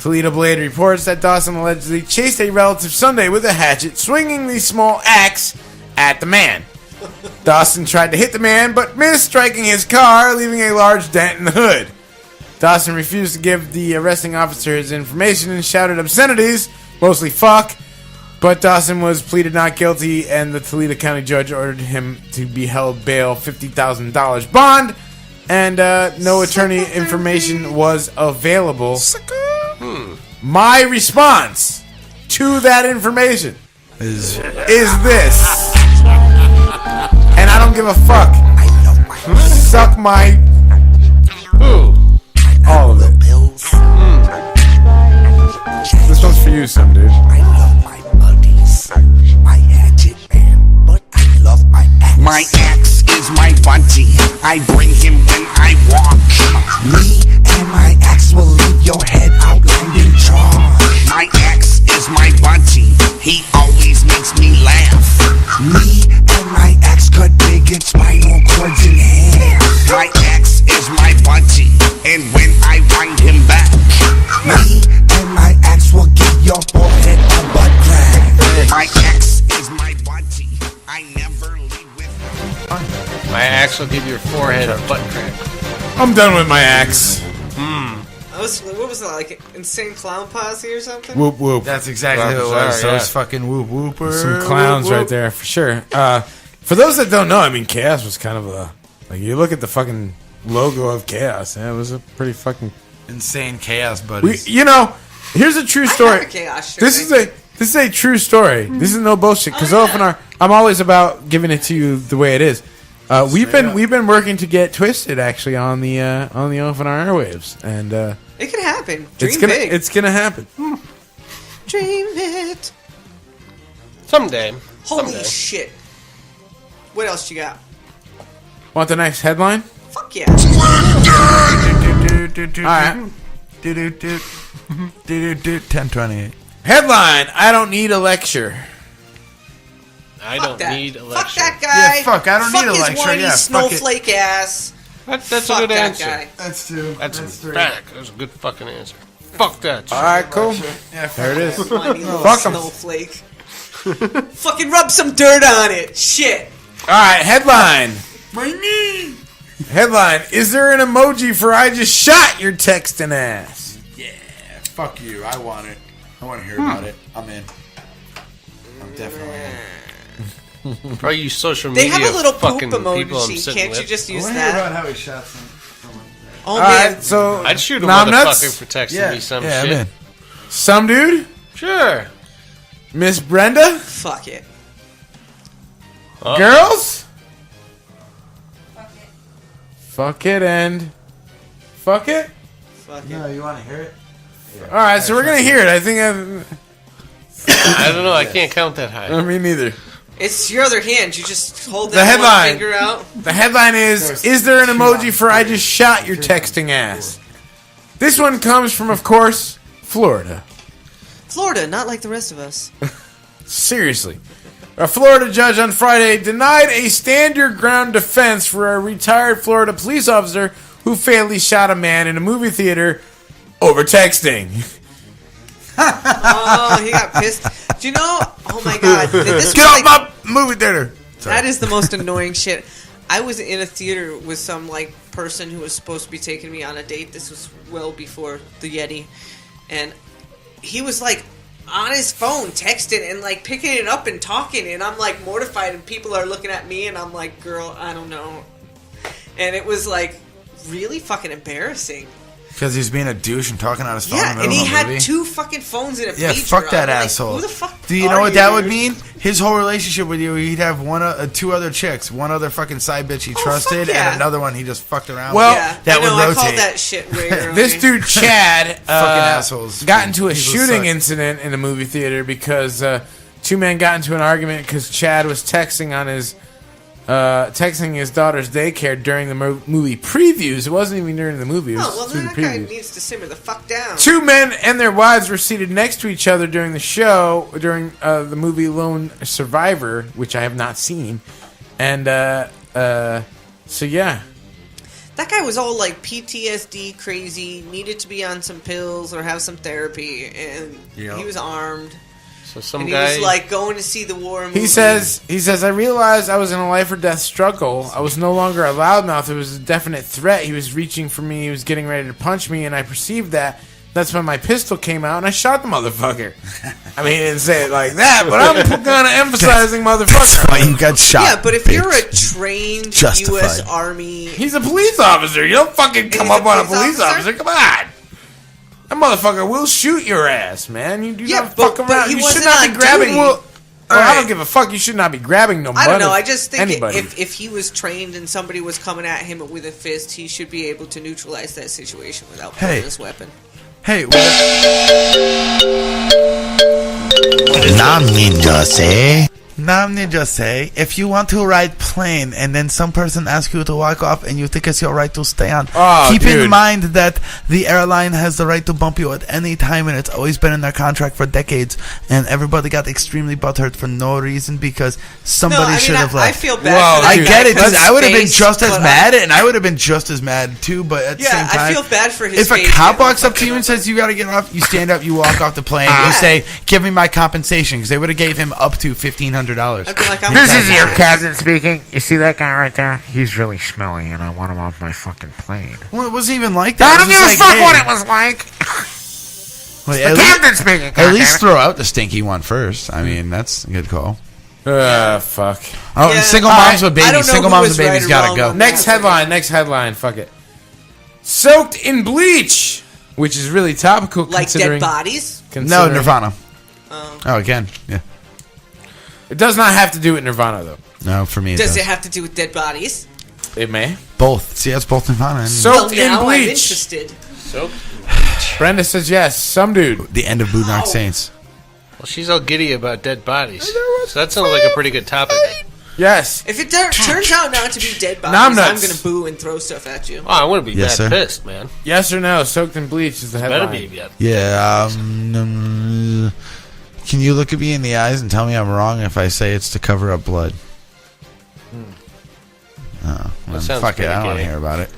Toledo Blade reports that Dawson allegedly chased a relative Sunday with a hatchet, swinging the small axe at the man. Dawson tried to hit the man, but missed, striking his car, leaving a large dent in the hood. Dawson refused to give the arresting officer his information and shouted obscenities, mostly fuck, but Dawson was pleaded not guilty, and the Toledo County judge ordered him to be held bail $50,000 bond, and no attorney information was available. My response to that information is this. And I don't give a fuck. Suck my... All of it. This one's for you, Somedude. My ex is my buddy. I bring him when I walk. Me and my ex will leave your head outlined in chalk. My ex is my buddy. He always makes me laugh. Me and my ex cut bigot spinal cords in hair. My ex is my buddy, and when I wind him back, me and my ex will give your forehead a butt crack. My ex is my buddy. I never leave with him. My axe will give your forehead a butt crack. I'm done with my axe. What was that, like Insane Clown Posse or something? Whoop whoop. That's exactly who it was. Those fucking whoop whoopers. Some clowns right there, for sure. For those that don't know, I mean, Chaos was kind of a... Like, you look at the fucking logo of Chaos, and it was a pretty fucking... Insane chaos buddies. Here's a true story. I have a Chaos shirt. This is a true story. This is no bullshit. Because OFNR, I'm always about giving it to you the way it is. We've been working to get Twisted actually on the OFNR airwaves, and It can happen. it's gonna happen. Dream it. Someday. Holy shit. What else you got? Want the next headline? Fuck yeah. Alright. 1028. Headline: I don't need a lecture. I Fuck don't that. need a Fuck lecture. that guy. Yeah, fuck, I don't need a his lecture. whiny Yeah, fuck it. snowflake ass. That's Fuck a good that answer. guy. That's two. That's three. back. That's a good fucking answer. Fuck that. Alright, cool. Yeah, There it is. Whiny little Fuck 'em. snowflake. Fucking rub some dirt on it. Shit. Alright, headline. My knee. Headline: Is there an emoji for "I just shot your texting ass"? Yeah, fuck you. I want it. I want to hear about it. I'm in. I'm definitely in. Probably use social They media. have a little poop fucking people I'm emoji. sitting Can't with. you just I use want to hear about that? how he shot someone. Oh man. Alright, so I'd shoot a Nom motherfucker nuts? for texting Yeah, me some yeah, shit. I'm in. Somedude? Sure. Miss Brenda? Fuck it. Girls? Fuck it and fuck it. Fuck it. No, you want to hear it? All right, so we're gonna hear it. I think I don't know. I can't count that high. me neither. It's your other hand. You just hold The that headline. one finger out. The headline is there an emoji for "I just shot your texting ass"? This one comes from, of course, Florida. Florida, not like the rest of us. Seriously. A Florida judge on Friday denied a stand-your-ground defense for a retired Florida police officer who fatally shot a man in a movie theater over texting. Oh, he got pissed. Do you know? Oh my god! This Get off my movie theater. Sorry. That is the most annoying shit. I was in a theater with some like person who was supposed to be taking me on a date. This was well before the Yeti, and he was like on his phone texting and like picking it up and talking, and I'm like mortified, and people are looking at me, and I'm like, girl, I don't know. And it was like really fucking embarrassing. Because he's being a douche and talking on his phone. Yeah, in the and middle he of a movie. had 2 fucking phones in a Yeah, pager. fuck that I'm like, asshole. who the fuck Do you know are what that you? would mean? His whole relationship with you, he'd have two other chicks, one other fucking side bitch he trusted, yeah. and another one he just fucked around Well, with. That I know, would I rotate. called that shit way early. This dude, Chad, Fucking assholes. got into a People shooting suck. incident in a movie theater because 2 men got into an argument because Chad was texting his daughter's daycare during the movie previews. It wasn't even during the movie. It was Oh, well, through then the that guy previews. needs to simmer the fuck down. 2 men and their wives were seated next to each other during the show, during the movie Lone Survivor, which I have not seen. And, so yeah. That guy was all like PTSD crazy, needed to be on some pills or have some therapy, and he was armed. So some and guy he was like going to see the war movie. He says, I realized I was in a life or death struggle. I was no longer a loudmouth. It was a definite threat. He was reaching for me. He was getting ready to punch me, and I perceived that. That's when my pistol came out, and I shot the motherfucker. I mean, he didn't say it like that, but I'm kind of emphasizing motherfucker. That's why you got shot. Yeah, but if you're a trained Justified. U.S. Army... He's a police officer. You don't fucking come up on a police officer. Come on. That motherfucker will shoot your ass, man. You do not fuck around. he You should wasn't not be on grabbing. duty. Well, I don't give a fuck. You should not be grabbing no I don't know. money. I just think anybody. if he was trained and somebody was coming at him with a fist, he should be able to neutralize that situation without pulling his weapon. Hey, Naom Ninja say. Naom Ninja say, if you want to ride plane and then some person asks you to walk off and you think it's your right to stay on, keep in mind that the airline has the right to bump you at any time, and it's always been in their contract for decades, and everybody got extremely butthurt for no reason because somebody should have left. I feel bad. I get it. His I would have been face, just as but mad, and I would have been just as mad too. But at the same time, I feel bad for his if face. a cop walks up to you and says you got to get off, you stand up, you walk off the plane, you say, "Give me my compensation," because they would have gave him up to $1,500. This is your captain speaking. You see that guy right there? He's really smelly, and I want him off my fucking plane. Well, it wasn't even like that. I don't give a fuck what it was like. Well, the captain speaking. At least throw out the stinky one first. I mean, that's a good call. Fuck. Oh, single moms with babies. Single moms with babies gotta go. Next headline. Fuck it. Soaked in bleach, which is really topical. Like considering, dead bodies? No, Nirvana. Oh, again, yeah. It does not have to do with Nirvana, though. No, for me, Does it have to do with dead bodies? It may. Both. See, that's both Nirvana. And Soaked in now I'm bleach. interested. Soaked. Brenda says yes. Some dude. The end of Boondock Saints. Well, she's all giddy about dead bodies. So that sounds like a pretty good topic. Yes. If it turns out not to be dead bodies, Now I'm I'm nuts. going to boo and throw stuff at you. Oh, I wouldn't be Yes, that sir. pissed, man. Yes or no? Soaked in bleach is the headline. Better be, yeah. Yeah. Can you look at me in the eyes and tell me I'm wrong if I say it's to cover up blood? Oh, well, sounds fuck it. pretty I don't want to gay. hear about it.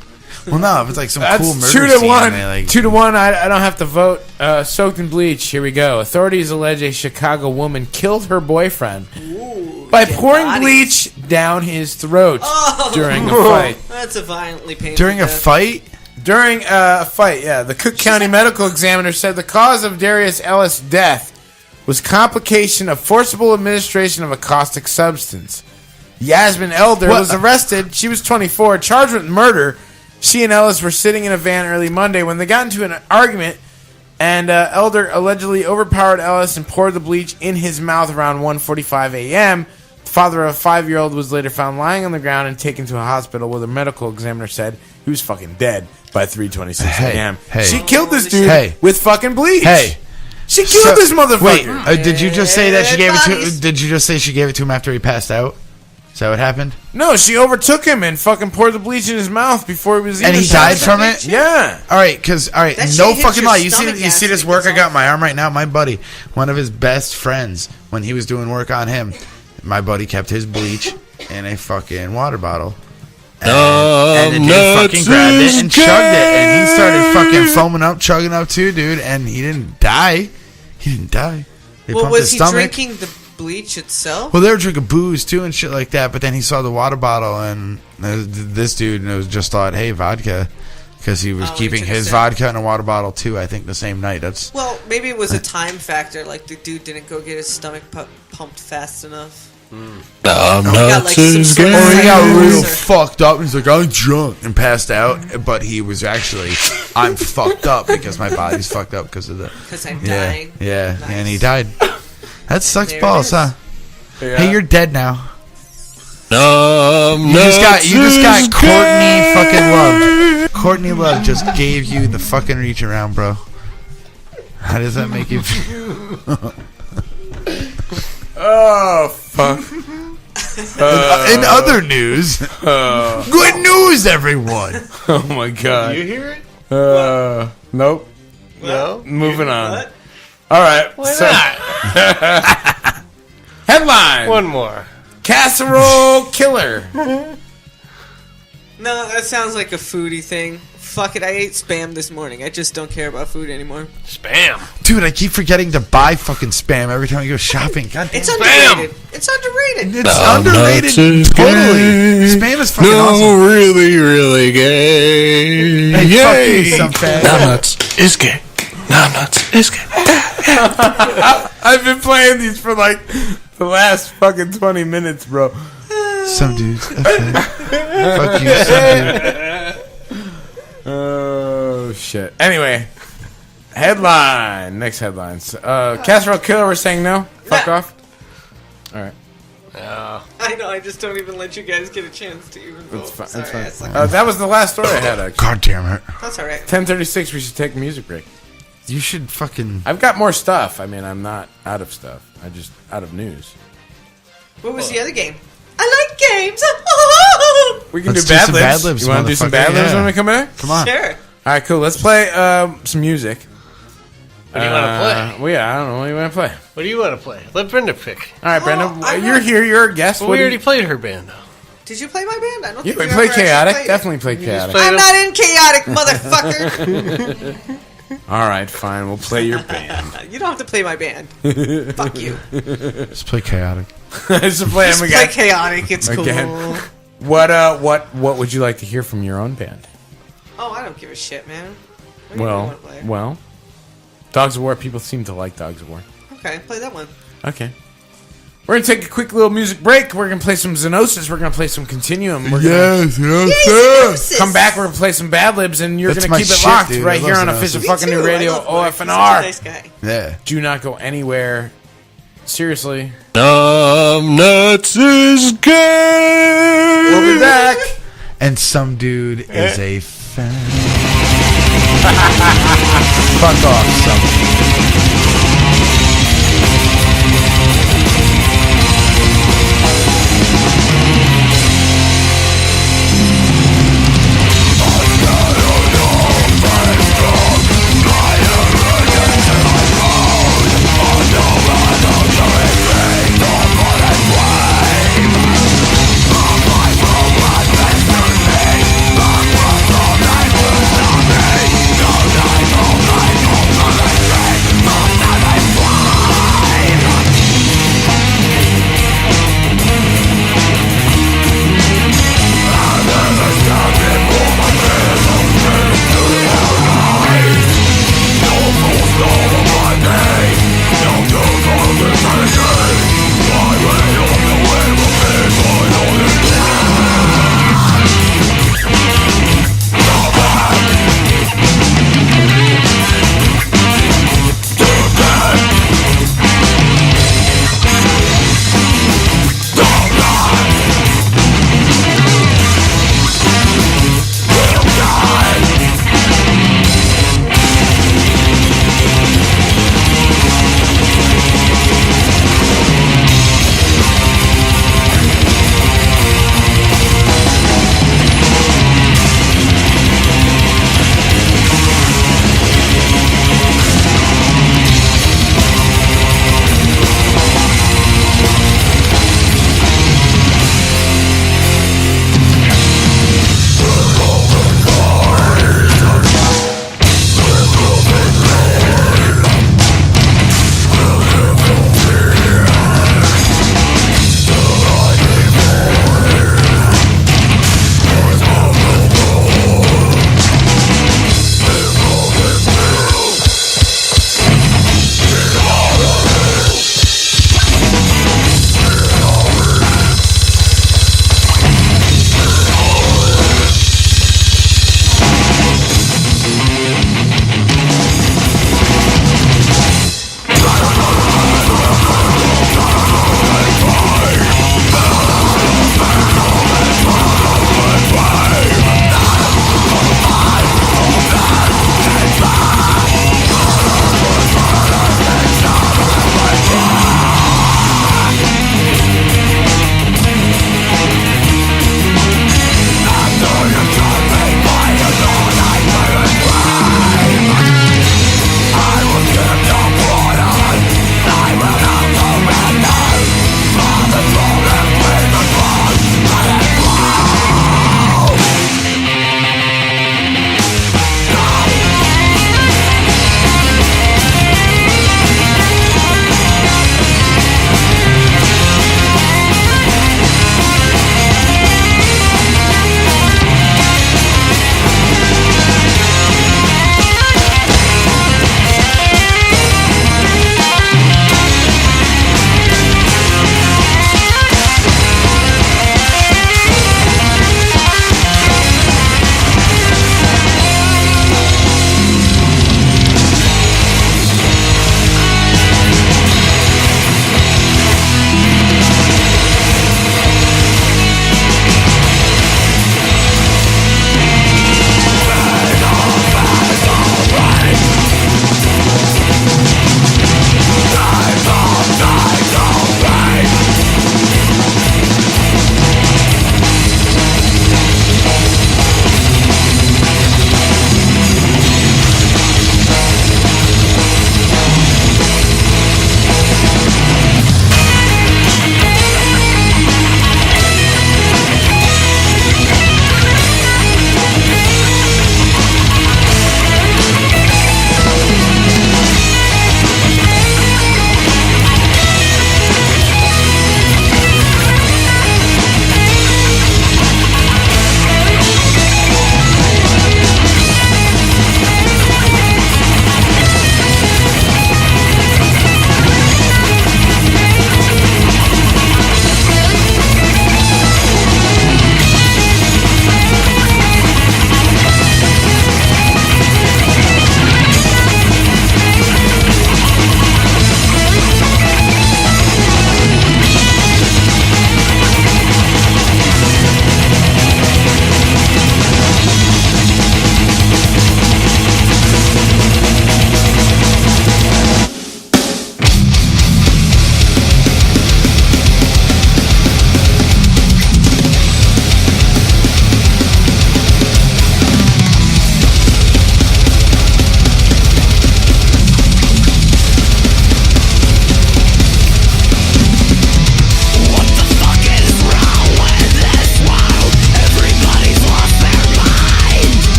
Well, no, if it's like some That's cool murder 2 to scene, 1. they, like, 2 to 1. I don't have to vote. Soaked in bleach. Here we go. Authorities allege a Chicago woman killed her boyfriend by pouring bleach down his throat during a fight. That's a violently painful during a death. fight. During a fight, yeah. The Cook County medical examiner said the cause of Darius Ellis' death was complication of forcible administration of a caustic substance. Yasmin Elder was arrested. She was 24, charged with murder. She and Ellis were sitting in a van early Monday when they got into an argument, and Elder allegedly overpowered Ellis and poured the bleach in his mouth around 1:45 a.m. The father of a 5-year-old was later found lying on the ground and taken to a hospital where the medical examiner said he was fucking dead by 3:26 a.m. Hey. She killed this dude with fucking bleach. Hey. She killed this motherfucker. Wait, did you just say that she gave it Bodies. to? Did you just say she gave it to him after he passed out? Is that what happened? No, she overtook him and fucking poured the bleach in his mouth before he was And even he died shot. from it? Yeah. All right, That no shit hits fucking your lie. You stomach see this acid, work I that's got in my arm right now? My buddy, one of his best friends, when he was doing work on him, my buddy kept his bleach in a fucking water bottle. And the dude fucking grabbed it and chugged it. And he started fucking foaming up, chugging up too, dude. And he didn't die. They Well, pumped was his he stomach. drinking the bleach itself? Well, they were drinking booze too and shit like that. But then he saw the water bottle, and this dude just thought, hey, vodka. Because he was keeping his vodka in a water bottle too, I think, the same night. Well, maybe it was a time factor. Like the dude didn't go get his stomach pumped fast enough. Or he got real fucked up and he's like, I'm drunk, and passed out. But he was actually, I'm fucked up because my body's fucked up because of the. Because I'm dying. Yeah, and he died. That sucks There it balls, is. huh? Yeah. Hey, you're dead now. You just got Courtney fucking Love. Courtney Love just gave you the fucking reach around, bro. How does that make you feel? Oh, fuck. In other news, good news, everyone. Oh, my God. You hear it? Nope. No? Moving on. All right. Why not? Headline. One more. Casserole killer. No, that sounds like a foodie thing. Fuck it, I ate Spam this morning. I just don't care about food anymore. Spam? Dude, I keep forgetting to buy fucking Spam every time I go shopping. God damn. It's underrated. It's underrated. It's underrated. Totally. Spam is fucking awesome. really, really gay. Hey, Yay. fuck you, some fag. Nuts is gay. Nuts is gay. I've been playing these for like the last fucking 20 minutes, bro. Some dudes. Fuck you, some dude. Oh, shit. Anyway, headline. Next headlines. Casserole killer, we're saying no? Fuck off? All right. I know, I just don't even let you guys get a chance to even vote. It's fine. Sorry, It's fine. That was the last story I had, actually. God damn it. That's all right. 10:36, we should take a music break. You should fucking... I've got more stuff. I mean, I'm not out of stuff. I just out of news. What was the other game? I like games. We can Let's do Bad some Libs. Bad Libs, You want to do some motherfucker. Bad Libs Yeah. when we come back? Come on. Sure. All right, cool. Let's play some music. What do you want to play? Well, yeah, I don't know. What do you want to play? What do you want to play? Let Brenda pick. All right, Brenda. You're here. You're a guest. Well, What we do already you- played her band, though. Did you play my band? I don't Yeah, think we you played ever actually Chaotic. played it. Definitely played Chaotic. I'm not in Chaotic, motherfucker. All right, fine. We'll play your band. You don't have to play my band. Fuck you. Let's play Chaotic. Let's play Just them play again. Chaotic. It's Again. cool. What would you like to hear from your own band? Oh, I don't give a shit, man. What do you want to play? Well, Dogs of War. People seem to like Dogs of War. Okay, play that one. Okay. We're going to take a quick little music break. We're going to play some Xenosis. We're going to play some Continuum. We're gonna Xenosis. come back. We're going to play some Bad Libs, and you're That's going to my keep it shit, locked dude. right I here love on Xenosis. Official Me Fucking too. New I Radio, love Mike. He's such a OFNR. nice guy. Yeah. Do not go anywhere. Seriously. Nuts is gay. We'll be back. And some dude is a fan. Fuck off, some Don't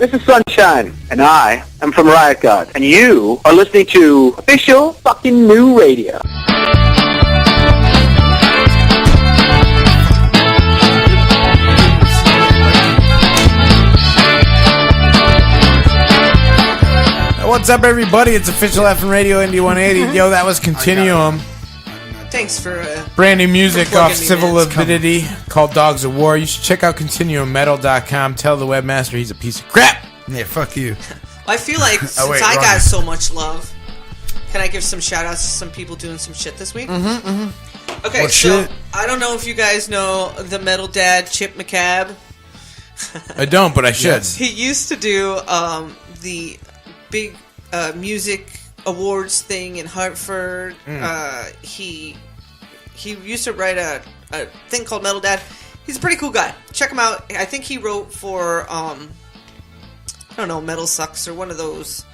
This is Sunshine, and I am from Riot God, and you are listening to official fucking new radio. What's up, everybody? It's official FM Radio Indy 180. Yo, that was Continuum. Thanks for brand new music for off plugging me, Civil man. It's Avidity called Dogs of War. You should check out ContinuumMetal.com. Tell the webmaster he's a piece of crap. Yeah, fuck you. I feel like since wait, I wrong. got so much love, can I give some shout outs to some people doing some shit this week? Okay, What so shit? I don't know if you guys know the metal dad Chip McCabe. I don't, but I should. He used to do the big music awards thing in Hartford. He used to write a thing called Metal Dad. He's a pretty cool guy. Check him out. I think he wrote for I don't know, Metal Sucks or one of those.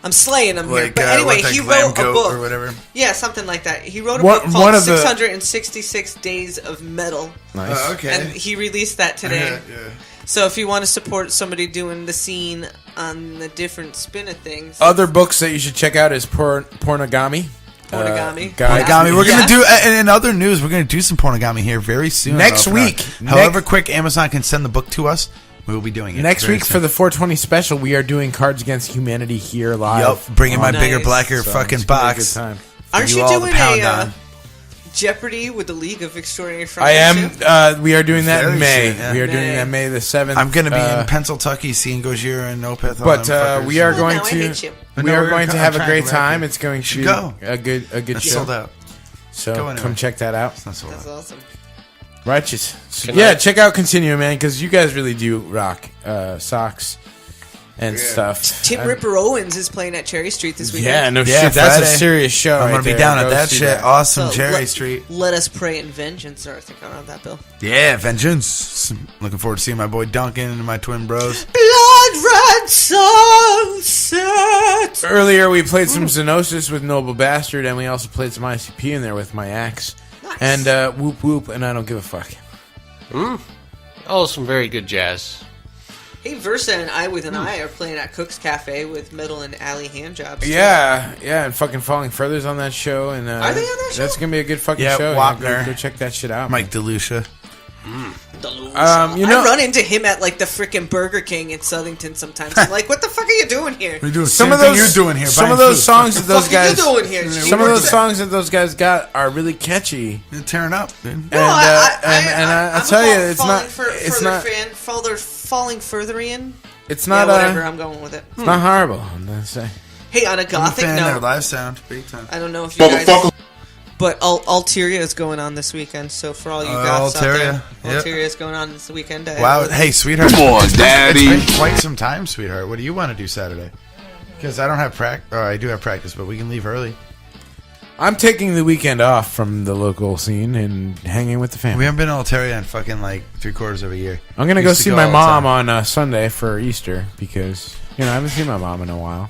I'm slaying him here. Like, But anyway, what, like he Glam wrote a Goat book or whatever? Yeah, something like that. He wrote a One- book one called of the- 666 Days of Metal. Nice. Oh, okay. And he released that today. So if you want to support somebody doing the scene on the different spin of things, Other books that you should check out is Pornogami. Pornogami. Pornogami. We're gonna do, and in other news, we're gonna do some pornogami here very soon. Next on OFNR. week. However quick Amazon can send the book to us, we will be doing it Next very week soon. for the 420 special, we are doing Cards Against Humanity here live. Yup, bringing my on- bigger, blacker fucking it's gonna be a box. good time. for aren't you all to doing pound a on. Jeopardy with the League of Extraordinary I Friendship? am. We are doing that Very in May. soon, yeah. We are doing May. that May the 7th. I'm gonna be in Pennsylvania seeing Gojira and Opeth. all But them fuckers. we are going now I to hate you. But we no, are we're going gonna to come- have I'm a trying great to go back time. there. It's going to Should be go. a good It's show. sold out. So Go anyway. come check that out. It's not sold That's awesome. Righteous. Can Yeah, I- check out Continuum, man, because you guys really do rock socks and stuff. Tim I- Ripper Owens is playing at Cherry Street this weekend. Yeah, no Yeah, shit. That's a Friday. serious show. I'm right gonna be there. down at Go that see shit. Awesome, So Cherry let- Street. Let Us Pray in Vengeance, or I think around that, Bill. Yeah, vengeance. Looking forward to seeing my boy Duncan and my twin bros. Blood Red Sunset. Earlier, we played some Xenosis with Noble Bastard, and we also played some ICP in there with my axe. Nice. And Whoop Whoop, and I Don't Give a Fuck. Oh, some very good jazz. Hey, Versa and I with an I are playing at Cook's Cafe with Metal and Alley Handjobs. too. Yeah, and fucking Falling Further's on that show. And Are they on that show? That's going to be a good fucking Yeah, show. Wapner. Go check that shit out. Mike DeLucia. You know, I run into him at like the freaking Burger King in Southington sometimes. I'm like, what the fuck are you doing here? We're doing some same of thing those you're doing here. Some buying of those food. songs that those What the fuck are guys, you doing here? some of those songs that those guys got are really catchy. They're tearing up, dude. And No, I I'm tell you, falling it's not. Further It's not. falling further in. It's not. Yeah, whatever. I'm going with it. It's not horrible. I'm gonna say. Hey, on a I'm a gothic fan of their note, live sound. Big time. I don't know if you guys. But Alteria is going on this weekend, so for all you goths out there, Alteria, yep. Alteria is going on this weekend. Wow. Hey, sweetheart. Come on, Daddy. It's been quite some time, sweetheart. What do you want to do Saturday? Because I don't have practice. Oh, I do have practice, but we can leave early. I'm taking the weekend off from the local scene and hanging with the We family. haven't been to Alteria in fucking like 3/4 of a year. I'm gonna We go used to see my all the mom time. on Sunday for Easter because I haven't seen my mom in a while.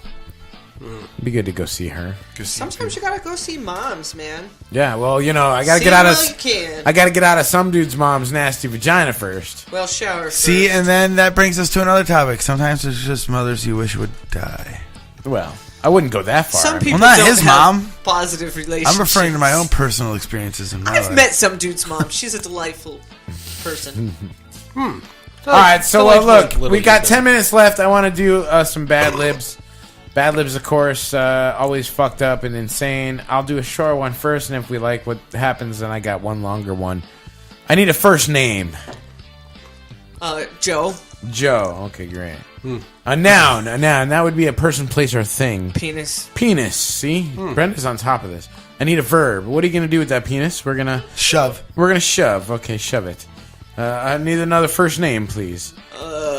It'd be good to go see her. Sometimes you gotta go see moms, man. Yeah, well, I gotta See get out them of while you can. I gotta get out of some dude's mom's nasty vagina first. Well, shower first. See, and then that brings us to another topic. Sometimes there's just mothers you wish would die. Well, I wouldn't go that far. Some people Well, not don't his have mom. positive relationships. I'm referring to my own personal experiences in my I've life. met some dude's mom. She's a delightful person. All right, so Delightful look, little we got bit. 10 minutes left. I want to do some bad libs. Bad libs, of course, always fucked up and insane. I'll do a short one first, and if we like what happens, then I got one longer one. I need a first name. Joe. Joe. Okay, great. A noun. That would be a person, place, or thing. Penis. Penis. See? Brenda's on top of this. I need a verb. What are you going to do with that penis? We're going to... Shove. We're going to shove. Okay, shove it. I need another first name, please.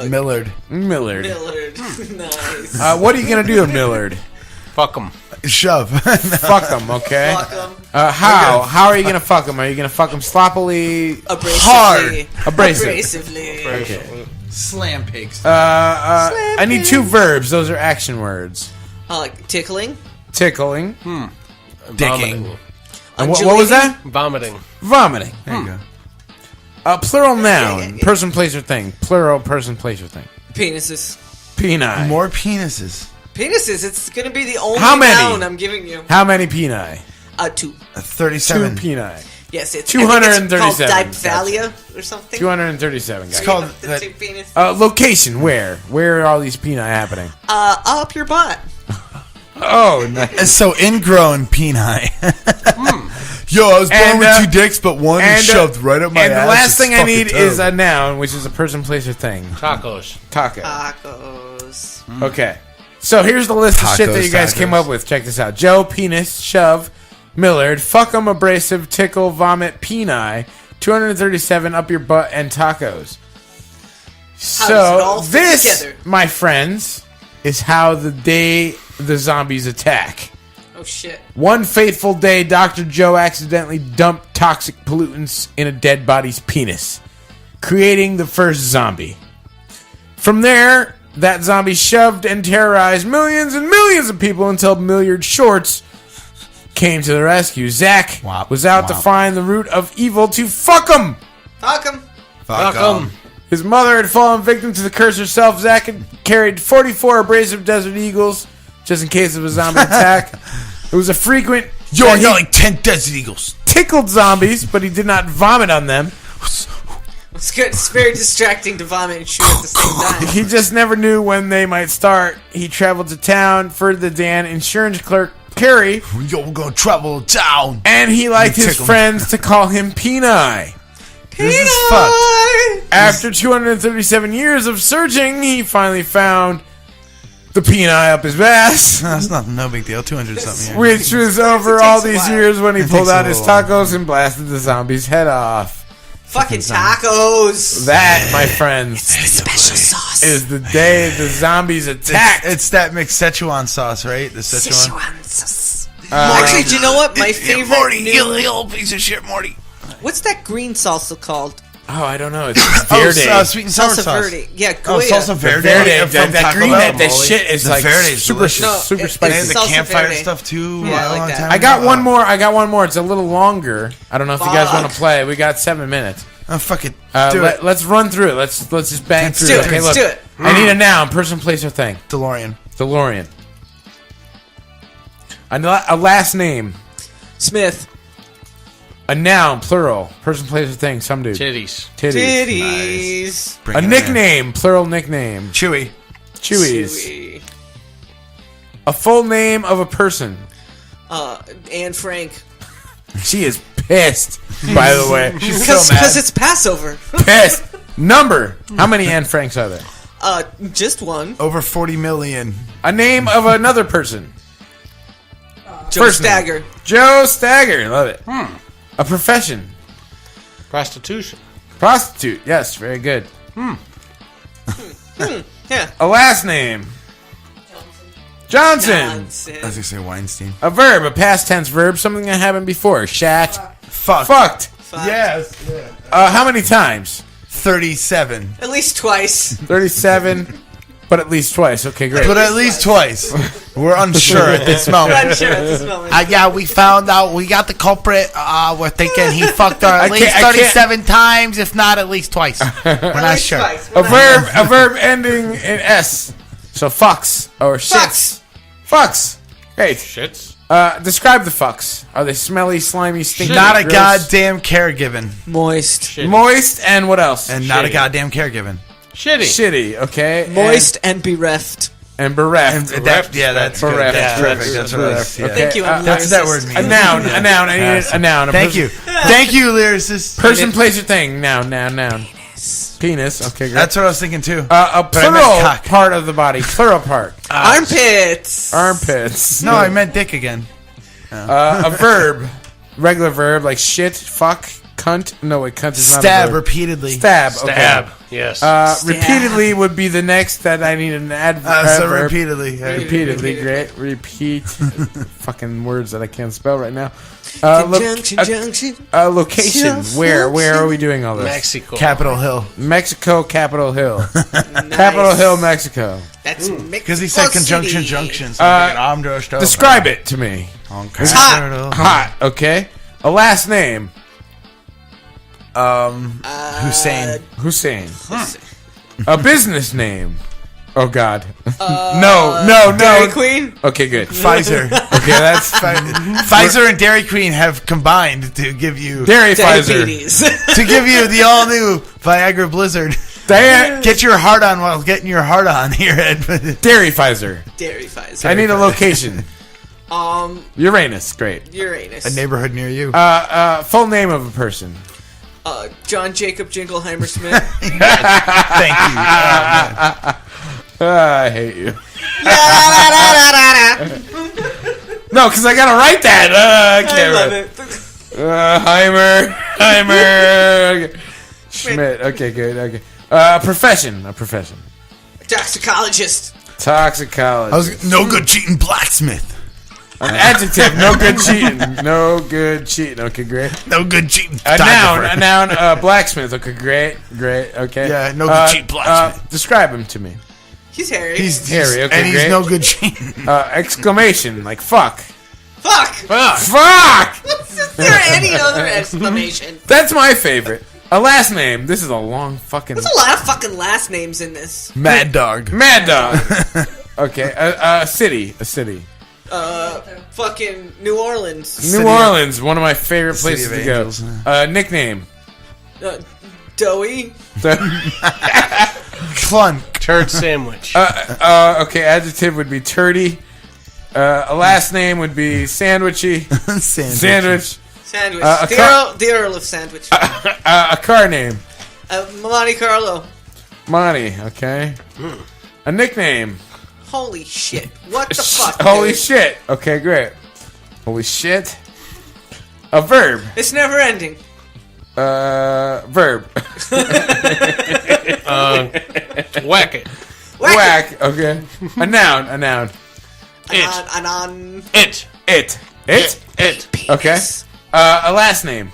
Millard. Millard. Millard. Nice. What are you going to do to Millard? Fuck him. Shove. Fuck him, okay? Fuck 'em. How? How are you going to fuck him? Are you going to fuck him sloppily? Abrasively. Abrasive. Abrasively. Okay. Slam pigs. I need two verbs. Those are action words. Tickling. Tickling. Dicking. And what was that? Vomiting. Vomiting. There you go. Plural noun. Person, place, or thing. Plural person, place, or thing. Penises. Peni. More penises. Penises. It's going to be the only How many? noun I'm giving you. How many peni? 2. 37. 2 peni. Yes, it's 237. I think it's called Diphthalia or something. 237, guys. It's called The two penis. Location, where? Where are all these peni happening? Up your butt. Oh, nice. So ingrown peni. Yo, I was born with 2 dicks, but one is shoved right up my ass. And the last thing I need fucking is a noun, which is a person, place, or thing. Tacos. Taco. Tacos. Okay. So here's the list of shit that Tacos, you guys came up with. Check this out. Joe, penis, shove, Millard, fuck 'em, abrasive, tickle, vomit, peni, 237, up your butt, and tacos. How does it all So fit this, together? my friends, is how the day the zombies attack. Oh, shit. One fateful day, Dr. Joe accidentally dumped toxic pollutants in a dead body's penis, creating the first zombie. From there, that zombie shoved and terrorized millions and millions of people until Millard Shorts came to the rescue. Zach was out to find the root of evil to fuck him. Fuck 'em. Fuck 'em. His mother had fallen victim to the curse herself. Zach had carried 44 abrasive Desert Eagles just in case of a zombie attack. It was a frequent... Yo, I got like 10 Desert Eagles. Tickled zombies, but he did not vomit on them. It's good. It's very distracting to vomit and shoot at the same time. He just never knew when they might start. He traveled to town for the Dan insurance clerk, Perry. Yo, we're gonna travel to town. And he liked his Tickle. friends to call him Peni. This is fucked. After 237 years of searching, he finally found the peni up his ass. That's not no big deal. 200 something. Which was over all these years when he pulled out his tacos and blasted the zombie's head off. Fucking tacos. That, my friends, Special sauce. is the day the zombies attack. It's that mixed Szechuan sauce, right? The Szechuan. Szechuan sauce. Actually, do you know what? My favorite Morty, new... you little piece of shit, Morty. What's that green salsa called? Oh, I don't know. It's Verde. Sweet and sour Salsa sauce. Verde. Yeah, Oh, Goya. salsa Verde. That Taco green, Bell. that shit is The like Verde is super, delicious. No, super it's spicy. And the salsa campfire verde. stuff too. Yeah, I a like long that. time I got ago. one more. It's a little longer. I don't know if you guys want to play. We got 7 minutes. Oh, fuck it. Do it. Let's run through it. Let's just bang Let's through do it. it. Okay, Let's look. do it. I need a noun, person, place, or thing. DeLorean. DeLorean. A last name. Smith. A noun, plural. Person, place, or thing. Somedude. Titties. Titties. Bring A it in. nickname, plural nickname. Chewy. Chewies. Chewy. A full name of a person. Anne Frank. She is pissed, by the way. She's so mad. Because it's Passover. Pissed. Number. How many Anne Franks are there? Just one. Over 40 million. A name of another person. Joe First name. Stagger. Joe Stagger. Love it. A profession. Prostitution. Prostitute. Yes, very good. Yeah. A last name. Johnson. I was going to say Weinstein. A verb. A past tense verb. Something that happened before. Shat. Fuck. Fucked. Yes. How many times? 37. At least twice. 37. But at least twice. Okay, great. But at least twice. We're unsure at this moment. I'm sure at this moment. Yeah, we found out. We got the culprit. We're thinking he fucked her I at least can't- 37 times, if not at least twice. We're not sure. A verb ending in S. So fucks or shits. Fucks. Great. Shits. Describe the fucks. Are they smelly, slimy, stinky? Not a gross? goddamn caregiving. Moist. Moist and what else? And not a goddamn caregiving. Shitty, okay. Moist and bereft. And bereft. And that's bereft. good. Bereft. That's Bereft. perfect. That's what I was. Yeah. Thank you. I'm That's that word means. A noun. A noun. I need a noun. A Thank person- you. Thank you, lyricist. Person, place, or thing. Noun. Penis. Okay, great. That's what I was thinking too. A But I meant plural cock. part of the body. Plural part. Armpits. Armpits. No, I meant dick again. A verb. Regular verb like shit, fuck, cunt. No, wait, cunt is not a Stab verb. repeatedly. Stab. Okay. Stab. Yes. Stab. Repeatedly would be the next that I need an adverb. So repeatedly. Repeatedly, great. Repeat. Fucking words that I can't spell right now. Conjunction. Location. Where are we doing all this? Mexico. Capitol Hill. Mexico, Capitol Hill. Nice. Capitol Hill, Mexico. That's Because he said conjunction junction. So Describe it to me. It's Hot. Okay. A last name. Hussein. Hussein. A business name. Oh God. No. Dairy Queen? Okay, good. Pfizer. Okay, that's Pfizer and Dairy Queen have combined to give you Diabetes. to give you the all new Viagra Blizzard. Get your heart on while getting your heart on here, Ed. Dairy Pfizer. Dairy Pfizer. I need a location. Uranus, great. Uranus. A neighborhood near you. Full name of a person. John Jacob Jingleheimer Smith. Thank you. I hate you. No, because I gotta write that. I can't love it. Heimer. Okay. Schmidt. Okay, good. Okay. A profession. Toxicologist. Toxicologist. No good cheating blacksmith. An adjective. No good cheating. No good cheating. Okay, great. No good cheating. A noun. Blacksmith. Okay, great. Okay. Yeah, no good cheating blacksmith. Describe him to me. He's hairy. He's hairy. Okay, and he's great. no good cheating. Exclamation. Like fuck. Fuck. Fuck. Is there any other exclamation? That's my favorite. A last name. This is a long fucking. There's a lot of fucking last names in this. Mad Dog. Okay. A city. Fucking New Orleans. New Orleans, one of my favorite places to Angels. go. Nickname. Doughy. Clunk. Turd sandwich. Okay, adjective would be turdy. A last name would be sandwichy. Sandwich. Sandwich. The Earl of Sandwich. A car name. Monte Carlo. Monty, okay. A nickname. Holy shit. What the fuck? Holy dude? shit. Okay, great. Holy shit. A verb. It's never ending. Verb. Whack it. Whack. Okay. A noun. It. Okay. A last name.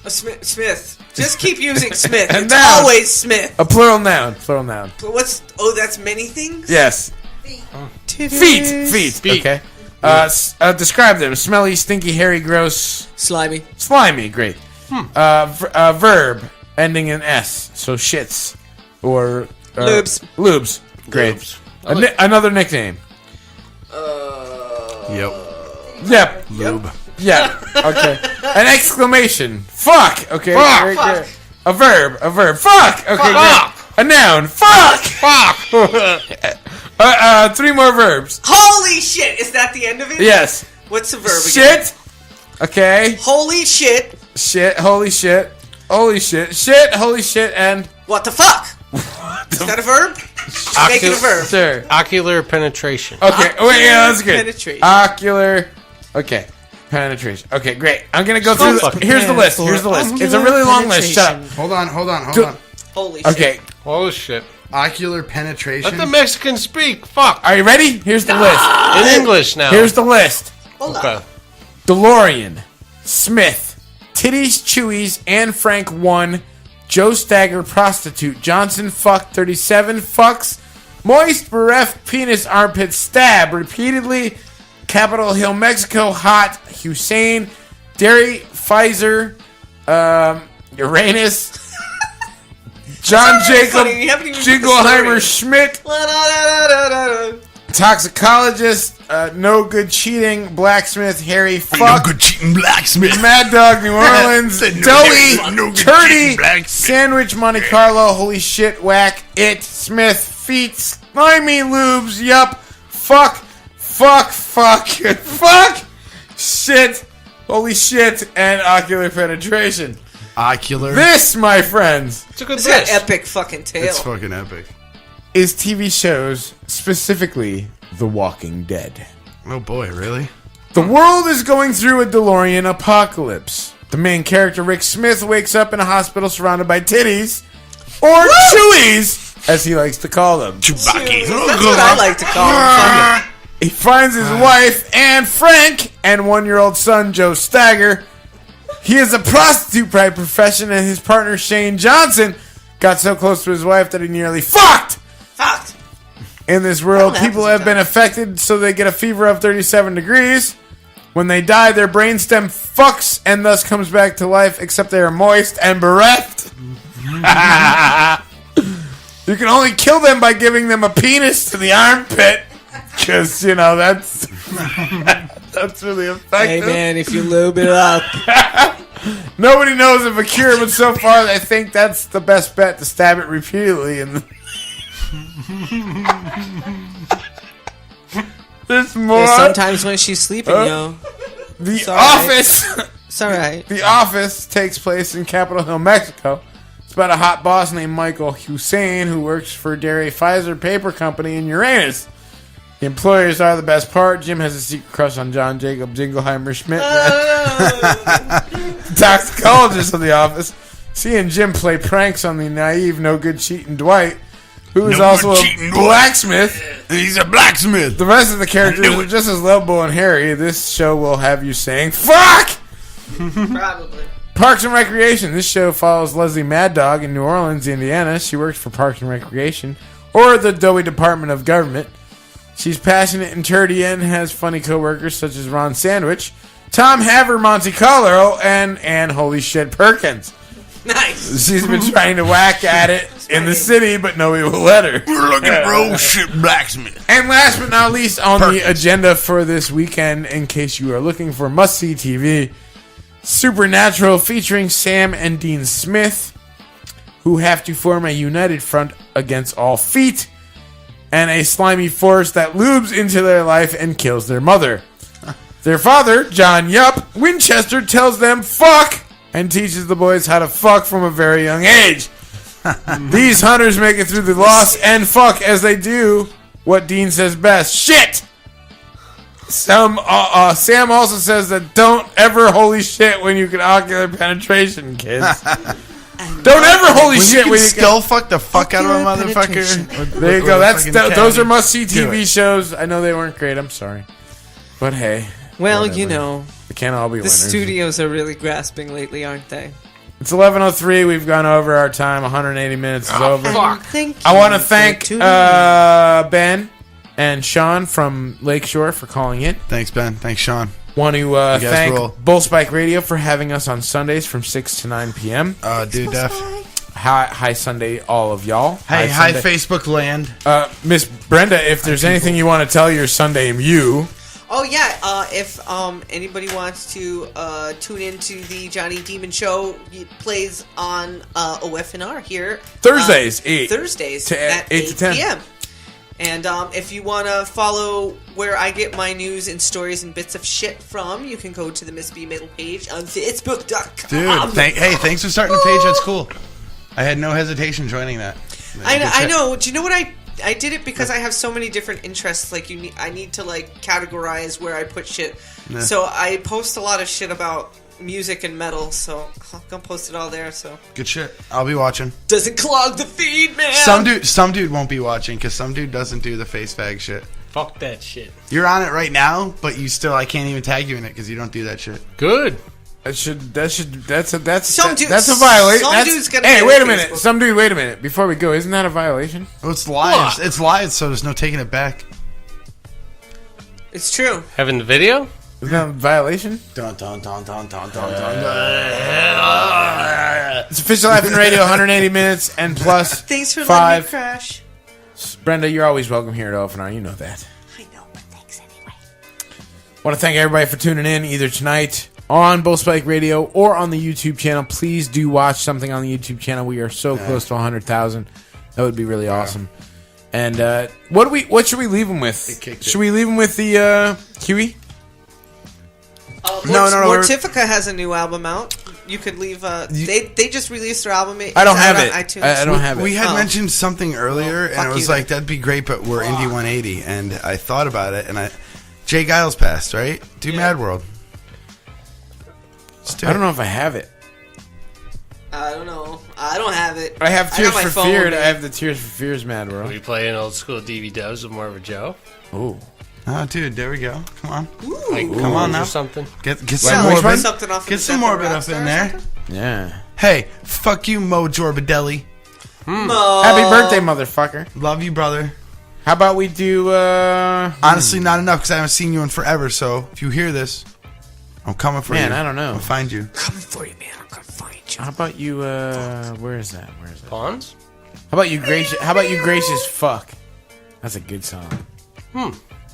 Smith. Just keep using Smith. A It's noun. always Smith. A plural noun. What's? Oh, that's many things. Yes. Feet. Okay. Describe them. Smelly, stinky, hairy, gross. Slimy. Great. Verb ending in S. So shits or lubes. Great. Another nickname. Yep. Lube. Yeah. Okay. An exclamation. Fuck. Okay. Fuck. Great. A verb. Fuck. Okay. Great. A noun. Fuck. Three more verbs. Holy shit! Is that the end of it? Yes. What's the verb Shit. again? Okay. Holy shit. Shit. Holy shit. Holy shit. Shit. Holy shit. And What the fuck? Is that a verb? Make it a verb. Sure. Ocular penetration. Okay. Wait. Yeah, that's good. Penetration. Ocular. Okay. Penetration. Okay. Great. I'm gonna go through. Here's the list. It's a really long list. Shut up. Hold on. Holy shit. Okay. Oh shit. Ocular penetration. Let the Mexicans speak. Fuck. Are you ready? Here's the list. In English now. Here's the list. Hold Okay. on. DeLorean, Smith, Titties, Chewies, Anne Frank 1, Joe Stagger, Prostitute, Johnson, Fuck, 37, Fucks, Moist, Bereft, Penis, Armpit, Stab, Repeatedly, Capitol Hill, Mexico, Hot, Hussein, Dairy, Pfizer, Uranus, John Jacob, Jingleheimer, Schmidt, Toxicologist, No Good Cheating, Blacksmith, Harry, Fuck, No good cheating blacksmith. Mad Dog, New Orleans, No Doughy, good Turdy, cheating blacksmith. Sandwich, Monte Carlo, Holy Shit, Whack, It, Smith, Feet, Slimy, Lubes, Yup, Fuck, Shit, Holy Shit, and Ocular Penetration. Ocular. This, my friends, It's a good It's an list. epic fucking tale. It's fucking epic. is TV shows, specifically The Walking Dead. Oh boy, really? The world is going through a DeLorean apocalypse. The main character, Rick Smith, wakes up in a hospital surrounded by titties, or chewies, as he likes to call them. Chewbacca. That's what I like to call him. He finds his wife, Anne Frank, and 1-year-old son, Joe Stagger. He is a prostitute by profession, and his partner, Shane Johnson, got so close to his wife that he nearly fucked. In this world, people have been affected so they get a fever of 37 degrees. When they die, their brainstem fucks and thus comes back to life, except they are moist and bereft. You can only kill them by giving them a penis to the armpit. Because, that's really effective. Hey, man, if you lube it up. Nobody knows of a cure, but so far I think that's the best bet, to stab it repeatedly. And there's more. Yeah, sometimes when she's sleeping, The Office. It's all right. The Office takes place in Capitol Hill, Mexico. It's about a hot boss named Michael Hussein who works for Dairy Pfizer Paper Company in Uranus. The employers are the best part. Jim has a secret crush on John Jacob Jingleheimer Schmidt, the toxicologist of The Office. Seeing Jim play pranks on the naive, no-good cheating Dwight, who is also a blacksmith. He's a blacksmith. The rest of the characters are just as lovable and hairy. This show will have you saying, fuck! Probably. Parks and Recreation. This show follows Leslie Mad Dog in New Orleans, Indiana. She works for Parks and Recreation, or the Dewey Department of Government. She's passionate and turdy and has funny co-workers such as Ron Sandwich, Tom Haver Monte Carlo, and Holy Shit Perkins. Nice. She's been trying to whack at it in the city, but nobody will let her. We're looking for old shit blacksmith. And last but not least on the agenda for this weekend, in case you are looking for must-see TV, Supernatural, featuring Sam and Dean Smith, who have to form a united front against all feet and a slimy force that lubes into their life and kills their mother. Their father, John Yup Winchester, tells them fuck and teaches the boys how to fuck from a very young age. These hunters make it through the loss and fuck as they do what Dean says best. Shit! Sam also says that don't ever holy shit when you can ocular penetration, kids. Don't ever holy when shit you when you skull fuck the fuck out of a motherfucker. There you go. Those are must-see TV shows. I know they weren't great. I'm sorry. But hey. Well, whatever. They can't all be the winners. studios are really grasping lately, aren't they? It's 11:03. We've gone over our time. 180 minutes is over. Fuck. Thank I want to you thank for tuning Ben and Sean from Lakeshore for calling in. Thanks, Ben. Thanks, Sean. Want to guys thank rule. Bull Spike Radio for having us on Sundays from 6 to 9 p.m. Dude, Def. Hi Sunday, all of y'all. Hi Sunday. Facebook land. Miss Brenda, if there's anything you want to tell your Sunday Mew. Oh yeah, if anybody wants to tune into the Johnny Demon Show, it plays on OFNR here Thursdays, 8 Thursdays to at 8 to 10 p.m. And if you want to follow where I get my news and stories and bits of shit from, you can go to the Miss B Middle page on Facebook.com. Dude, thanks for starting the page. That's cool. I had no hesitation joining that. I know. Do you know what I did it because I have so many different interests. Like I need to like categorize where I put shit. Yeah. So I post a lot of shit about music and metal. So I'm gonna post it all there. So Good shit. I'll be watching. doesn't clog the feed, man. Some dude won't be watching because some dude doesn't do the face fag shit. Fuck that shit. You're on it right now, but I can't even tag you in it because you don't do that shit. Good. That's a violation. Some dude's gonna Hey, get wait it a minute. Facebook. Some dude, wait a minute. Before we go, isn't that a violation? Oh, it's live. It's live, so there's no taking it back. It's true. Having the video? Isn't that a violation? Dun dun dun dun dun dun It's official FM Radio, 180 minutes and plus Thanks for 5. letting me crash. Brenda, you're always welcome here at OFNR. You know that. I know, but thanks anyway. Want to thank everybody for tuning in either tonight on Bull Spike Radio or on the YouTube channel. Please do watch something on the YouTube channel. We are so close to 100,000. That would be really awesome. And what should we leave them with? Should we leave them with the Huey? Mortifica has a new album out. You could leave. They just released their album. I don't have it. On iTunes. I don't have it. We had mentioned something earlier, and it was you like, that'd be great, but we're Indie 180. And I thought about it, and Jay Giles passed, right? Do Mad World. I don't know if I have it. I don't know. I don't have it. I have Tears got my for phone, Fear. man. I have the Tears for Fears Mad World. We play an old school DV Dubs with more of a Joe. Ooh. Oh, dude, there we go. Come on. Like Come on now. or something. Get Yeah, some like Morbid. something off of Get the some Death Morbid of up in Rockstar or there. something? Yeah. Hey, fuck you, Mo Jorbadelli. Happy birthday, motherfucker. Love you, brother. How about we do... Honestly, not enough because I haven't seen you in forever, so if you hear this, I'm coming for you. Man, I don't know. I'll find you. Coming for you, man. I'm gonna find you. How about you... where is that? Pawns? How about you, gracious fuck? That's a good song.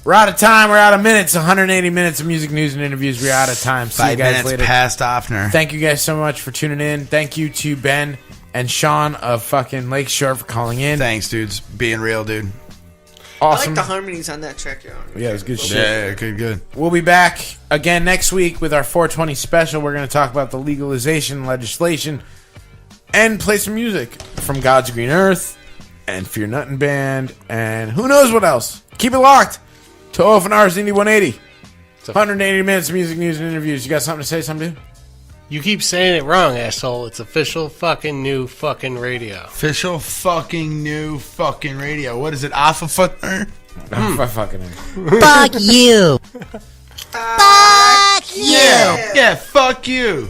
We're out of time. We're out of minutes. 180 minutes of music, news, and interviews. We're out of time. See you 5 guys minutes later. past OFNR. Thank you guys so much for tuning in. Thank you to Ben and Sean of fucking Lakeshore for calling in. Thanks, dudes. Being real, dude. I Awesome. like the harmonies on that track, yo. Yeah, it was good shit. Yeah, good. We'll be back again next week with our 420 special. We're going to talk about the legalization legislation and play some music from God's Green Earth and Fear Nuttin' Band and who knows what else. Keep it locked to OFNR's Indie 180. 180 minutes of music, news, and interviews. You got something to say, Somedude? You keep saying it wrong, asshole. It's official fucking new fucking radio. Official fucking new fucking radio. What is it? Alpha Fucker? Fucking Fuck you. Fuck you. Yeah, fuck you.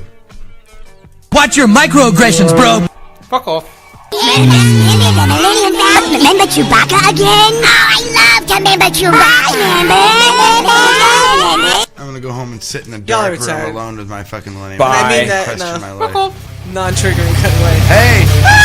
Watch your microaggressions, bro. Fuck off. Remember Chewbacca again? Oh, I love to remember Chewbacca. I'm gonna go home and sit in the Y'all are dark room retired. alone with my fucking millennium. I mean that Question in my a life. non-triggering kind of way. Hey!